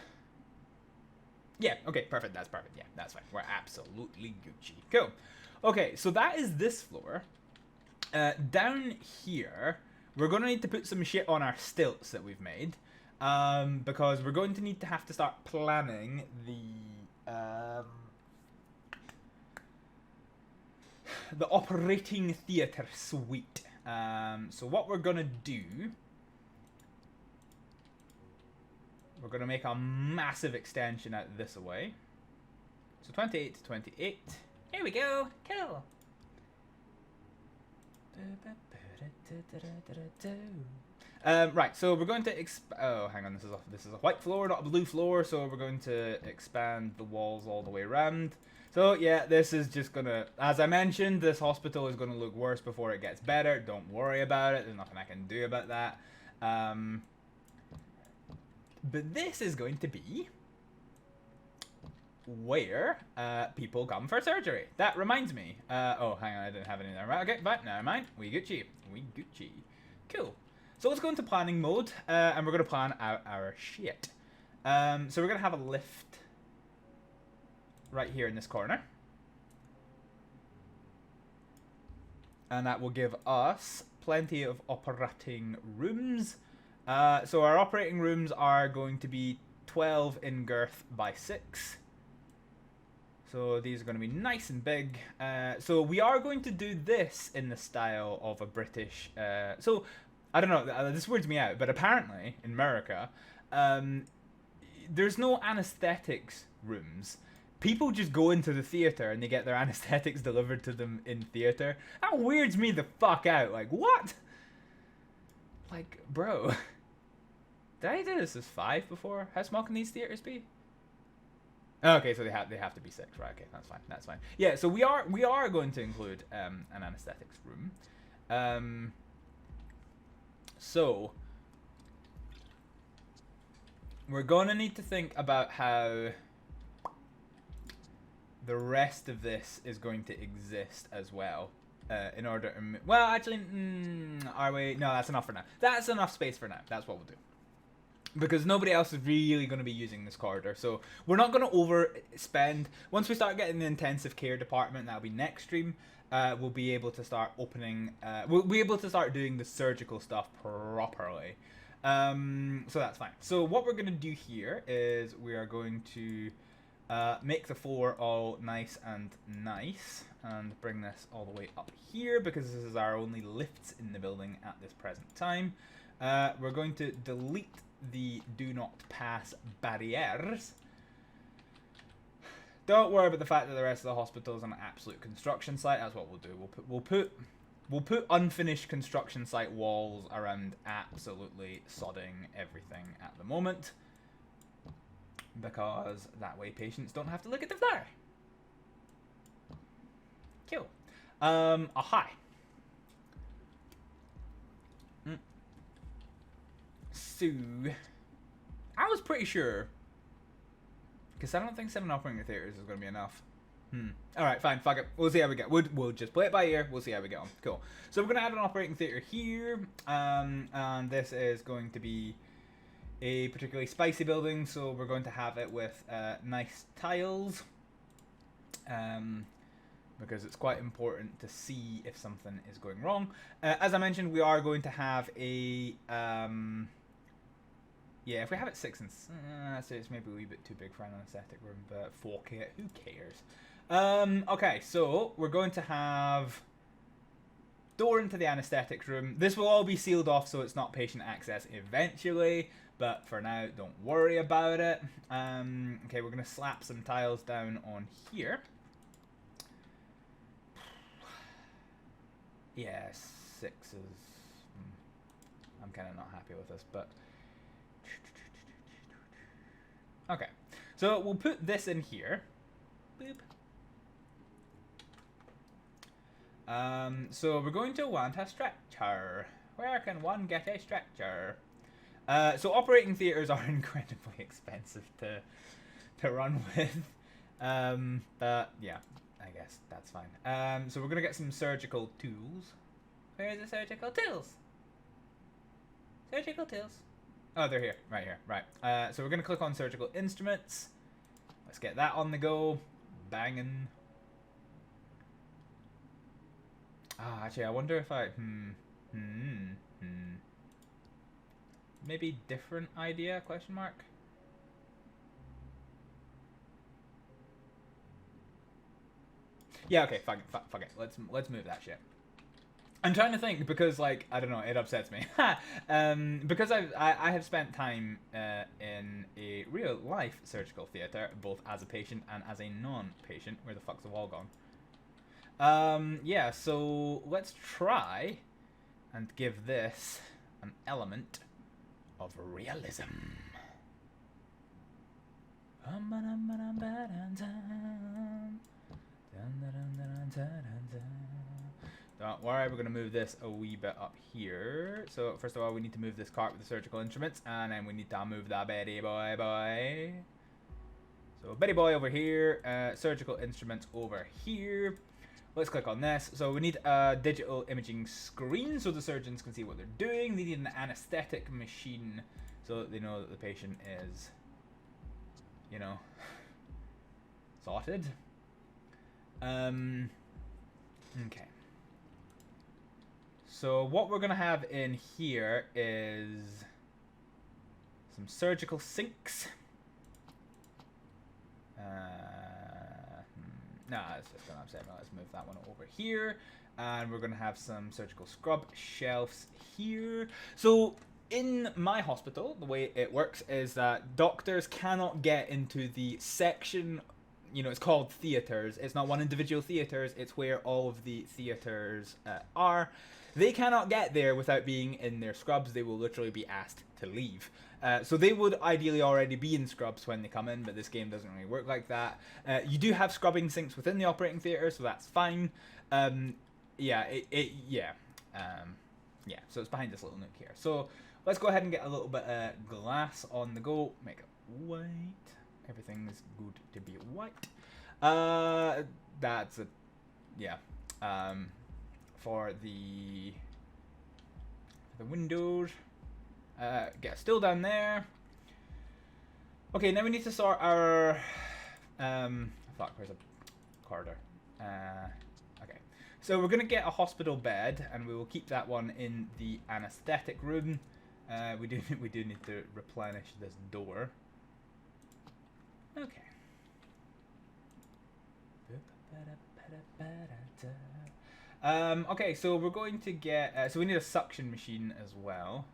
okay, perfect. That's perfect. Yeah, that's fine. We're absolutely Gucci. Cool. Okay, so that is this floor. Down here, we're going to need to put some shit on our stilts that we've made. Because we're going to need to have to start planning the The operating theatre suite. So what we're gonna do, we're gonna make a massive extension out this way. So 28 to 28. Here we go. Cool. Right, so we're going to oh, hang on, this is a white floor, not a blue floor, so we're going to expand the walls all the way around. So yeah, this is just gonna, as I mentioned, this hospital is gonna look worse before it gets better. Don't worry about it. There's nothing I can do about that. But this is going to be where people come for surgery. That reminds me. Oh, hang on, I didn't have any there. Right, okay, but never mind. We Gucci. We Gucci. Cool. So let's go into planning mode, and we're going to plan out our shit. So we're going to have a lift right here in this corner. And that will give us plenty of operating rooms. So our operating rooms are going to be 12 in girth by 6. So these are going to be nice and big. So we are going to do this in the style of a British... so, I don't know, this weirds me out, but apparently, in America, there's no anesthetics rooms. People just go into the theater and they get their anesthetics delivered to them in theater. That weirds me the fuck out. Like, what? Like, bro. Did I do this as 5 before? How small can these theaters be? Okay, so they have to be 6, right? Okay, that's fine. That's fine. Yeah, so we are going to include an anesthetics room. So we're gonna need to think about how the rest of this is going to exist as well. In order to, well, actually, are we? No, that's enough for now. That's enough space for now. That's what we'll do. Because nobody else is really going to be using this corridor. So we're not going to overspend. Once we start getting the intensive care department, that'll be next stream, we'll be able to start opening, we'll be able to start doing the surgical stuff properly. So that's fine. So what we're going to do here is we are going to make the floor all nice and bring this all the way up here because this is our only lifts in the building at this present time. We're going to delete the do not pass barriers. Don't worry about the fact that the rest of the hospital is an absolute construction site. That's what we'll do. We'll put unfinished construction site walls around absolutely sodding everything at the moment, because that way patients don't have to look at the floor. Cool. Hi. So, I was pretty sure, because I don't think 7 operating theaters is going to be enough. Alright, fine, fuck it. We'll see how we get. We'll just play it by ear. We'll see how we get on. Cool. So we're going to add an operating theater here. And this is going to be a particularly spicy building. So we're going to have it with nice tiles. Because it's quite important to see if something is going wrong. As I mentioned, we are going to have a... yeah, if we have it 6 and... so it's maybe a wee bit too big for an anesthetic room, but 4K, who cares? Okay, so we're going to have door into the anesthetics room. This will all be sealed off so it's not patient access eventually, but for now, don't worry about it. Okay, we're going to slap some tiles down on here. Yeah, 6 is... I'm kind of not happy with this, but... Okay, so we'll put this in here. Boop. So we're going to want a stretcher. Where can one get a stretcher? So operating theaters are incredibly expensive to run with. But yeah, I guess that's fine. So we're gonna get some surgical tools. Where's the surgical tools? Surgical tools. Oh, they're here. Right here. Right. So we're going to click on surgical instruments. Let's get that on the go. Banging. Ah, actually, I wonder if I... Maybe different idea, question mark? Yeah, okay, fuck it. Let's move that shit. I'm trying to think because, like, I don't know, it upsets me. Because I have spent time in a real life surgical theater, both as a patient and as a non-patient. Where the fuck's the wall gone? Yeah, so let's try and give this an element of realism. Don't worry, we're going to move this a wee bit up here. So first of all, we need to move this cart with the surgical instruments, and then we need to move that Betty boy. So Betty boy over here, surgical instruments over here. Let's click on this. So we need a digital imaging screen so the surgeons can see what they're doing. They need an anesthetic machine so that they know that the patient is, you know, sorted. Okay. So what we're gonna have in here is some surgical sinks. No, it's just gonna upset me. Let's move that one over here, and we're gonna have some surgical scrub shelves here. So in my hospital, the way it works is that doctors cannot get into the section. You know, it's called theaters. It's not one individual theaters. It's where all of the theaters are. They cannot get there without being in their scrubs. They will literally be asked to leave. So they would ideally already be in scrubs when they come in, but this game doesn't really work like that. You do have scrubbing sinks within the operating theater, so that's fine. Yeah, so it's behind this little nook here. So let's go ahead and get a little bit of glass on the go. Make it white. Everything's good to be white. That's a, yeah. For the windows. Get still down there. Okay, now we need to sort our fuck, where's a corridor? Okay. So we're gonna get a hospital bed, and we will keep that one in the anesthetic room. We do need to replenish this door. Okay. Okay, so we're going to get... so we need a suction machine as well.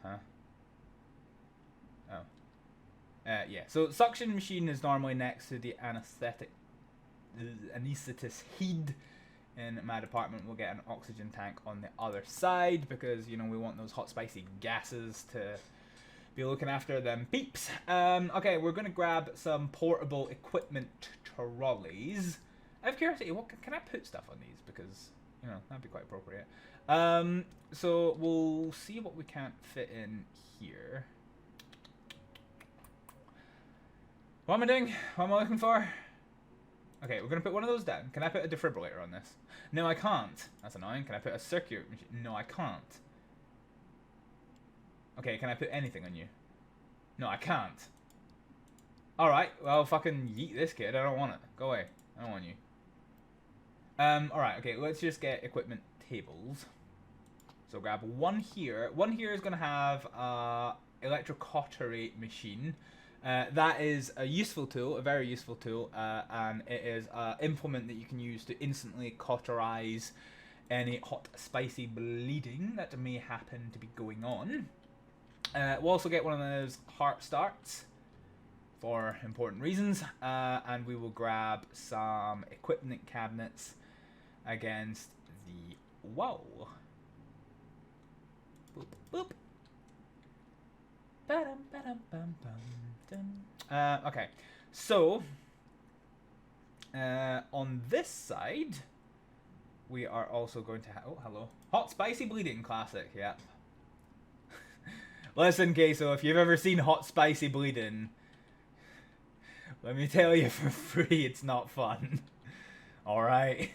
Huh? Oh. Yeah, so suction machine is normally next to the anesthetist head. In my department, we'll get an oxygen tank on the other side because, you know, we want those hot spicy gases to be looking after them peeps. Okay, we're going to grab some portable equipment trolleys. Out of curiosity, what can I put stuff on these? Because, you know, that'd be quite appropriate. So we'll see what we can't fit in here. What am I doing? What am I looking for? Okay, we're going to put one of those down. Can I put a defibrillator on this? No, I can't. That's annoying. Can I put a circuit machine? No, I can't. Okay, can I put anything on you? No, I can't. Alright, well, fucking yeet this kid. I don't want it. Go away. I don't want you. Alright, okay, let's just get equipment tables. So grab one here. One here is going to have a electrocautery machine. That is a useful tool, a very useful tool, and it is an implement that you can use to instantly cauterize any hot, spicy bleeding that may happen to be going on. We'll also get one of those heart starts for important reasons, and we will grab some equipment cabinets against the wall. Boop, boop. Ba-dum, ba-dum, bum, bum, okay, so on this side, we are also going to have, oh, hello, hot spicy bleeding, classic, yeah. Listen, Queso, if you've ever seen hot spicy bleeding, let me tell you for free, it's not fun. Alright?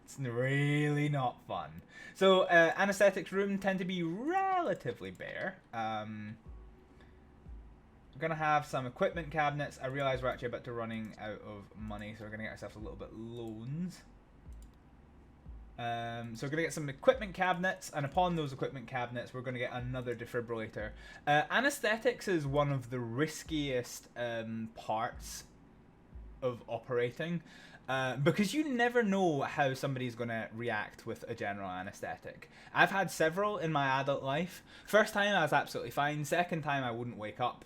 It's really not fun. So, anesthetics room tend to be relatively bare. We're going to have some equipment cabinets. I realize we're actually about to running out of money, so we're going to get ourselves a little bit loans. So we're going to get some equipment cabinets, and upon those equipment cabinets, we're going to get another defibrillator. Anesthetics is one of the riskiest parts of operating. Because you never know how somebody's going to react with a general anesthetic. I've had several in my adult life. First time I was absolutely fine. Second time I wouldn't wake up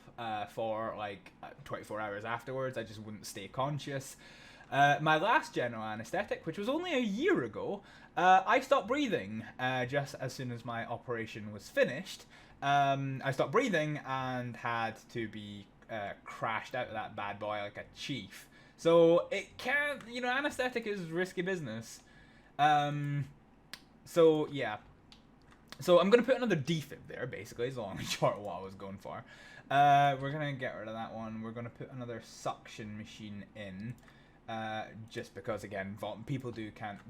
for like 24 hours afterwards. I just wouldn't stay conscious. My last general anesthetic, which was only a year ago, I stopped breathing just as soon as my operation was finished. I stopped breathing and had to be crashed out of that bad boy like a chief. So it can't, you know, anesthetic is risky business. So yeah. So I'm gonna put another defib there, basically, is long and short what I was going for. We're gonna get rid of that one. We're gonna put another suction machine in, just because again, people can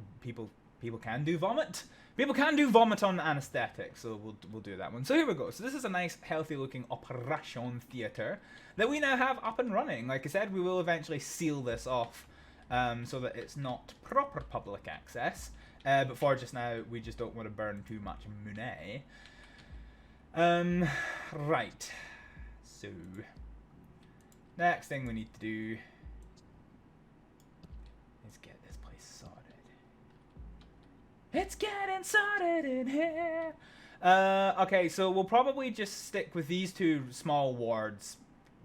do vomit. People can do vomit on anesthetic, so we'll do that one. So here we go. So this is a nice, healthy-looking operation theatre that we now have up and running. Like I said, we will eventually seal this off so that it's not proper public access. But for just now, we just don't want to burn too much money. Right. So next thing we need to do is get this place sorted. It's getting sorted in here. Okay, so we'll probably just stick with these two small wards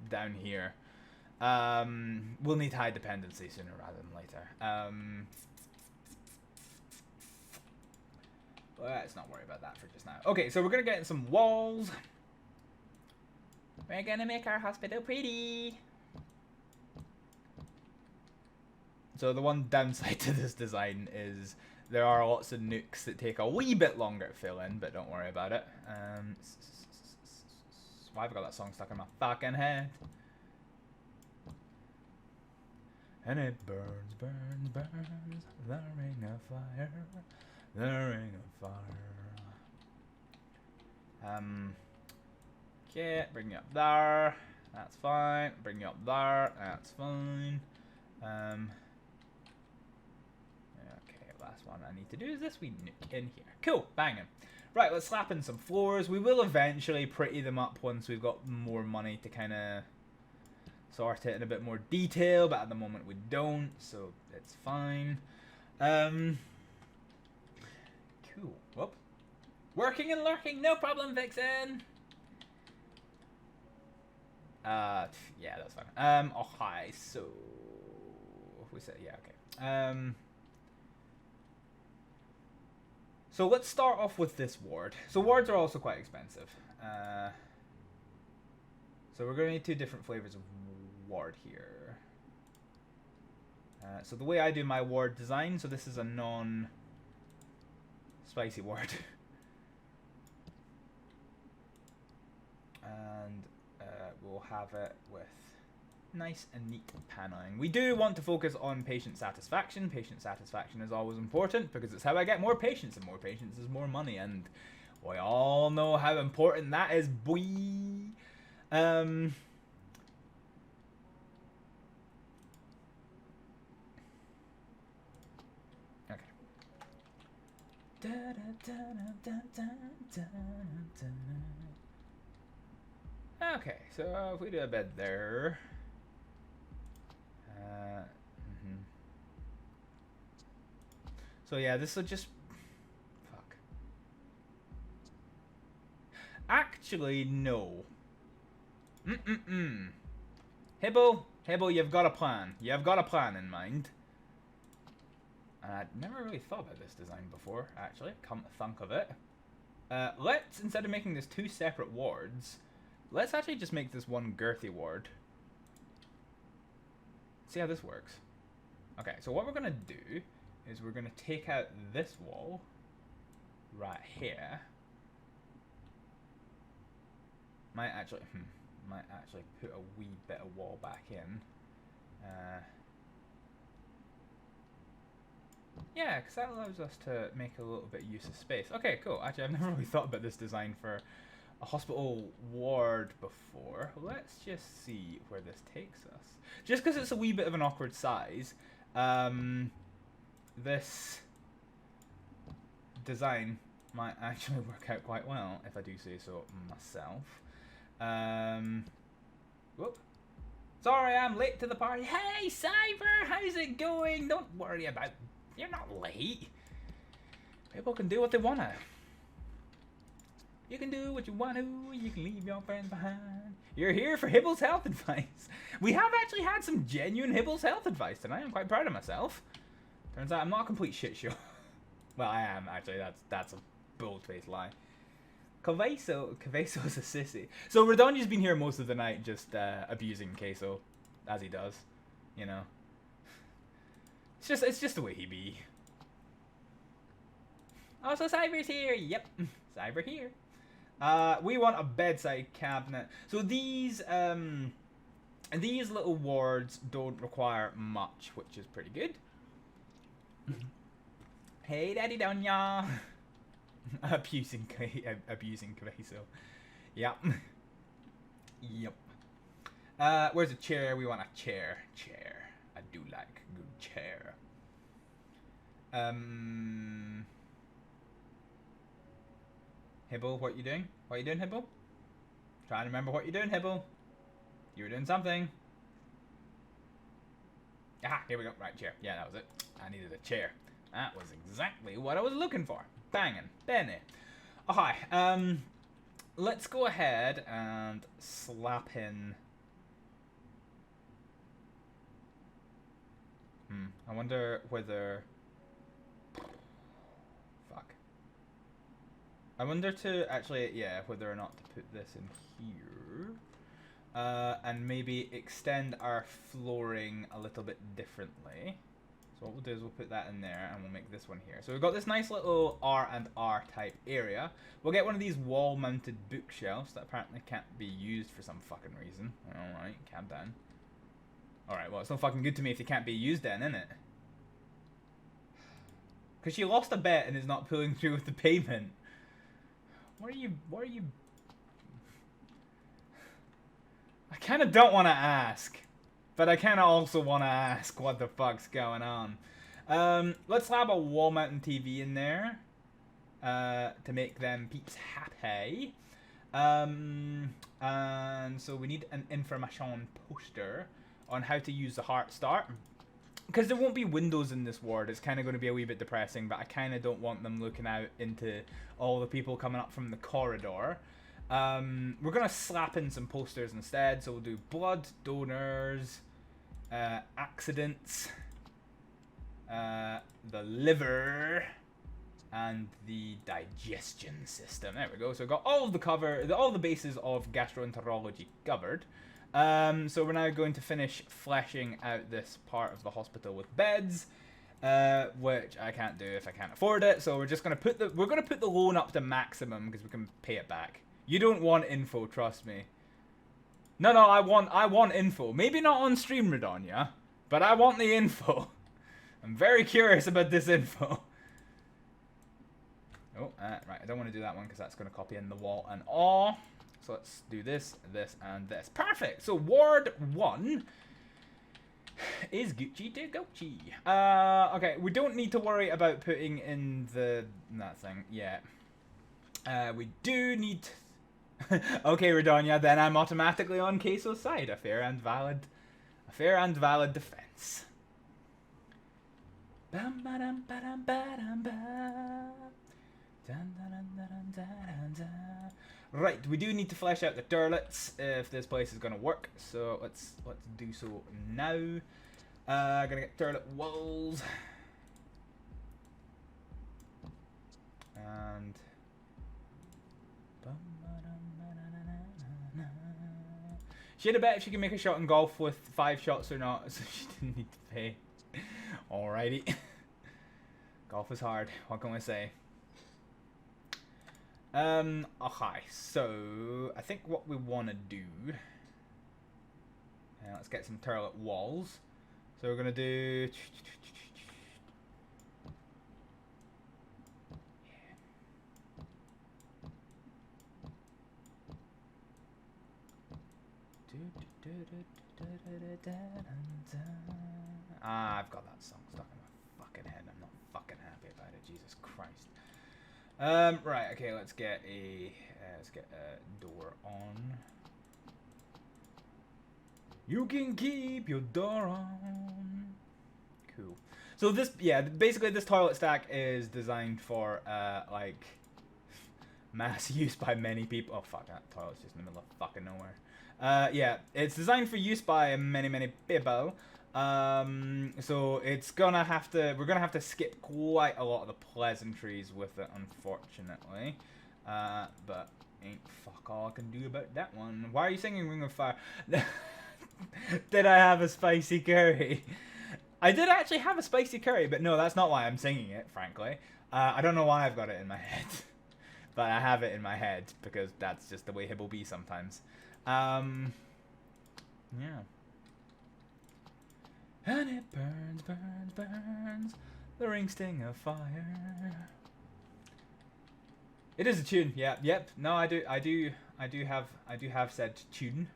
down here. We'll need high dependency sooner rather than later. Let's not worry about that for just now. Okay, so we're gonna get in some walls. We're gonna make our hospital pretty. So the one downside to this design is there are lots of nooks that take a wee bit longer to fill in, but don't worry about it. Why have I got that song stuck in my fucking head? And it burns, burns, burns, the ring of fire, the ring of fire. Okay, bring you up there, that's fine. Bring you up there, that's fine. Last one I need to do is this wee nook in here. Cool, banging. Right, let's slap in some floors. We will eventually pretty them up once we've got more money to kind of sort it in a bit more detail, but at the moment we don't, so it's fine. Cool. Whoop. Working and lurking, no problem, Vixen. Yeah, that's fine. Oh, hi. So we said, yeah, okay. So let's start off with this ward. So wards are also quite expensive. So we're going to need two different flavors of ward here. So the way I do my ward design, so this is a non-spicy ward. And we'll have it with nice and neat paneling. We do want to focus on patient satisfaction. Patient satisfaction is always important because it's how I get more patients, and more patients is more money, and we all know how important that is, boy. Okay. Okay, so if we do a bed there. So yeah, this will just... Fuck. Actually, no. Hibble, you've got a plan. You've got a plan in mind. I'd never really thought about this design before, actually. Come to think of it. Let's, instead of making this two separate wards, let's actually just make this one girthy ward. See how this works. Okay, so what we're going to do is we're going to take out this wall right here. Might actually put a wee bit of wall back in. Yeah, because that allows us to make a little bit use of space. Okay, cool. Actually, I've never really thought about this design for a hospital ward before. Let's just see where this takes us. Just because it's a wee bit of an awkward size, this design might actually work out quite well, if I do say so myself. Whoop. Sorry, I'm late to the party. Hey, Cyber, how's it going? Don't worry about... You're not late. People can do what they want to. You can do what you want to. You can leave your friends behind. You're here for Hibble's health advice. We have actually had some genuine Hibble's health advice tonight. I'm quite proud of myself. Turns out I'm not a complete shit show. Well, I am, actually. That's a bold-faced lie. Queso's a sissy. So Radonya's been here most of the night just abusing Queso, as he does. You know. It's just the way he be. Also, Cyber's here. Yep. Cyber here. We want a bedside cabinet. So these little wards don't require much, which is pretty good. Hey, Daddy Donya. abusing Queso. Yep. Yep. Where's a chair? We want a chair. Chair. I do like a good chair. Hibble, what you doing? What you doing, Hibble? Trying to remember what you're doing, Hibble. You were doing something. Ah, here we go. Right, chair. Yeah, that was it. I needed a chair. That was exactly what I was looking for. Banging. Benny. Oh, hi. Let's go ahead and slap in... I wonder whether... Fuck. I wonder to actually, yeah, whether or not to put this in here. And maybe extend our flooring a little bit differently. So what we'll do is we'll put that in there and we'll make this one here. So we've got this nice little R and R type area. We'll get one of these wall mounted bookshelves that apparently can't be used for some fucking reason. Alright, calm down. Alright, well it's no fucking good to me if they can't be used then, innit? Because she lost a bet and is not pulling through with the payment. What are you... I kind of don't want to ask. But I kind of also want to ask what the fuck's going on. Let's slap a wall mountain TV in there. To make them peeps happy. And so we need an information poster on how to use the heart start. Because there won't be windows in this ward, it's kind of going to be a wee bit depressing, but I kind of don't want them looking out into all the people coming up from the corridor. We're going to slap in some posters instead, so we'll do blood donors, accidents, the liver, and the digestion system. There we go. So we've got all of all the bases of gastroenterology covered. So we're now going to finish fleshing out this part of the hospital with beds, which I can't do if I can't afford it. So we're just gonna put the loan up to maximum because we can pay it back. You don't want info, trust me. No, I want info. Maybe not on stream, Radonya, but I want the info. I'm very curious about this info. Oh, right. I don't want to do that one because that's going to copy in the wall and all. So let's do this, this, and this. Perfect. So Ward 1 is Gucci to Gucci. Okay, we don't need to worry about putting in that thing yet. We do need... Okay, Radonya, then I'm automatically on Queso's side. A fair and valid defense. Right, we do need to flesh out the toilets if this place is gonna work. So let's do so now. Gonna get toilet walls and she had a bet if she can make a shot in golf with 5 shots or not, so she didn't need to pay. Alrighty. Golf is hard, what can I say? Okay, so I think what we want to do, let's get some toilet walls. So we're gonna do I've got that song stuck in my fucking head. I'm not fucking happy about it. Jesus Christ. Right, okay, let's get a door on. You can keep your door on. Cool. So this, yeah, basically this toilet stack is designed for, like, mass use by many people. Oh, fuck, that toilet's just in the middle of fucking nowhere. Yeah, it's designed for use by many people. So it's gonna have to, we're gonna have to skip quite a lot of the pleasantries with it, unfortunately. But ain't fuck all I can do about that one. Why are you singing Ring of Fire? Did I have a spicy curry? I did actually have a spicy curry, but no, that's not why I'm singing it, frankly. I don't know why I've got it in my head. But I have it in my head, because that's just the way Hibble be sometimes. Yeah. And it burns, burns, burns, the ring sting of fire. It is a tune, yeah, yep. No, I do have said tune.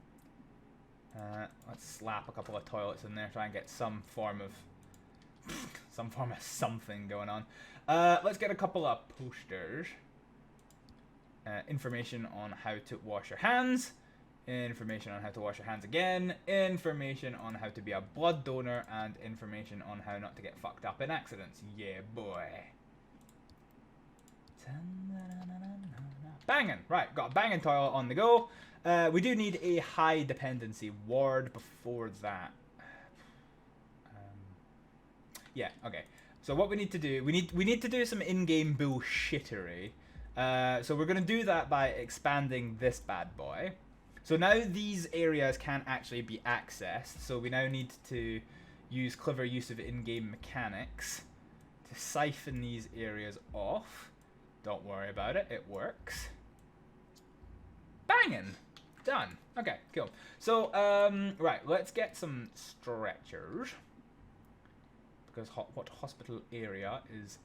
Let's slap a couple of toilets in there, try and get some form of something going on. Let's get a couple of posters. Information on how to wash your hands. Information on how to wash your hands again. Information on how to be a blood donor, and information on how not to get fucked up in accidents. Yeah, boy. Banging! Right, got a banging toilet on the go. We do need a high dependency ward before that. Yeah, okay. So what we need to do, we need to do some in-game bullshittery. So we're gonna do that by expanding this bad boy. So now these areas can actually be accessed. So we now need to use clever use of in-game mechanics to siphon these areas off. Don't worry about it, it works. Banging! Done. Okay, cool. So, right, let's get some stretchers. Because what hospital area is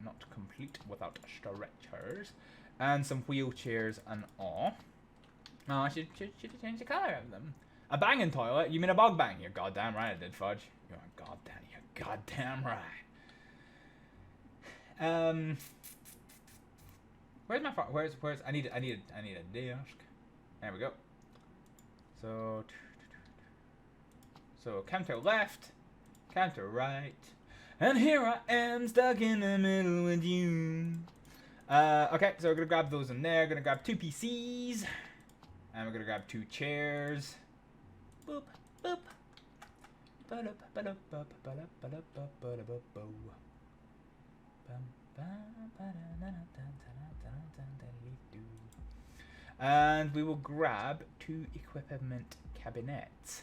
not complete without stretchers. And some wheelchairs and all. Oh, I should have changed the colour of them. A banging toilet? You mean a bog bang? You're goddamn right I did, Fudge. You're goddamn right. Where's my where's I need a desk. There we go. So counter left, counter right, and here I am stuck in the middle with you. Okay, so we're gonna grab those in there. Gonna grab 2 PCs, and we're gonna grab 2 chairs. Boop boop. And we will grab 2 equipment cabinets.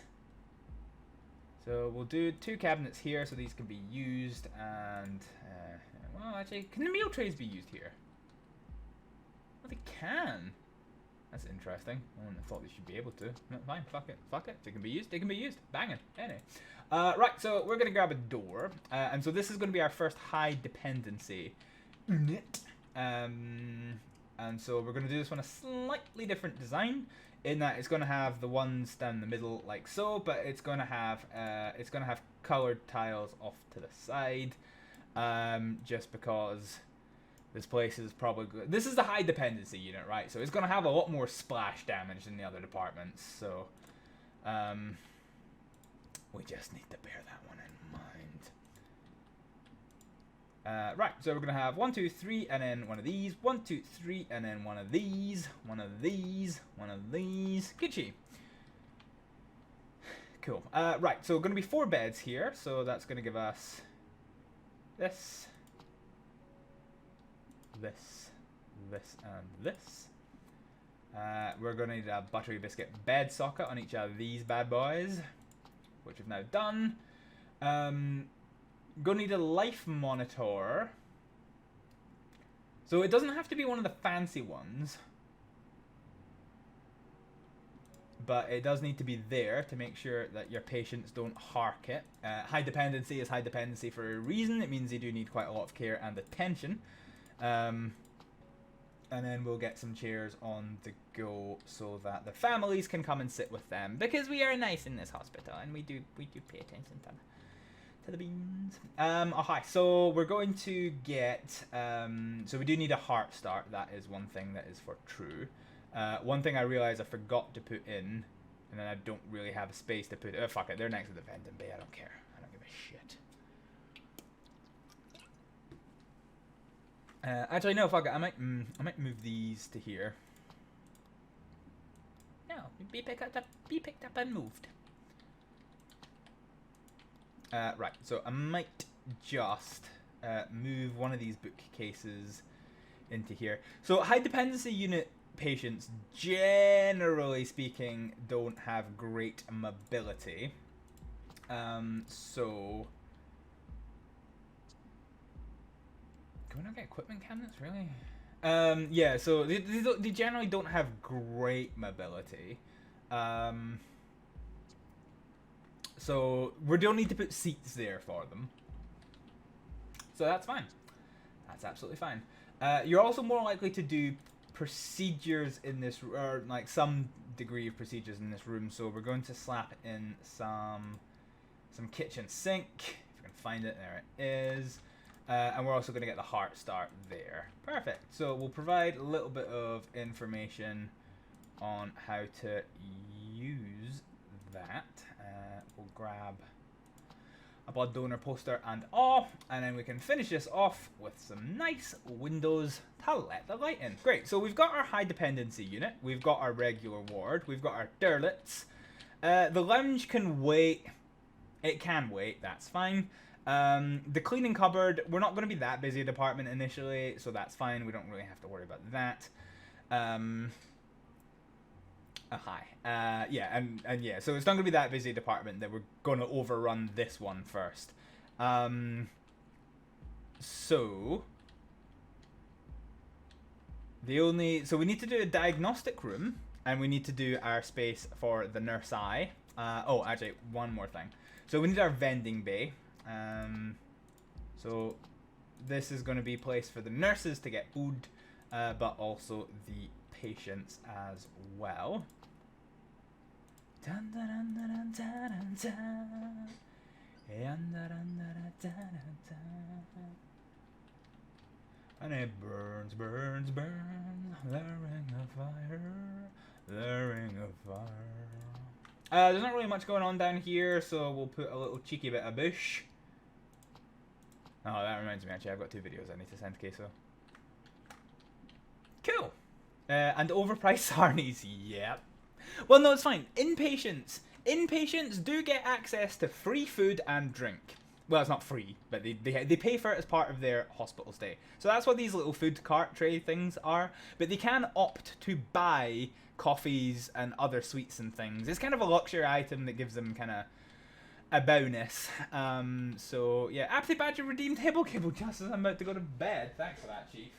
So we'll do 2 cabinets here, so these can be used. And well, actually, can the meal trays be used here? Well, they can. That's interesting. I wouldn't have thought they should be able to. No, fine, fuck it. If they can be used, they can be used. Banging. Anyway. Right, so we're going to grab a door. And so this is going to be our first high dependency unit. And so we're going to do this one a slightly different design, in that it's going to have the ones down the middle like so, but it's going to have colored tiles off to the side, just because this place is probably good. This is the high dependency unit, right? So it's going to have a lot more splash damage than the other departments. So we just need to bear that one in mind. Right, so we're going to have 1, 2, 3, and then one of these. 1, 2, 3, and then one of these. One of these. One of these. Kitschy. Cool. Right, so going to be 4 beds here. So that's going to give us this, this, and this. We're going to need a buttery biscuit bed socket on each of these bad boys, which we've now done. Gonna need a life monitor. So it doesn't have to be one of the fancy ones, but it does need to be there to make sure that your patients don't hark it. High dependency is high dependency for a reason. It means they do need quite a lot of care and attention. And then we'll get some chairs on the go so that the families can come and sit with them, because we are nice in this hospital and we do pay attention to the beans. Okay, so we're going to get so we do need a heart start. That is one thing that is for true. One thing I realized I forgot to put in, and then I don't really have a space to put it. Oh, fuck it, they're next to the vending bay. I don't care. I don't give a shit. Actually, no, fuck it. I might move these to here. No, be picked up and moved. Right, so I might just move one of these bookcases into here. So high dependency unit patients, generally speaking, don't have great mobility. So can we not get equipment cabinets, really? Yeah, so they generally don't have great mobility. So we don't need to put seats there for them. So that's fine. That's absolutely fine. You're also more likely to do procedures in this, or like some degree of procedures in this room. So we're going to slap in some kitchen sink. If you can find it, there it is. And we're also going to get the heart start there. Perfect. So we'll provide a little bit of information on how to use that. We'll grab a blood donor poster and all, and then we can finish this off with some nice windows to let the light in. Great, so we've got our high dependency unit, we've got our regular ward, we've got our derlets. The lounge can wait. It can wait, that's fine. The cleaning cupboard, we're not going to be that busy a department initially, so that's fine. We don't really have to worry about that. Yeah, and yeah, so it's not going to be that busy a department that we're going to overrun this one first. So we need to do a diagnostic room, and we need to do our space for the nurse eye. Oh, actually, one more thing. So we need our vending bay. So this is going to be a place for the nurses to get food, but also the patients as well. And it burns, burns, burns, the ring of fire, the ring of fire. There's not really much going on down here, so we'll put a little cheeky bit of bush. Oh, that reminds me, actually, I've got 2 videos I need to send Queso. Cool. And overpriced sarnies, yep. Well, no, it's fine. Inpatients do get access to free food and drink. Well, it's not free, but they pay for it as part of their hospital stay. So that's what these little food cart tray things are. But they can opt to buy coffees and other sweets and things. It's kind of a luxury item that gives them kind of a bonus. So yeah, Apathy Badger redeemed Hibblejaybob just as I'm about to go to bed. Thanks for that, Chief.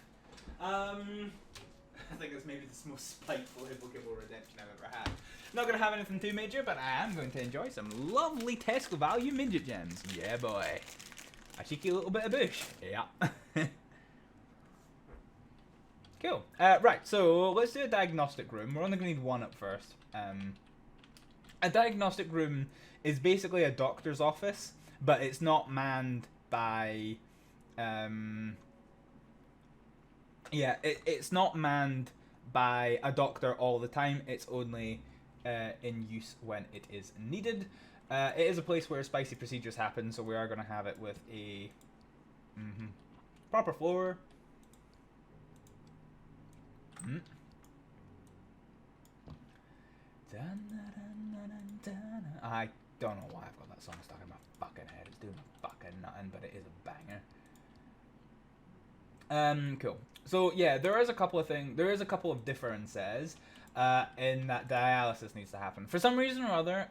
I think it's maybe the most spiteful Hibblejaybob redemption I've ever had. Not going to have anything too major, but I am going to enjoy some lovely Tesco value midget gems. Yeah, boy. A cheeky little bit of bush. Yeah. Cool. Right, so let's do a diagnostic room. We're only going to need one up first. A diagnostic room is basically a doctor's office, but it's not manned by... yeah, it's not manned by a doctor all the time. It's only in use when it is needed. It is a place where spicy procedures happen, so we are going to have it with a proper floor. I don't know why I've got that song stuck in my fucking head. It's doing my fucking nothing, but it is a banger. Cool. So yeah, there is a couple of things. There is a couple of differences in that dialysis needs to happen for some reason or other.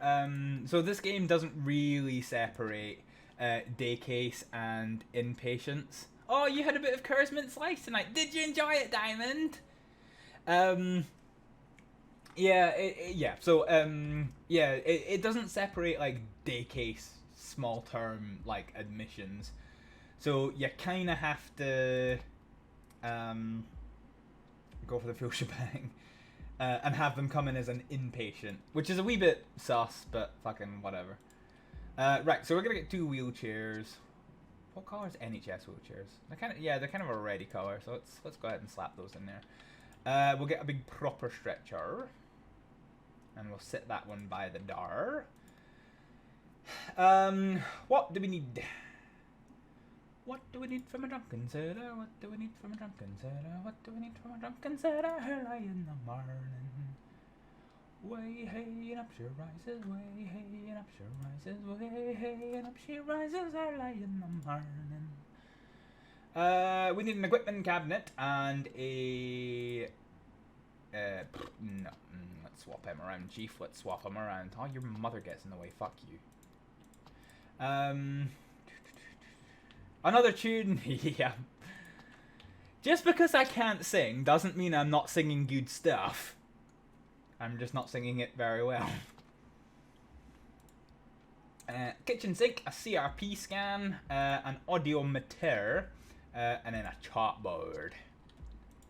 So this game doesn't really separate day case and inpatients. Oh, you had a bit of Cur's mint slice tonight. Did you enjoy it, Diamond? Yeah, yeah. So yeah, it doesn't separate like day case, small term like admissions. So you kind of have to go for the full shebang and have them come in as an inpatient, which is a wee bit sus, but fucking whatever. Right, so we're gonna get 2 wheelchairs. What color is NHS wheelchairs? They're kind of, yeah, they're kind of a reddy color, so let's go ahead and slap those in there. We'll get a big proper stretcher. And we'll sit that one by the door. What do we need? What do we need from a drunken sailor? What do we need from a drunken sailor? What do we need from a drunken sailor? Early in the morning. Way hey and up she rises, way hey and up she rises, way hey and up she rises early in the morning. We need an equipment cabinet and a... no, let's swap him around, Chief. Let's swap him around. Oh, your mother gets in the way. Fuck you. Another tune. Yeah. Just because I can't sing doesn't mean I'm not singing good stuff. I'm just not singing it very well. Kitchen sink, a CRP scan, an audiometer, and then a chalkboard.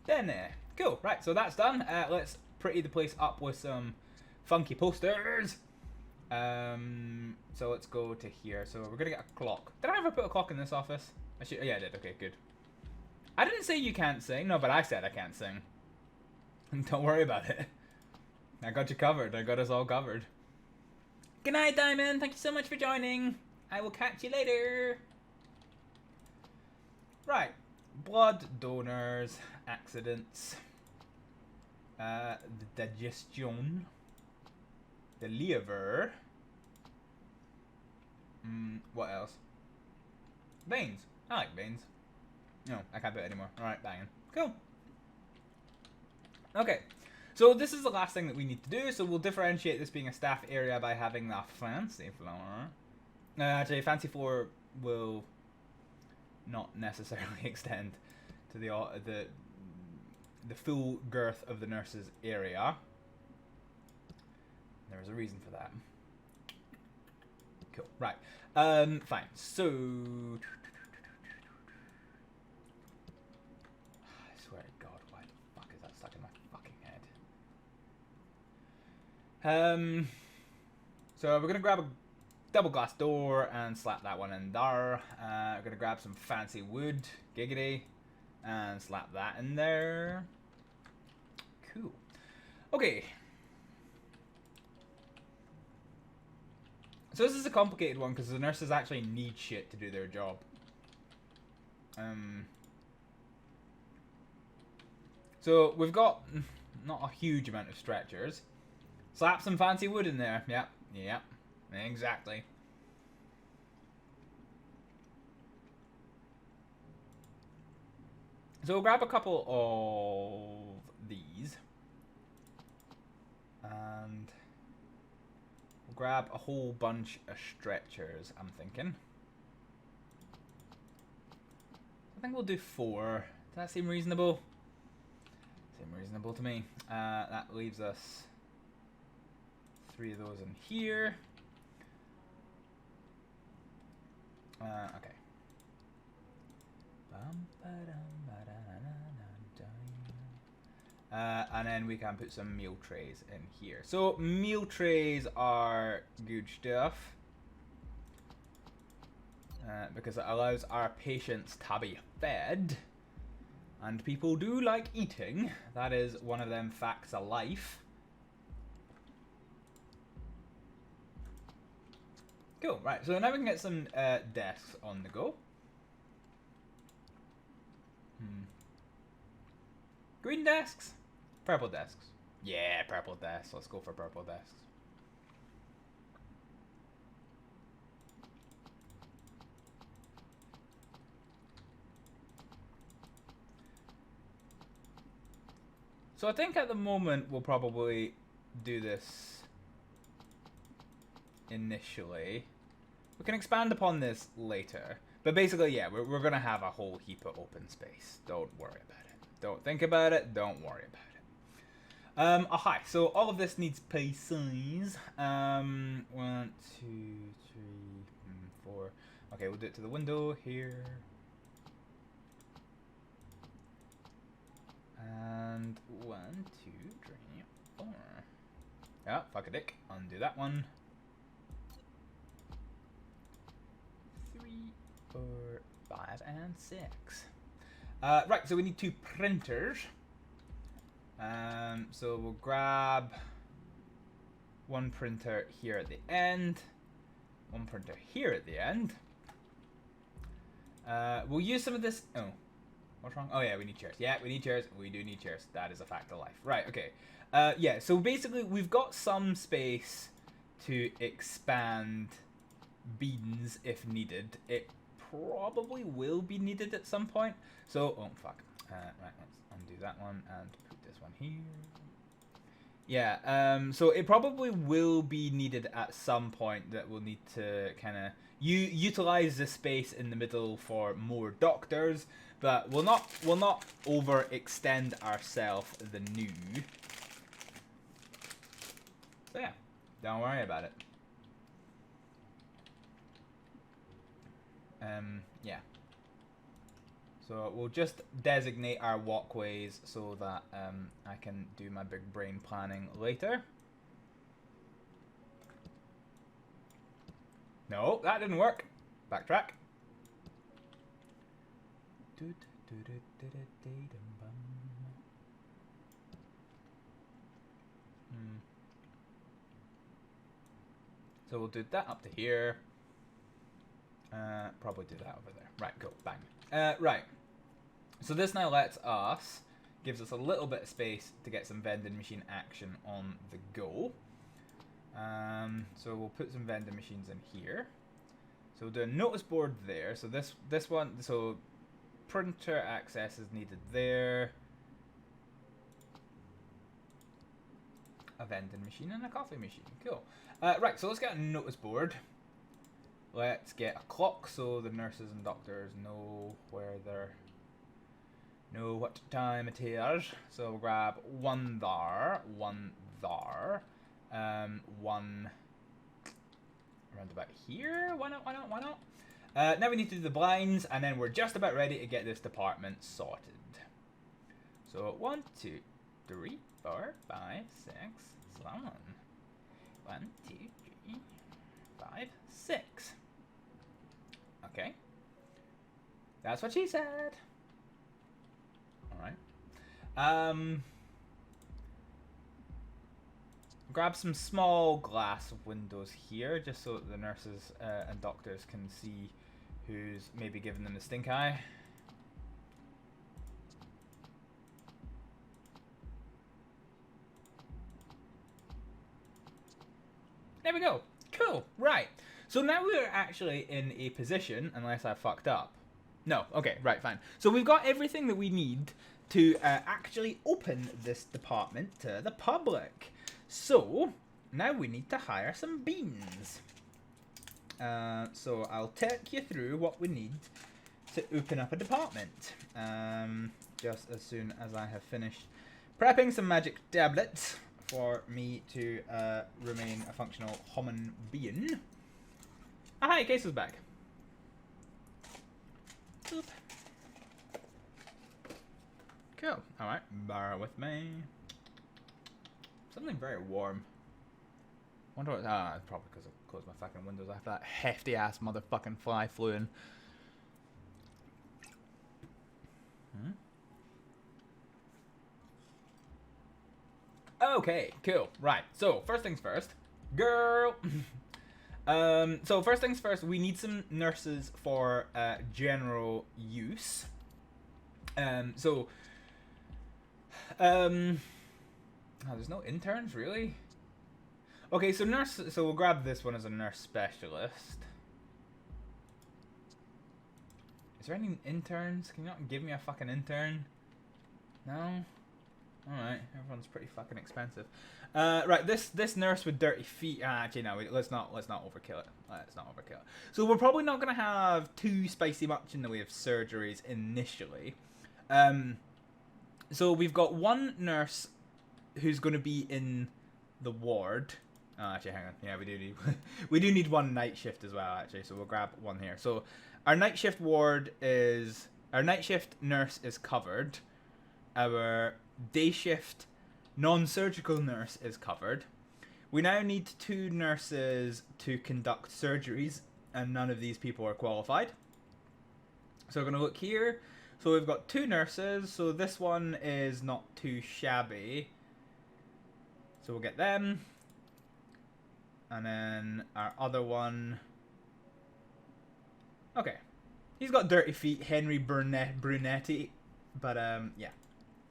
Then cool, right, so that's done. Let's pretty the place up with some funky posters. So let's go to here. So we're gonna get a clock. Did I ever put a clock in this office? I should, yeah, I did. Okay, good. I didn't say you can't sing. No, but I said I can't sing. Don't worry about it. I got you covered. I got us all covered. Good night, Diamond. Thank you so much for joining. I will catch you later. Right. Blood donors, accidents, the digestion, the liver. What else? Veins. I like veins. No, I can't do it anymore. Alright, banging. Cool. Okay. So this is the last thing that we need to do. So we'll differentiate this being a staff area by having the fancy floor. Actually, fancy floor will not necessarily extend to the full girth of the nurses area. There's a reason for that. Cool. Right. Fine. So I swear to God, why the fuck is that stuck in my fucking head? So we're gonna grab a double glass door and slap that one in there. We're gonna grab some fancy wood, giggity, and slap that in there. Cool. Okay. So this is a complicated one because the nurses actually need shit to do their job. So we've got not a huge amount of stretchers. Slap some fancy wood in there. Yep, yep, exactly. So we'll grab a couple of these. And we'll grab a whole bunch of stretchers, I'm thinking. I think we'll do 4. Does that seem reasonable? Seem reasonable to me. That leaves us 3 of those in here. Okay. And then we can put some meal trays in here. So meal trays are good stuff. Because it allows our patients to be fed. And people do like eating. That is one of them facts of life. Cool, right, so now we can get some desks on the go. Green desks? Purple desks. Yeah, purple desks. Let's go for purple desks. So I think at the moment we'll probably do this initially. We can expand upon this later. But basically, yeah, we're going to have a whole heap of open space. Don't worry about it. Don't think about it. Don't worry about it. Hi. So all of this needs place size. 1, 2, 3, 4. Okay, we'll do it to the window here. And 1, 2, 3, 4. Yeah, fuck a dick. Undo that one. 3, 4, 5, and 6. Right, so we need 2 printers. So we'll grab one printer here at the end, one printer here at the end. We'll use some of this. Oh, what's wrong? Oh yeah, we need chairs. Yeah, we need chairs. We do need chairs. That is a fact of life. Right. Okay. Yeah. So basically, we've got some space to expand beans if needed. It probably will be needed at some point. So, oh fuck. Right. Let's undo that one and put this one here. Yeah, so it probably will be needed at some point that we'll need to kind of utilize the space in the middle for more doctors, but we'll not overextend ourselves the new. So yeah, don't worry about it. Yeah. So we'll just designate our walkways so that I can do my big brain planning later. No, that didn't work. Backtrack. So we'll do that up to here. Probably do that over there. Right, cool, bang. Right. So this now gives us a little bit of space to get some vending machine action on the go. So we'll put some vending machines in here. So we'll do a notice board there. So this one, so printer access is needed there. A vending machine and a coffee machine. Cool. Right, so let's get a notice board. Let's get a clock so the nurses and doctors know what time it is. So we'll grab one there, one around about here. Why not? Now we need to do the blinds, and then we're just about ready to get this department sorted. So 1, 2, 3, 4, 5, 6, 7. 1, 2, 3, 5, 6. Okay. That's what she said. Alright. Grab some small glass windows here, just so that the nurses and doctors can see who's maybe giving them the stink eye. There we go. Cool. Right. So now we're actually in a position, unless I fucked up. No. Okay. Right. Fine. So we've got everything that we need to actually open this department to the public. So now we need to hire some beans. So I'll take you through what we need to open up a department. Just as soon as I have finished prepping some magic tablets for me to remain a functional human being. Ah, hi, Case is back. Oop. Cool. Alright, bear with me. Something very warm. Wonder what. Ah, it's probably because I closed my fucking windows after that hefty ass motherfucking fly flew in. Okay, cool. Right. So first things first, girl. So first things first, we need some nurses for general use. Oh, there's no interns, really? Okay, so nurse, so we'll grab this one as a nurse specialist. Is there any interns? Can you not give me a fucking intern? No? Alright, everyone's pretty fucking expensive. Right, this nurse with dirty feet, actually no, let's not overkill it. Let's not overkill it. So we're probably not going to have too spicy much in the way of surgeries initially. So we've got one nurse who's going to be in the ward. Actually, hang on. Yeah, we do need we do need one night shift as well. Actually, so we'll grab one here. So our night shift nurse is covered. Our day shift non-surgical nurse is covered. We now need 2 nurses to conduct surgeries, and none of these people are qualified. So we're going to look here. So we've got 2 nurses. So this one is not too shabby. So we'll get them. And then our other one. Okay. He's got dirty feet, Henry Brunetti. But, yeah.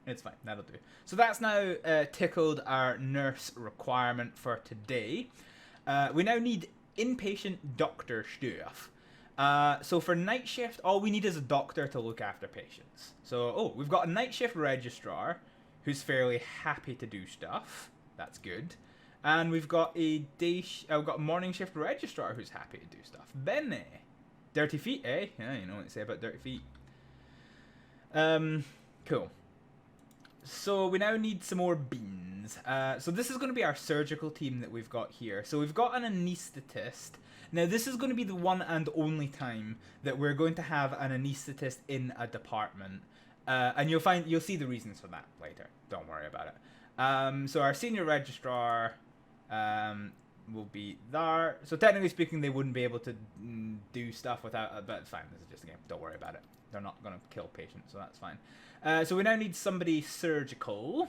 It's fine. That'll do. So that's now tickled our nurse requirement for today. We now need inpatient doctor stuff. So for night shift, all we need is a doctor to look after patients. So, we've got a night shift registrar who's fairly happy to do stuff. That's good. And we've got a morning shift registrar who's happy to do stuff. Bene. Dirty feet, eh? Yeah, you know what they say about dirty feet. Cool. So we now need some more beans. So this is going to be our surgical team that we've got here. So we've got an anaesthetist. Now this is going to be the one and only time that we're going to have an anaesthetist in a department. And you'll see the reasons for that later. Don't worry about it. So our senior registrar will be there. So technically speaking, they wouldn't be able to do stuff without, but it's fine. This is just a game. Don't worry about it. They're not going to kill patients, so that's fine. So we now need somebody surgical.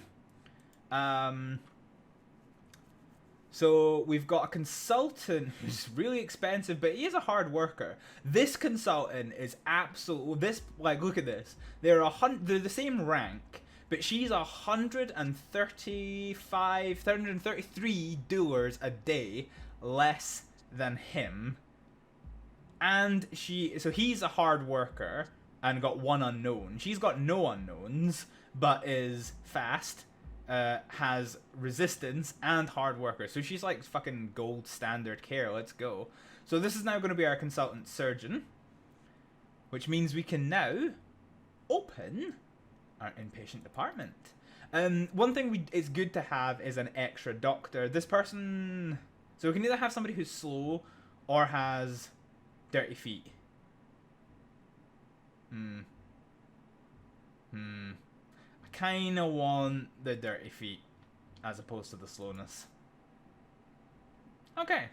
So we've got a consultant who's really expensive, but he is a hard worker. This consultant is look at this. They're the same rank, but she's 333 doers a day less than him. And so he's a hard worker and got 1 unknown. She's got no unknowns, but is fast, has resistance, and hard worker. So she's like fucking gold standard care. Let's go. So this is now going to be our consultant surgeon, which means we can now open our inpatient department. One thing it's good to have is an extra doctor. This person... So we can either have somebody who's slow or has dirty feet. I kind of want the dirty feet as opposed to the slowness. Okay,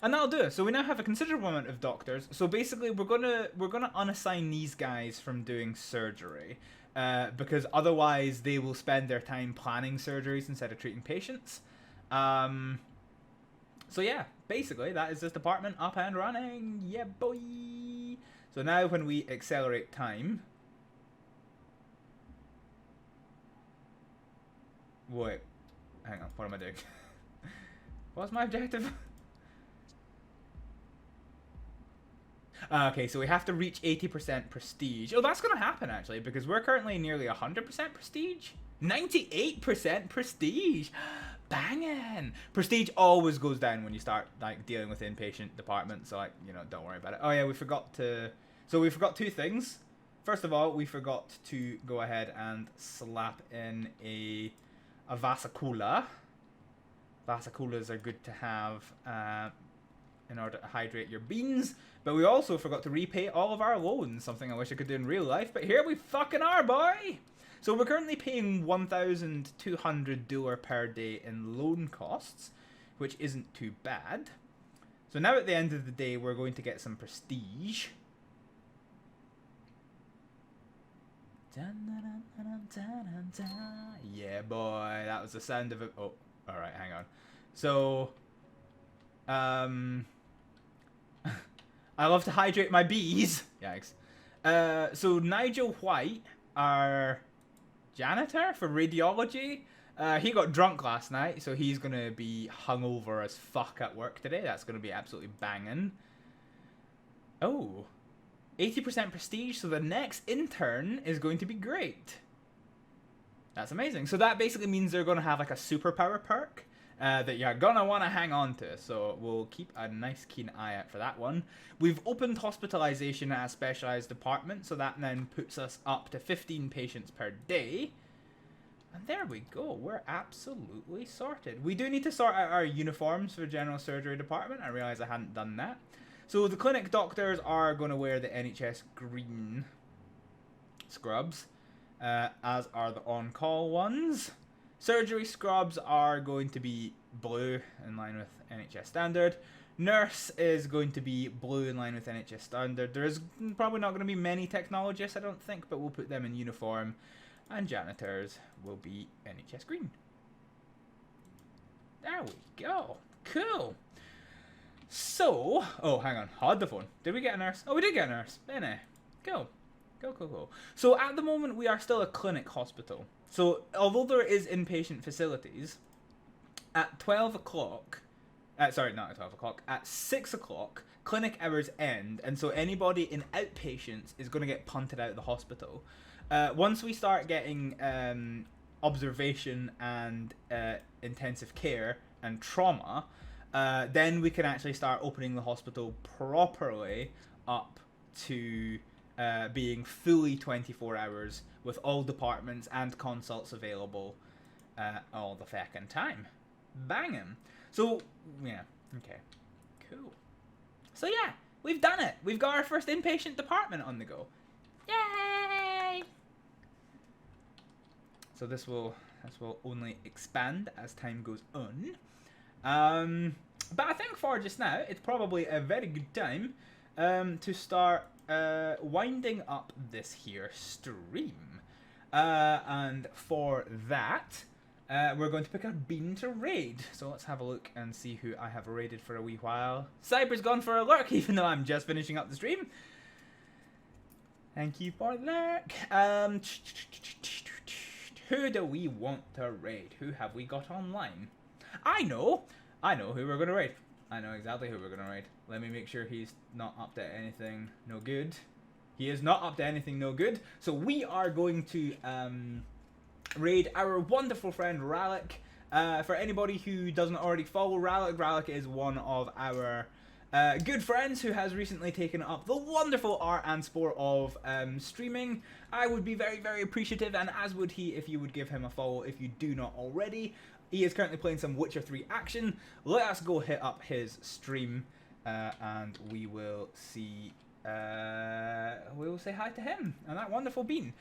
and that'll do it. So we now have a considerable amount of doctors. So basically, we're gonna unassign these guys from doing surgery, because otherwise they will spend their time planning surgeries instead of treating patients. So yeah, basically that is this department up and running. Yeah, boy. So now when we accelerate time... Wait. Hang on, what am I doing? What's my objective? Okay, so we have to reach 80% prestige. Oh, that's going to happen, actually, because we're currently nearly 100% prestige. 98% prestige! Banging! Prestige always goes down when you start, like, dealing with inpatient departments, so, like, you know, don't worry about it. Oh, yeah, we forgot to... So we forgot 2 things. First of all, we forgot to go ahead and slap in a vasicula. Vasiculas are good to have in order to hydrate your beans. But we also forgot to repay all of our loans, something I wish I could do in real life. But here we fucking are, boy! So we're currently paying 1,200 dollars per day in loan costs, which isn't too bad. So now at the end of the day, we're going to get some prestige. Yeah, boy, that was the sound of it. Oh, alright, hang on. So, I love to hydrate my bees. Yikes. So Nigel White, our janitor for radiology, he got drunk last night, so he's gonna be hungover as fuck at work today. That's gonna be absolutely banging. Oh. 80% prestige, so the next intern is going to be great. That's amazing. So that basically means they're going to have like a superpower perk that you're going to want to hang on to. So we'll keep a nice keen eye out for that one. We've opened hospitalization at a specialized department, so that then puts us up to 15 patients per day. And there we go. We're absolutely sorted. We do need to sort out our uniforms for general surgery department. I realize I hadn't done that. So the clinic doctors are going to wear the NHS green scrubs, as are the on-call ones. Surgery scrubs are going to be blue, in line with NHS standard. Nurse is going to be blue in line with NHS standard. There is probably not going to be many technologists, I don't think, but we'll put them in uniform. And janitors will be NHS green. There we go. Cool. So, oh, hang on. Had the phone. Did we get a nurse? Oh, we did get a nurse. Bene. Cool. Cool. So at the moment, we are still a clinic hospital. So although there is inpatient facilities, at 12 o'clock, sorry, not at 12 o'clock, at 6 o'clock, clinic hours end, and so anybody in outpatients is going to get punted out of the hospital. Once we start getting observation and intensive care and trauma, then we can actually start opening the hospital properly up to being fully 24 hours with all departments and consults available all the fucking time. Bangin'. So, yeah, okay, cool. So yeah, we've done it. We've got our first inpatient department on the go. Yay! So this will only expand as time goes on. But I think for just now, it's probably a very good time to start winding up this here stream. And for that, we're going to pick a bean to raid. So let's have a look and see who I have raided for a wee while. Cyber's gone for a lurk, even though I'm just finishing up the stream. Thank you for the lurk. Who do we want to raid? Who have we got online? I know who we're going to raid. I know exactly who we're going to raid. Let me make sure he's not up to anything no good. He is not up to anything no good. So we are going to raid our wonderful friend Rallic. For anybody who doesn't already follow Rallic, Rallic is one of our good friends who has recently taken up the wonderful art and sport of streaming. I would be very, very appreciative, and as would he if you would give him a follow if you do not already. He is currently playing some Witcher 3 action. Let us go hit up his stream, and we will see. We will say hi to him and that wonderful bean.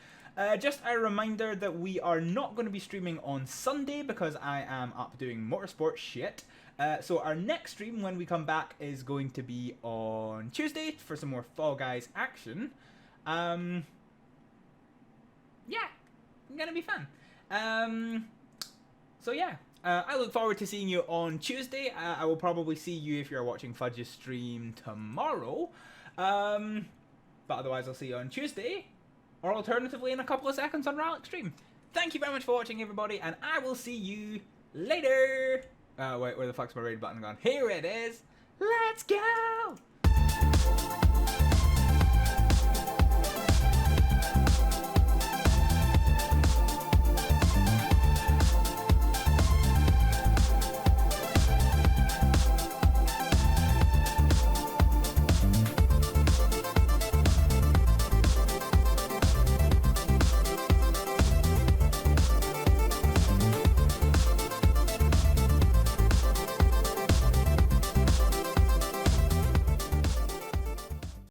Just a reminder that we are not going to be streaming on Sunday because I am up doing motorsport shit. So our next stream when we come back is going to be on Tuesday for some more Fall Guys action. Yeah, gonna be fun. So yeah, I look forward to seeing you on Tuesday. I will probably see you if you're watching Fudge's stream tomorrow. But otherwise I'll see you on Tuesday, or alternatively in a couple of seconds on Rallic's stream. Thank you very much for watching, everybody, and I will see you later. Wait, where the fuck's my raid button gone? Here it is. Let's go!